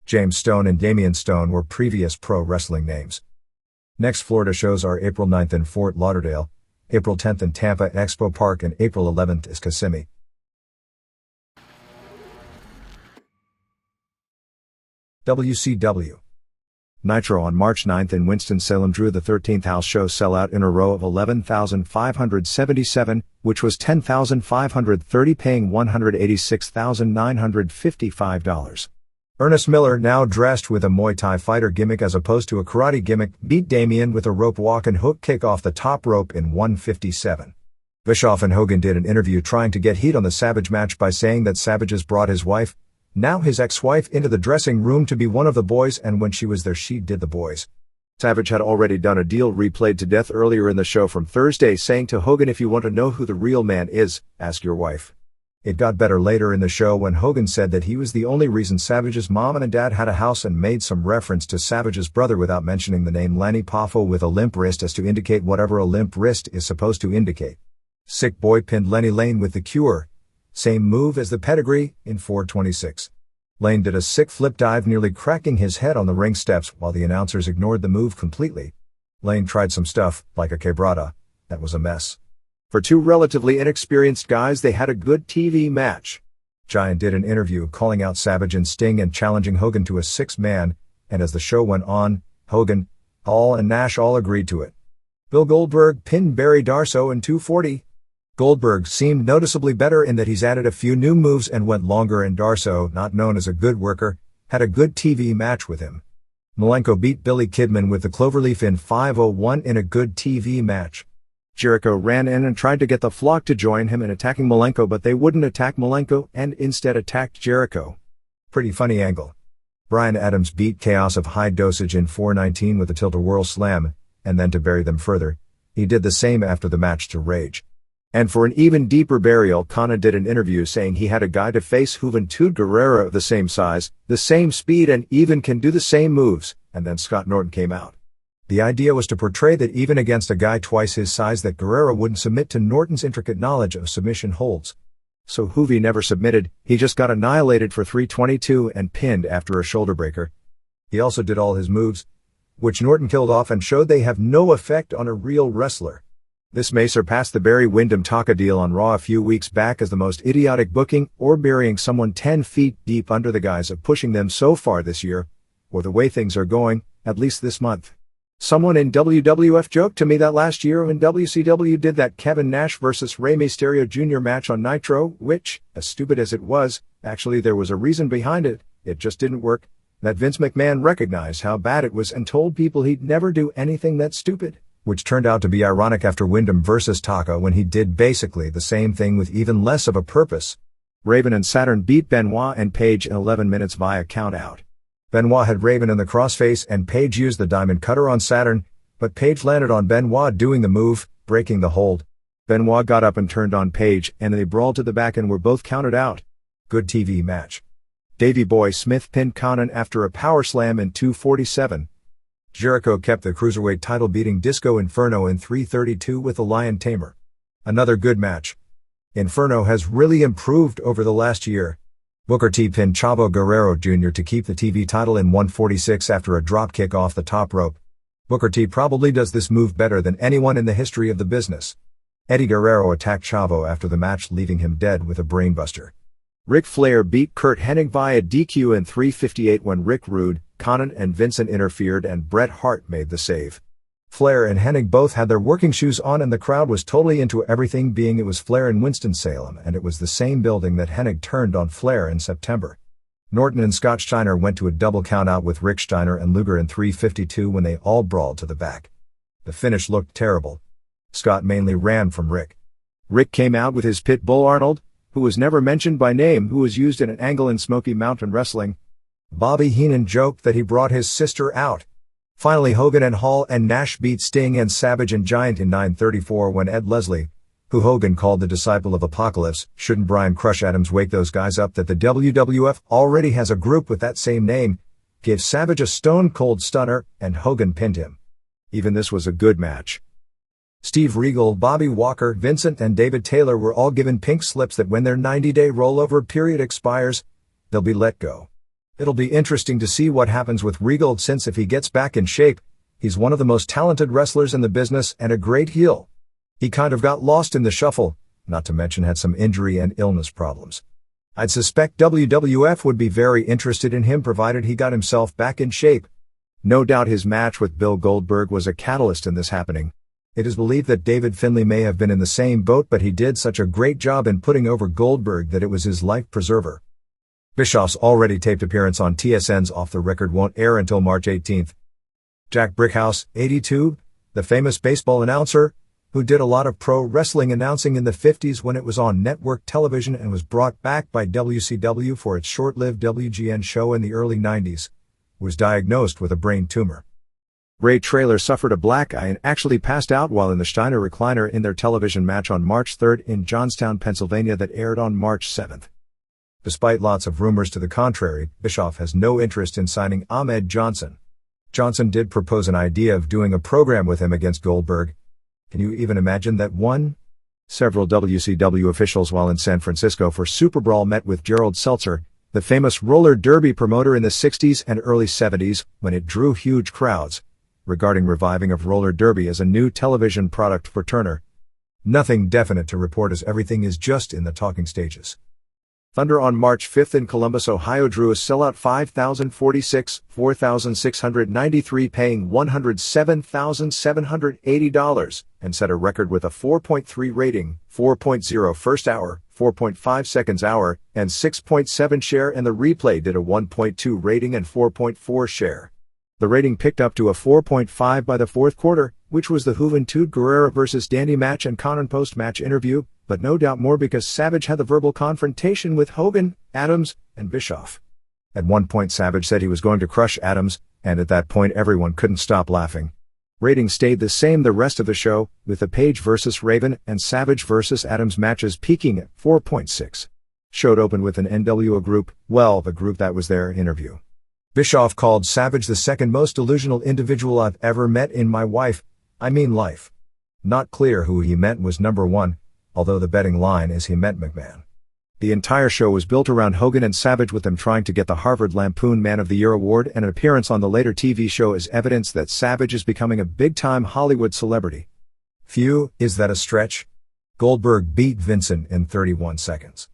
James Stone and Damian Stone were previous pro wrestling names. Next Florida shows are April 9th in Fort Lauderdale, April 10th in Tampa at Expo Park, and April 11th is Kissimmee. WCW. Nitro on March 9th in Winston-Salem drew the 13th house show sellout in a row of 11,577, which was 10,530, paying $186,955. Ernest Miller, now dressed with a Muay Thai fighter gimmick as opposed to a karate gimmick, beat Damien with a rope walk and hook kick off the top rope in 157. Bischoff and Hogan did an interview trying to get heat on the Savage match by saying that Savage's brought his wife, now his ex-wife, into the dressing room to be one of the boys, and when she was there she did the boys. Savage had already done a deal replayed to death earlier in the show from Thursday, saying to Hogan, "If you want to know who the real man is, ask your wife." It got better later in the show when Hogan said that he was the only reason Savage's mom and dad had a house, and made some reference to Savage's brother without mentioning the name Lanny Poffo with a limp wrist as to indicate whatever a limp wrist is supposed to indicate. Sick Boy pinned Lenny Lane with the Cure, same move as the Pedigree, in 426. Lane did a sick flip dive, nearly cracking his head on the ring steps, while the announcers ignored the move completely. Lane tried some stuff, like a quebrada, that was a mess. For two relatively inexperienced guys, they had a good TV match. Giant did an interview calling out Savage and Sting and challenging Hogan to a 6-man, and as the show went on, Hogan, Hall and Nash all agreed to it. Bill Goldberg pinned Barry Darsow in 240. Goldberg seemed noticeably better in that he's added a few new moves and went longer, and Darsow, not known as a good worker, had a good TV match with him. Malenko beat Billy Kidman with the Cloverleaf in 501 in a good TV match. Jericho ran in and tried to get the Flock to join him in attacking Malenko, but they wouldn't attack Malenko and instead attacked Jericho. Pretty funny angle. Bryan Adams beat Chaos of High Dosage in 419 with a tilt-a-whirl slam, and then to bury them further, he did the same after the match to Rage. And for an even deeper burial, Kana did an interview saying he had a guy to face Juventud Guerrera of the same size, the same speed, and even can do the same moves, and then Scott Norton came out. The idea was to portray that even against a guy twice his size, that Guerrera wouldn't submit to Norton's intricate knowledge of submission holds. So Juvi never submitted, he just got annihilated for 322 and pinned after a shoulder breaker. He also did all his moves, which Norton killed off and showed they have no effect on a real wrestler. This may surpass the Barry Windham Taka deal on Raw a few weeks back as the most idiotic booking, or burying someone 10 feet deep under the guise of pushing them so far this year, or the way things are going, at least this month. Someone in WWF joked to me that last year when WCW did that Kevin Nash vs. Rey Mysterio Jr. match on Nitro, which, as stupid as it was, actually there was a reason behind it, it just didn't work, that Vince McMahon recognized how bad it was and told people he'd never do anything that stupid. which turned out to be ironic after Wyndham vs. Taka when he did basically the same thing with even less of a purpose. Raven and Saturn beat Benoit and Page in 11 minutes via countout. Benoit had Raven in the crossface and Page used the diamond cutter on Saturn, but Page landed on Benoit doing the move, breaking the hold. Benoit got up and turned on Page and they brawled to the back and were both counted out. Good TV match. Davey Boy Smith pinned Conan after a power slam in 2:47. Jericho kept the Cruiserweight title beating Disco Inferno in 3:32 with the Lion Tamer. Another good match. Inferno has really improved over the last year. Booker T pinned Chavo Guerrero Jr. to keep the TV title in 1:46 after a dropkick off the top rope. Booker T probably does this move better than anyone in the history of the business. Eddie Guerrero attacked Chavo after the match, leaving him dead with a brainbuster. Ric Flair beat Kurt Hennig via DQ in 3:58 when Rick Rude, Conan and Vincent interfered and Bret Hart made the save. Flair and Hennig both had their working shoes on and the crowd was totally into everything, being it was Flair in Winston-Salem and it was the same building that Hennig turned on Flair in September. Norton and Scott Steiner went to a double countout with Rick Steiner and Luger in 3:52 when they all brawled to the back. The finish looked terrible. Scott mainly ran from Rick. Rick came out with his pit bull Arnold, who was never mentioned by name, who was used in an angle in Smoky Mountain Wrestling. Bobby Heenan joked that he brought his sister out. Finally, Hogan and Hall and Nash beat Sting and Savage and Giant in 9:34 when Ed Leslie, who Hogan called the disciple of Apocalypse, shouldn't Brian Crush Adams wake those guys up that the WWF already has a group with that same name, gave Savage a stone-cold stunner, and Hogan pinned him. Even this was a good match. Steve Regal, Bobby Walker, Vincent and David Taylor were all given pink slips that when their 90-day rollover period expires, they'll be let go. It'll be interesting to see what happens with Regal, since if he gets back in shape, he's one of the most talented wrestlers in the business and a great heel. He kind of got lost in the shuffle, not to mention had some injury and illness problems. I'd suspect WWF would be very interested in him provided he got himself back in shape. No doubt his match with Bill Goldberg was a catalyst in this happening. It is believed that David Finlay may have been in the same boat, but he did such a great job in putting over Goldberg that it was his life preserver. Bischoff's already taped appearance on TSN's Off the Record won't air until March 18th. Jack Brickhouse, 82, the famous baseball announcer, who did a lot of pro wrestling announcing in the 50s when it was on network television and was brought back by WCW for its short-lived WGN show in the early 90s, was diagnosed with a brain tumor. Ray Traylor suffered a black eye and actually passed out while in the Steiner recliner in their television match on March 3 in Johnstown, Pennsylvania that aired on March 7. Despite lots of rumors to the contrary, Bischoff has no interest in signing Ahmed Johnson. Johnson did propose an idea of doing a program with him against Goldberg. Can you even imagine that one? Several WCW officials while in San Francisco for Super Brawl met with Gerald Seltzer, the famous roller derby promoter in the 60s and early 70s, when it drew huge crowds, regarding reviving of roller derby as a new television product for Turner. Nothing definite to report as everything is just in the talking stages. Thunder on March 5 in Columbus, Ohio drew a sellout 5,046, 4,693 paying $107,780, and set a record with a 4.3 rating, 4.0 first hour, 4.5 seconds hour, and 6.7 share, and the replay did a 1.2 rating and 4.4 share. The rating picked up to a 4.5 by the fourth quarter, which was the Juventud Guerrera vs. Dandy match and Conan post-match interview, but no doubt more because Savage had the verbal confrontation with Hogan, Adams, and Bischoff. At one point Savage said he was going to crush Adams, and at that point everyone couldn't stop laughing. Ratings stayed the same the rest of the show, with the Page vs. Raven and Savage vs. Adams matches peaking at 4.6. Showed opened with an NWO group, well, the group that was their interview. Bischoff called Savage the second most delusional individual I've ever met in my life. Not clear who he meant was number one, although the betting line is he meant McMahon. The entire show was built around Hogan and Savage, with them trying to get the Harvard Lampoon Man of the Year award, and an appearance on the later TV show is evidence that Savage is becoming a big-time Hollywood celebrity. Phew, is that a stretch? Goldberg beat Vincent in 31 seconds.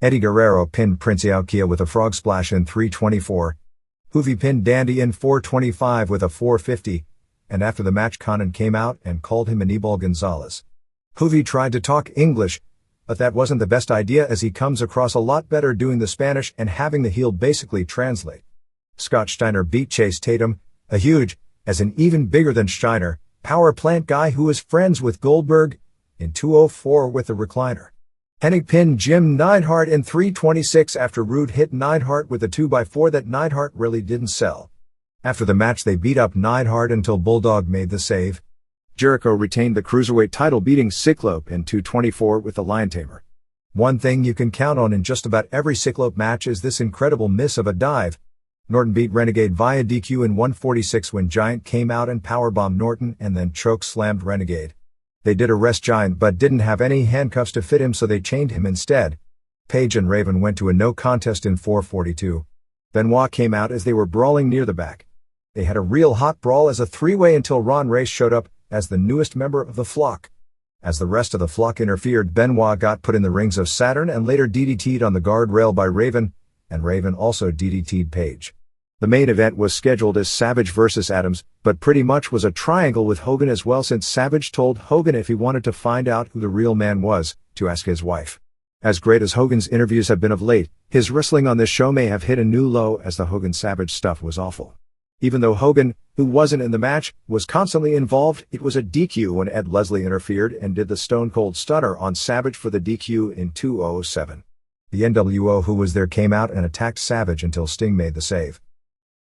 Eddie Guerrero pinned Prince Iaukea with a frog splash in 3:24. Hoovy pinned Dandy in 4:25 with a 4:50, and after the match Conan came out and called him Anibal Gonzalez. Hoovy tried to talk English, but that wasn't the best idea as he comes across a lot better doing the Spanish and having the heel basically translate. Scott Steiner beat Chase Tatum, a huge, as in even bigger than Steiner, power plant guy who was friends with Goldberg, in 204 with the recliner. Hennig pinned Jim Neidhart in 326 after Rude hit Neidhart with a 2x4 that Neidhart really didn't sell. After the match they beat up Neidhart until Bulldog made the save. Jericho retained the Cruiserweight title beating Cyclope in 224 with the Lion Tamer. One thing you can count on in just about every Cyclope match is this incredible miss of a dive. Norton beat Renegade via DQ in 146 when Giant came out and powerbombed Norton and then choke slammed Renegade. They did arrest Giant but didn't have any handcuffs to fit him, so they chained him instead. Page and Raven went to a no contest in 442. Benoit came out as they were brawling near the back. They had a real hot brawl as a three-way until Ron Race showed up as the newest member of the flock. As the rest of the flock interfered, Benoit got put in the rings of Saturn and later DDT'd on the guardrail by Raven, and Raven also DDT'd Page. The main event was scheduled as Savage vs. Adams, but pretty much was a triangle with Hogan as well, since Savage told Hogan if he wanted to find out who the real man was, to ask his wife. As great as Hogan's interviews have been of late, his wrestling on this show may have hit a new low, as the Hogan-Savage stuff was awful. Even though Hogan, who wasn't in the match, was constantly involved, it was a DQ when Ed Leslie interfered and did the Stone Cold Stunner on Savage for the DQ in 207. The NWO who was there came out and attacked Savage until Sting made the save.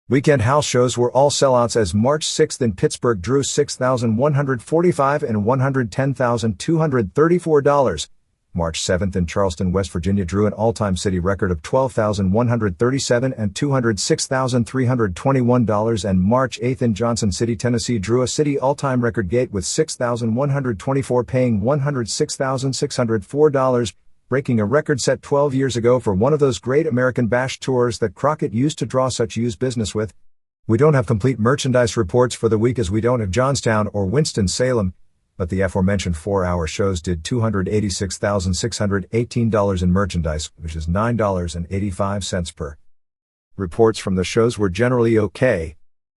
Weekend house shows were all sellouts as March 6th in Pittsburgh drew $6,145 and $110,234. March 7th in Charleston, West Virginia drew an all-time city record of $12,137 and $206,321, and March 8th in Johnson City, Tennessee drew a city all-time record gate with 6,124 paying $106,604, breaking a record set 12 years ago for one of those great American Bash tours that Crockett used to draw such used business with. We don't have complete merchandise reports for the week as we don't have Johnstown or Winston-Salem, but the aforementioned 4-hour shows did $286,618 in merchandise, which is $9.85 per. Reports from the shows were generally okay.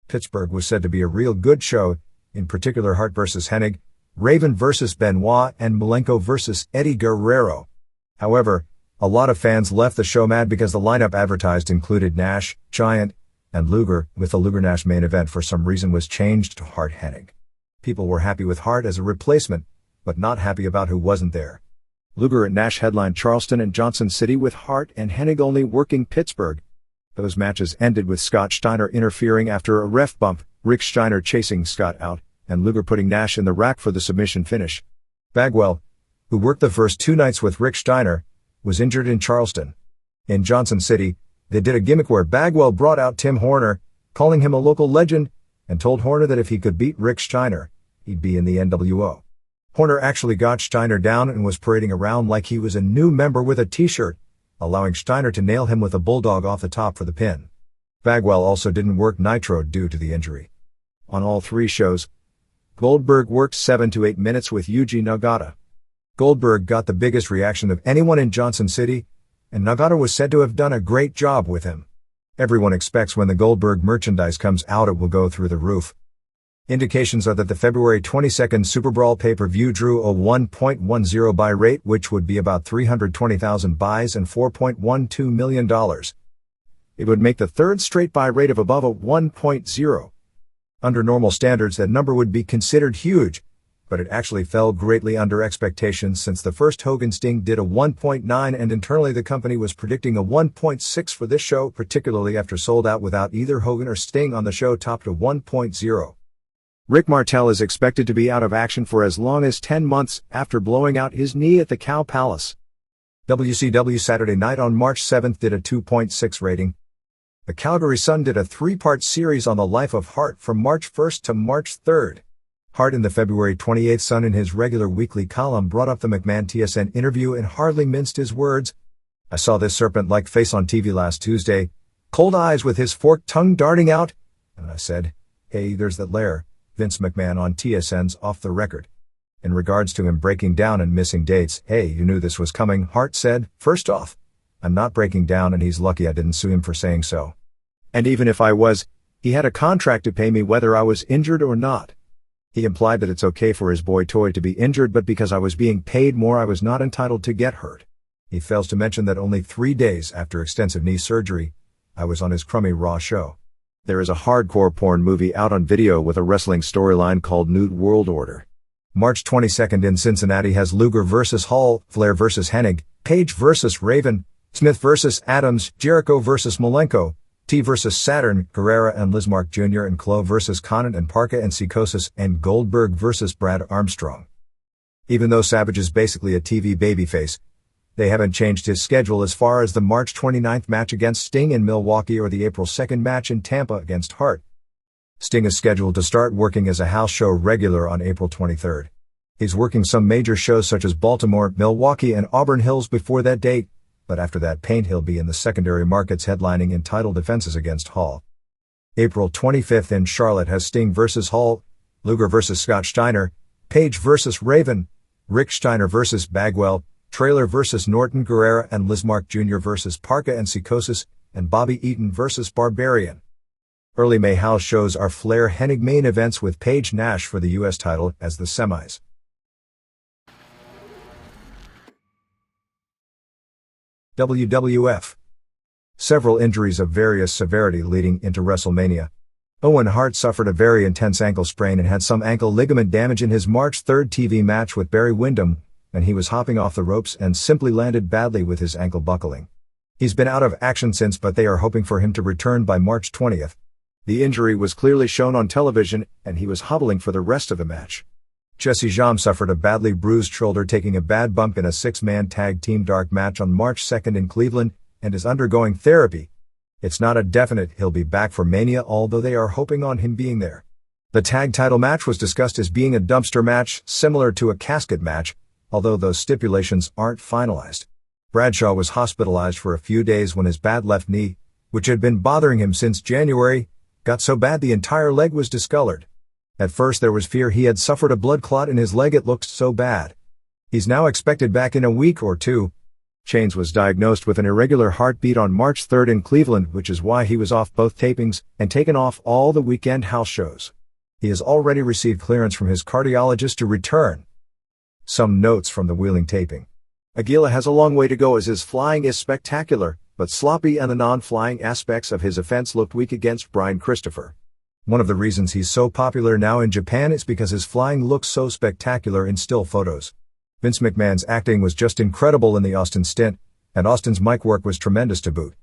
Pittsburgh was said to be a real good show, in particular Hart vs. Hennig, Raven vs. Benoit, and Malenko vs. Eddie Guerrero. However, a lot of fans left the show mad because the lineup advertised included Nash, Giant, and Luger, with the Luger-Nash main event for some reason was changed to Hart-Hennig. People were happy with Hart as a replacement, but not happy about who wasn't there. Luger and Nash headlined Charleston and Johnson City with Hart and Hennig only working Pittsburgh. Those matches ended with Scott Steiner interfering after a ref bump, Rick Steiner chasing Scott out, and Luger putting Nash in the rack for the submission finish. Bagwell, who worked the first two nights with Rick Steiner, was injured in Charleston. In Johnson City, they did a gimmick where Bagwell brought out Tim Horner, calling him a local legend, and told Horner that if he could beat Rick Steiner, he'd be in the NWO. Horner actually got Steiner down and was parading around like he was a new member with a t-shirt, allowing Steiner to nail him with a bulldog off the top for the pin. Bagwell also didn't work Nitro due to the injury. On all three shows, Goldberg worked 7 to 8 minutes with Yuji Nagata. Goldberg got the biggest reaction of anyone in Johnson City, and Nagata was said to have done a great job with him. Everyone expects when the Goldberg merchandise comes out it will go through the roof. Indications are that the February 22nd Super Brawl pay-per-view drew a 1.10 buy rate, which would be about 320,000 buys and $4.12 million. It would make the third straight buy rate of above a 1.0. Under normal standards that number would be considered huge, but it actually fell greatly under expectations since the first Hogan Sting did a 1.9 and internally the company was predicting a 1.6 for this show, particularly after Sold Out without either Hogan or Sting on the show topped a 1.0. Rick Martel is expected to be out of action for as long as 10 months after blowing out his knee at the Cow Palace. WCW Saturday Night on March 7th did a 2.6 rating. The Calgary Sun did a 3-part series on the life of Hart from March 1st to March 3rd. Hart in the February 28th Sun in his regular weekly column brought up the McMahon TSN interview and hardly minced his words. I saw this serpent-like face on TV last Tuesday, cold eyes with his forked tongue darting out, and I said, hey, there's that lair, Vince McMahon on TSN's Off the Record. In regards to him breaking down and missing dates, hey, you knew this was coming, Hart said, first off, I'm not breaking down and he's lucky I didn't sue him for saying so. And even if I was, he had a contract to pay me whether I was injured or not. He implied that it's okay for his boy Toy to be injured, but because I was being paid more I was not entitled to get hurt. He fails to mention that only 3 days after extensive knee surgery, I was on his crummy Raw show. There is a hardcore porn movie out on video with a wrestling storyline called Nude World Order. March 22nd in Cincinnati has Luger vs. Hall, Flair vs. Hennig, Page vs. Raven, Smith vs. Adams, Jericho vs. Malenko, T vs. Saturn, Guerrera and Lismark Jr. and Klo vs. Conant and Parka and Psychosis, and Goldberg vs. Brad Armstrong. Even though Savage is basically a TV babyface, they haven't changed his schedule as far as the March 29th match against Sting in Milwaukee or the April 2nd match in Tampa against Hart. Sting is scheduled to start working as a house show regular on April 23rd. He's working some major shows such as Baltimore, Milwaukee, and Auburn Hills before that date, but after that paint he'll be in the secondary markets headlining in title defenses against Hall. April 25th in Charlotte has Sting vs. Hall, Luger vs. Scott Steiner, Page vs. Raven, Rick Steiner vs. Bagwell, Trailer vs. Norton, Guerrera and Lismark Jr. vs. Parka and Psychosis, and Bobby Eaton vs. Barbarian. Early May house shows are Flair Hennig main events with Paige Nash for the U.S. title as the semis. WWF. Several injuries of various severity leading into WrestleMania. Owen Hart suffered a very intense ankle sprain and had some ankle ligament damage in his March 3rd TV match with Barry Windham, and he was hopping off the ropes and simply landed badly with his ankle buckling. He's been out of action since, but they are hoping for him to return by March 20th. The injury was clearly shown on television, and he was hobbling for the rest of the match. Jesse Jam suffered a badly bruised shoulder taking a bad bump in a 6-man tag team dark match on March 2nd in Cleveland, and is undergoing therapy. It's not a definite he'll be back for Mania, although they are hoping on him being there. The tag title match was discussed as being a dumpster match, similar to a casket match, although those stipulations aren't finalized. Bradshaw was hospitalized for a few days when his bad left knee, which had been bothering him since January, got so bad the entire leg was discolored. At first there was fear he had suffered a blood clot in his leg, it looked so bad. He's now expected back in a week or two. Chainz was diagnosed with an irregular heartbeat on March 3rd in Cleveland, which is why he was off both tapings and taken off all the weekend house shows. He has already received clearance from his cardiologist to return. Some notes from the Wheeling taping. Aguila has a long way to go as his flying is spectacular, but sloppy and the non-flying aspects of his offense looked weak against Brian Christopher. One of the reasons he's so popular now in Japan is because his flying looks so spectacular in still photos. Vince McMahon's acting was just incredible in the Austin stint, and Austin's mic work was tremendous to boot.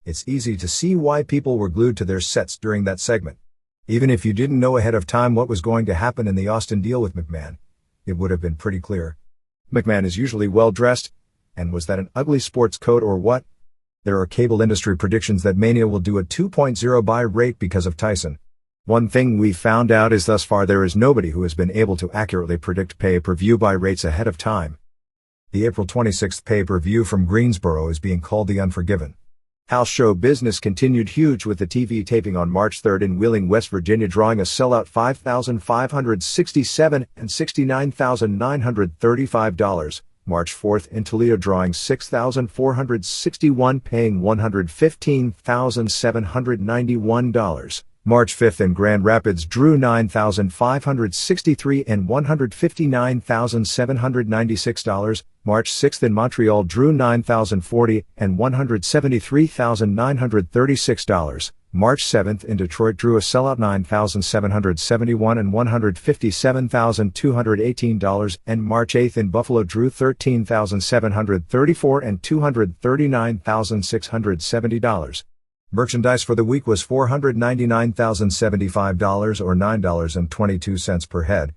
It's easy to see why people were glued to their sets during that segment. Even if you didn't know ahead of time what was going to happen in the Austin deal with McMahon, it would have been pretty clear. McMahon is usually well dressed, and was that an ugly sports coat or what? There are cable industry predictions that Mania will do a 2.0 buy rate because of Tyson. One thing we found out is thus far there is nobody who has been able to accurately predict pay-per-view buy rates ahead of time. The April 26th pay-per-view from Greensboro is being called The Unforgiven. House show business continued huge with the TV taping on March 3rd in Wheeling, West Virginia, drawing a sellout $5,567 and $69,935. March 4th in Toledo drawing $6,461 paying $115,791. March 5th in Grand Rapids drew $9,563 and $159,796. March 6th in Montreal drew $9,040 and $173,936. March 7th in Detroit drew a sellout $9,771 and $157,218, and March 8th in Buffalo drew $13,734 and $239,670. Merchandise for the week was $499,075 or $9.22 per head.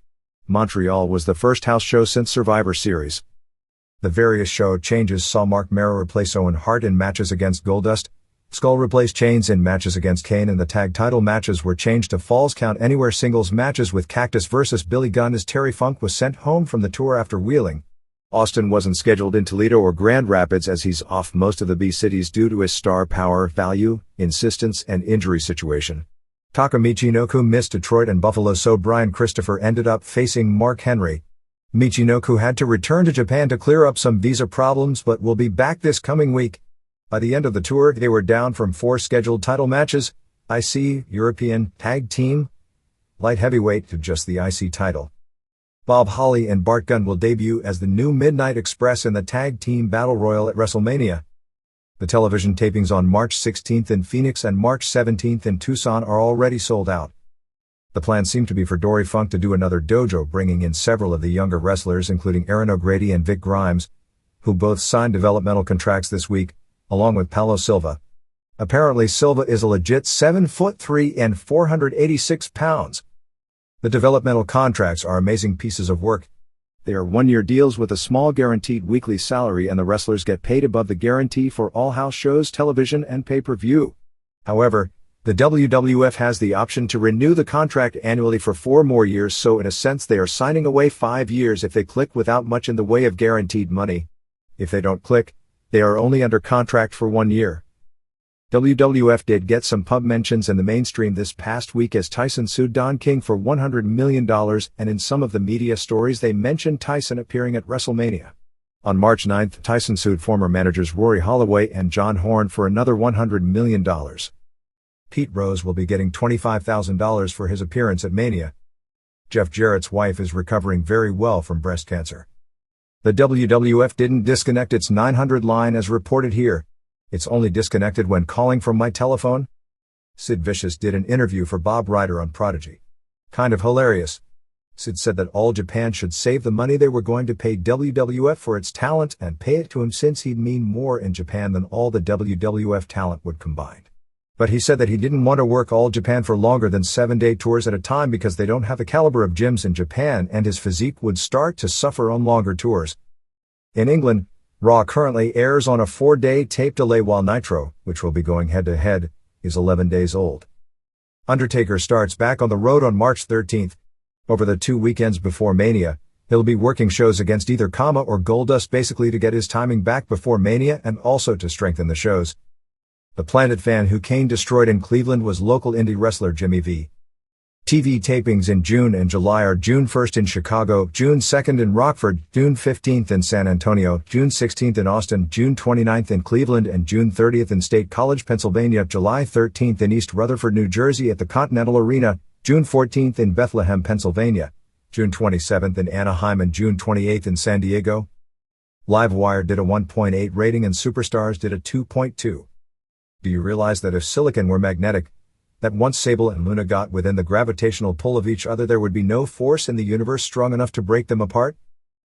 Montreal was the first house show since Survivor Series. The various show changes saw Mark Mero replace Owen Hart in matches against Goldust, Skull replaced Chainz in matches against Kane, and the tag title matches were changed to Falls Count Anywhere singles matches with Cactus vs. Billy Gunn as Terry Funk was sent home from the tour after Wheeling. Austin wasn't scheduled in Toledo or Grand Rapids as he's off most of the B cities due to his star power, value, insistence, and injury situation. Taka Michinoku missed Detroit and Buffalo, so Brian Christopher ended up facing Mark Henry. Michinoku had to return to Japan to clear up some visa problems but will be back this coming week. By the end of the tour, they were down from 4 scheduled title matches, IC, European, Tag Team, Light Heavyweight, to just the IC title. Bob Holly and Bart Gunn will debut as the new Midnight Express in the Tag Team Battle Royal at WrestleMania. The television tapings on March 16th in Phoenix and March 17th in Tucson are already sold out. The plan seemed to be for Dory Funk to do another dojo, bringing in several of the younger wrestlers including Aaron O'Grady and Vic Grimes, who both signed developmental contracts this week, along with Paulo Silva. Apparently Silva is a legit 7'3" and 486 pounds. The developmental contracts are amazing pieces of work. They are one-year deals with a small guaranteed weekly salary, and the wrestlers get paid above the guarantee for all house shows, television, and pay-per-view. However, the WWF has the option to renew the contract annually for 4 more years, so in a sense they are signing away 5 years if they click without much in the way of guaranteed money. If they don't click, they are only under contract for 1 year. WWF did get some pub mentions in the mainstream this past week as Tyson sued Don King for $100 million, and in some of the media stories they mentioned Tyson appearing at WrestleMania. On March 9th, Tyson sued former managers Rory Holloway and John Horn for another $100 million. Pete Rose will be getting $25,000 for his appearance at Mania. Jeff Jarrett's wife is recovering very well from breast cancer. The WWF didn't disconnect its 900 line as reported here. It's only disconnected when calling from my telephone. Sid Vicious did an interview for Bob Ryder on Prodigy. Kind of hilarious. Sid said that All Japan should save the money they were going to pay WWF for its talent and pay it to him, since he'd mean more in Japan than all the WWF talent would combine. But he said that he didn't want to work All Japan for longer than 7-day tours at a time because they don't have the caliber of gyms in Japan, and his physique would start to suffer on longer tours. In England, Raw currently airs on a 4-day tape delay, while Nitro, which will be going head-to-head, is 11 days old. Undertaker starts back on the road on March 13th. Over the 2 weekends before Mania, he'll be working shows against either Kama or Goldust, basically to get his timing back before Mania and also to strengthen the shows. The Planet fan who Kane destroyed in Cleveland was local indie wrestler Jimmy V. TV tapings in June and July are June 1st in Chicago, June 2nd in Rockford, June 15th in San Antonio, June 16th in Austin, June 29th in Cleveland, and June 30th in State College, Pennsylvania, July 13th in East Rutherford, New Jersey at the Continental Arena, June 14th in Bethlehem, Pennsylvania, June 27th in Anaheim, and June 28th in San Diego. Livewire did a 1.8 rating and Superstars did a 2.2. Do you realize that if silicon were magnetic, that once Sable and Luna got within the gravitational pull of each other, there would be no force in the universe strong enough to break them apart?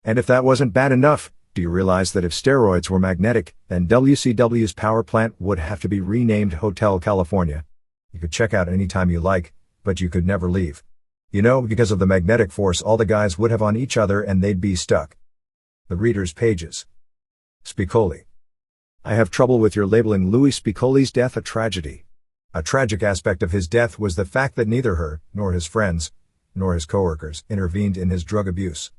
And if that wasn't bad enough, do you realize that if steroids were magnetic, then WCW's power plant would have to be renamed Hotel California? You could check out anytime you like, but you could never leave. You know, because of the magnetic force all the guys would have on each other and they'd be stuck. The reader's pages. Spicoli. I have trouble with your labeling Louis Spicoli's death a tragedy. A tragic aspect of his death was the fact that neither her, nor his friends, nor his coworkers intervened in his drug abuse.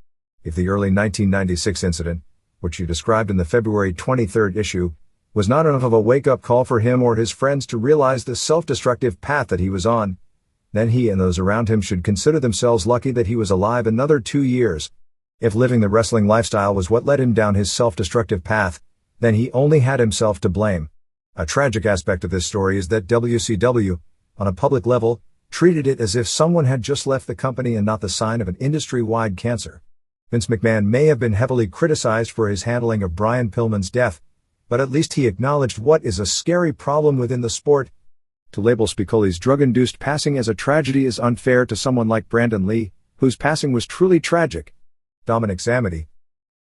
If the early 1996 incident, which you described in the February 23 issue, was not enough of a wake-up call for him or his friends to realize the self-destructive path that he was on, then he and those around him should consider themselves lucky that he was alive another 2 years. If living the wrestling lifestyle was what led him down his self-destructive path, then he only had himself to blame. A tragic aspect of this story is that WCW, on a public level, treated it as if someone had just left the company and not the sign of an industry-wide cancer. Vince McMahon may have been heavily criticized for his handling of Brian Pillman's death, but at least he acknowledged what is a scary problem within the sport. To label Spicoli's drug-induced passing as a tragedy is unfair to someone like Brandon Lee, whose passing was truly tragic. Dominic Zamity.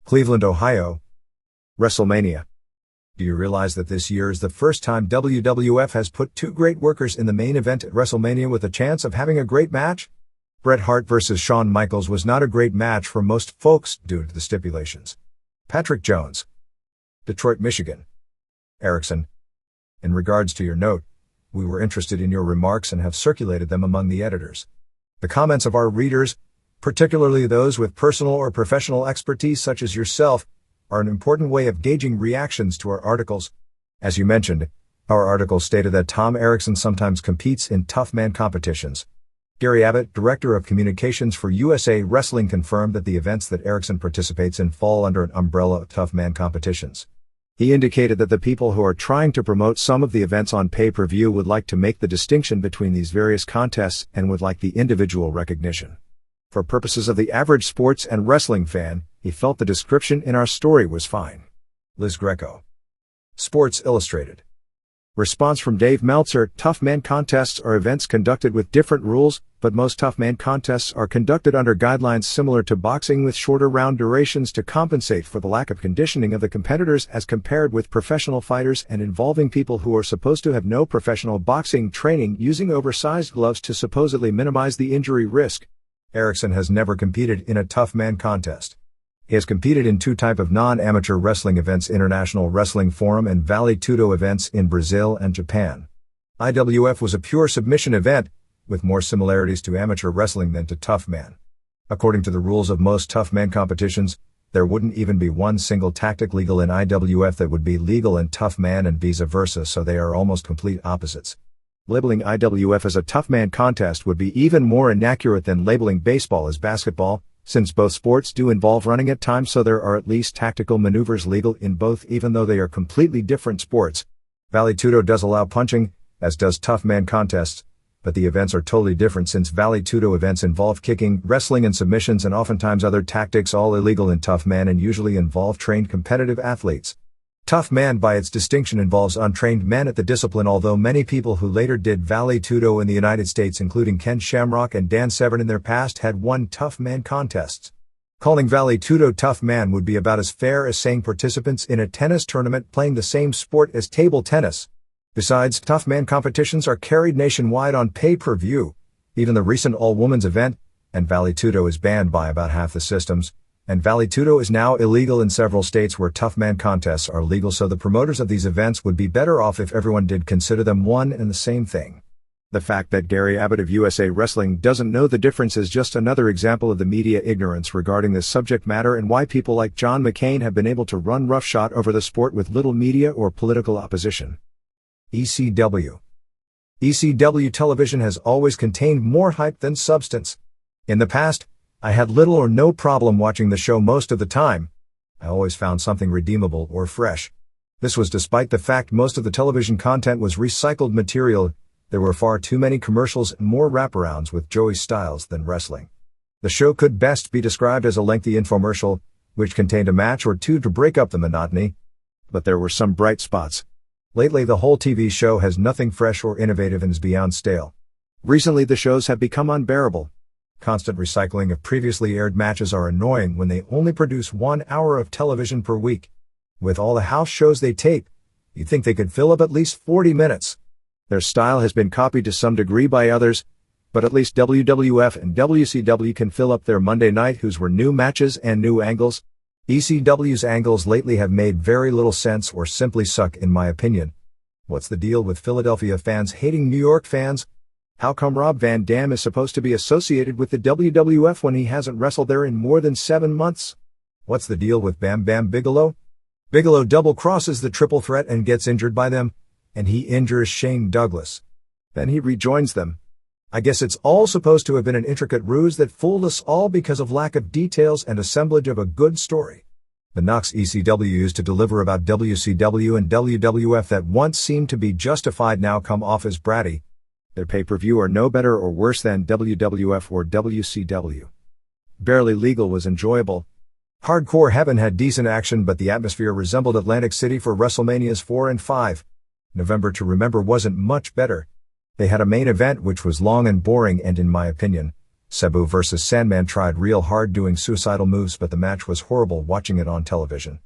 Cleveland, Ohio. WrestleMania. Do you realize that this year is the first time WWF has put 2 great workers in the main event at WrestleMania with a chance of having a great match? Bret Hart versus Shawn Michaels was not a great match for most folks due to the stipulations. Patrick Jones. Detroit, Michigan. Erickson. In regards to your note, we were interested in your remarks and have circulated them among the editors. The comments of our readers, particularly those with personal or professional expertise such as yourself, are an important way of gauging reactions to our articles. As you mentioned, our article stated that Tom Erickson sometimes competes in tough man competitions. Gary Abbott, Director of Communications for USA Wrestling, confirmed that the events that Erickson participates in fall under an umbrella of tough man competitions. He indicated that the people who are trying to promote some of the events on pay-per-view would like to make the distinction between these various contests and would like the individual recognition. For purposes of the average sports and wrestling fan, he felt the description in our story was fine. Liz Greco. Sports Illustrated. Response from Dave Meltzer: Tough Man contests are events conducted with different rules, but most Tough Man contests are conducted under guidelines similar to boxing with shorter round durations to compensate for the lack of conditioning of the competitors as compared with professional fighters and involving people who are supposed to have no professional boxing training using oversized gloves to supposedly minimize the injury risk. Erickson has never competed in a Tough Man contest. He has competed in two types of non-amateur wrestling events: International Wrestling Forum and Vale Tudo events in Brazil and Japan. IWF was a pure submission event, with more similarities to amateur wrestling than to Tough Man. According to the rules of most Tough Man competitions, there wouldn't even be one single tactic legal in IWF that would be legal in Tough Man and vice versa, so they are almost complete opposites. Labeling IWF as a Tough Man contest would be even more inaccurate than labeling baseball as basketball, since both sports do involve running at times, so there are at least tactical maneuvers legal in both even though they are completely different sports. Vale Tudo does allow punching, as does Tough Man contests, but the events are totally different since Vale Tudo events involve kicking, wrestling and submissions and oftentimes other tactics, all illegal in Tough Man and usually involve trained competitive athletes. Tough Man by its distinction involves untrained men at the discipline, although many people who later did Vale Tudo in the United States, including Ken Shamrock and Dan Severn in their past, had won Tough Man contests. Calling Vale Tudo Tough Man would be about as fair as saying participants in a tennis tournament playing the same sport as table tennis. Besides, Tough Man competitions are carried nationwide on pay-per-view, even the recent all-women's event, and Vale Tudo is banned by about half the systems, and Vale Tudo is now illegal in several states where Tough Man contests are legal, so the promoters of these events would be better off if everyone did consider them one and the same thing. The fact that Gary Abbott of USA Wrestling doesn't know the difference is just another example of the media ignorance regarding this subject matter and why people like John McCain have been able to run roughshod over the sport with little media or political opposition. ECW. ECW television has always contained more hype than substance. In the past, I had little or no problem watching the show most of the time. I always found something redeemable or fresh. This was despite the fact most of the television content was recycled material. There were far too many commercials and more wraparounds with Joey Styles than wrestling. The show could best be described as a lengthy infomercial, which contained a match or two to break up the monotony. But there were some bright spots. Lately, the whole TV show has nothing fresh or innovative and is beyond stale. Recently, the shows have become unbearable. Constant recycling of previously aired matches are annoying when they only produce 1 hour of television per week. With all the house shows they tape, you'd think they could fill up at least 40 minutes. Their style has been copied to some degree by others, but at least WWF and WCW can fill up their Monday night whose were new matches and new angles. ECW's angles lately have made very little sense or simply suck in my opinion. What's the deal with Philadelphia fans hating New York fans? How come Rob Van Dam is supposed to be associated with the WWF when he hasn't wrestled there in more than 7 months? What's the deal with Bam Bam Bigelow? Bigelow double-crosses the Triple Threat and gets injured by them, and he injures Shane Douglas. Then he rejoins them. I guess it's all supposed to have been an intricate ruse that fooled us all because of lack of details and assemblage of a good story. The knocks ECW used to deliver about WCW and WWF that once seemed to be justified now come off as bratty. Their pay-per-view are no better or worse than WWF or WCW. Barely Legal was enjoyable. Hardcore Heaven had decent action, but the atmosphere resembled Atlantic City for WrestleManias 4 and 5. November to Remember wasn't much better. They had a main event which was long and boring, and in my opinion, Sabu vs. Sandman tried real hard doing suicidal moves, but the match was horrible watching it on television.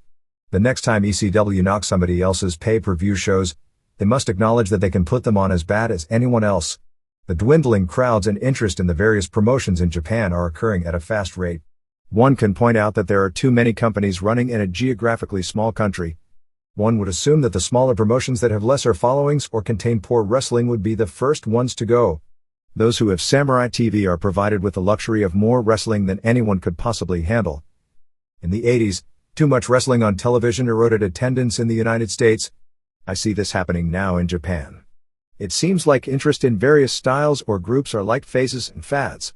The next time ECW knocks somebody else's pay-per-view shows, they must acknowledge that they can put them on as bad as anyone else. The dwindling crowds and interest in the various promotions in Japan are occurring at a fast rate. One can point out that there are too many companies running in a geographically small country. One would assume that the smaller promotions that have lesser followings or contain poor wrestling would be the first ones to go. Those who have Samurai TV are provided with the luxury of more wrestling than anyone could possibly handle. In the 80s, too much wrestling on television eroded attendance in the United States. I see this happening now in Japan. It seems like interest in various styles or groups are like phases and fads.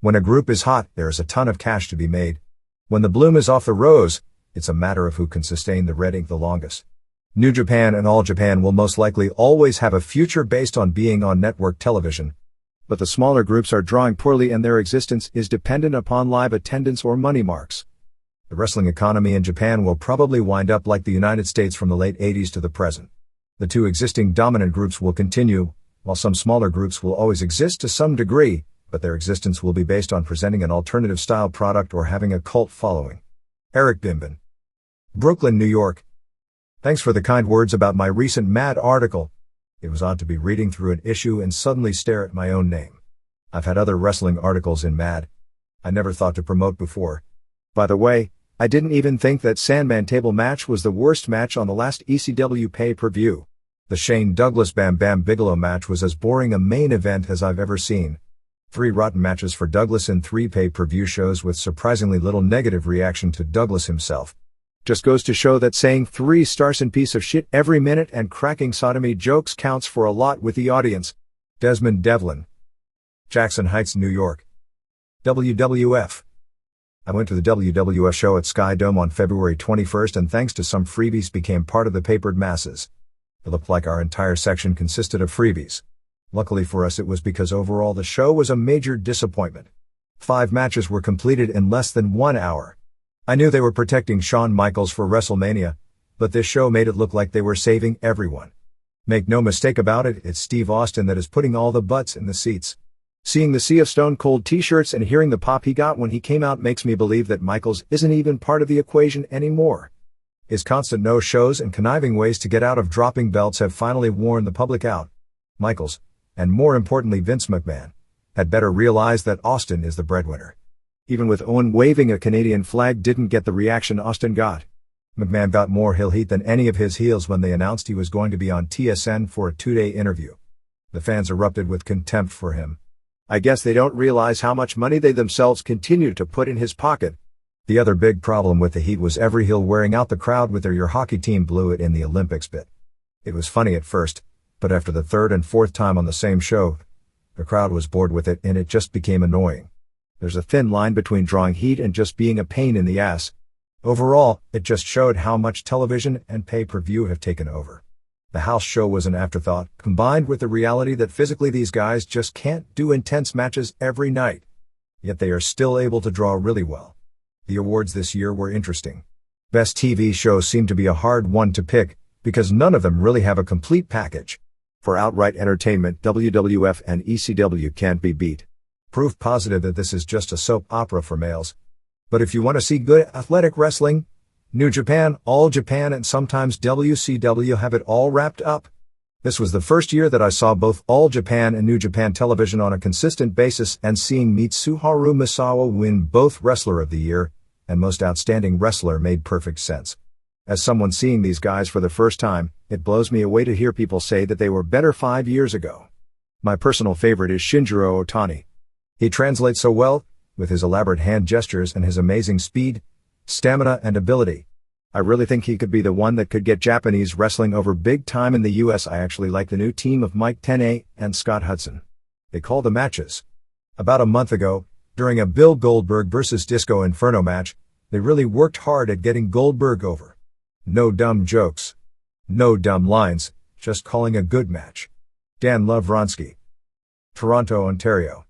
When a group is hot, there is a ton of cash to be made. When the bloom is off the rose, it's a matter of who can sustain the red ink the longest. New Japan and All Japan will most likely always have a future based on being on network television. But the smaller groups are drawing poorly and their existence is dependent upon live attendance or money marks. The wrestling economy in Japan will probably wind up like the United States from the late 80s to the present. The two existing dominant groups will continue, while some smaller groups will always exist to some degree, but their existence will be based on presenting an alternative style product or having a cult following. Eric Bimbin. Brooklyn, New York. Thanks for the kind words about my recent Mad article. It was odd to be reading through an issue and suddenly stare at my own name. I've had other wrestling articles in Mad I never thought to promote before. By the way, I didn't even think that Sandman table match was the worst match on the last ECW pay-per-view. The Shane Douglas Bam Bam Bigelow match was as boring a main event as I've ever seen. 3 rotten matches for Douglas in 3 pay-per-view shows with surprisingly little negative reaction to Douglas himself. Just goes to show that saying 3 stars and piece of shit every minute and cracking sodomy jokes counts for a lot with the audience. Desmond Devlin. Jackson Heights, New York. WWF. I went to the WWF show at Sky Dome on February 21st and thanks to some freebies became part of the papered masses. It looked like our entire section consisted of freebies. Luckily for us it was because overall the show was a major disappointment. 5 matches were completed in less than 1 hour. I knew they were protecting Shawn Michaels for WrestleMania, but this show made it look like they were saving everyone. Make no mistake about it, it's Steve Austin that is putting all the butts in the seats. Seeing the sea of Stone Cold t-shirts and hearing the pop he got when he came out makes me believe that Michaels isn't even part of the equation anymore. His constant no-shows and conniving ways to get out of dropping belts have finally worn the public out. Michaels, and more importantly Vince McMahon, had better realize that Austin is the breadwinner. Even with Owen waving a Canadian flag didn't get the reaction Austin got. McMahon got more heel heat than any of his heels when they announced he was going to be on TSN for a 2-day interview. The fans erupted with contempt for him. I guess they don't realize how much money they themselves continue to put in his pocket. The other big problem with the heat was every heel wearing out the crowd with their "your hockey team blew it in the Olympics" bit. It was funny at first, but after the 3rd and 4th time on the same show, the crowd was bored with it and it just became annoying. There's a thin line between drawing heat and just being a pain in the ass. Overall, it just showed how much television and pay-per-view have taken over. The house show was an afterthought, combined with the reality that physically these guys just can't do intense matches every night. Yet they are still able to draw really well. The awards this year were interesting. Best TV show seemed to be a hard one to pick, because none of them really have a complete package. For outright entertainment, WWF and ECW can't be beat. Proof positive that this is just a soap opera for males. But if you want to see good athletic wrestling, New Japan, All Japan and sometimes WCW have it all wrapped up. This was the first year that I saw both All Japan and New Japan television on a consistent basis, and seeing Mitsuharu Misawa win both Wrestler of the Year and Most Outstanding Wrestler made perfect sense. As someone seeing these guys for the first time, it blows me away to hear people say that they were better 5 years ago. My personal favorite is Shinjiro Otani. He translates so well, with his elaborate hand gestures and his amazing speed, stamina and ability. I really think he could be the one that could get Japanese wrestling over big time in the US. I actually like the new team of Mike Tenay and Scott Hudson. They call the matches. About a month ago, during a Bill Goldberg vs. Disco Inferno match, they really worked hard at getting Goldberg over. No dumb jokes. No dumb lines, just calling a good match. Dan Lovronsky. Toronto, Ontario.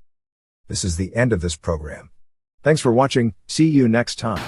This is the end of this program. Thanks for watching, see you next time.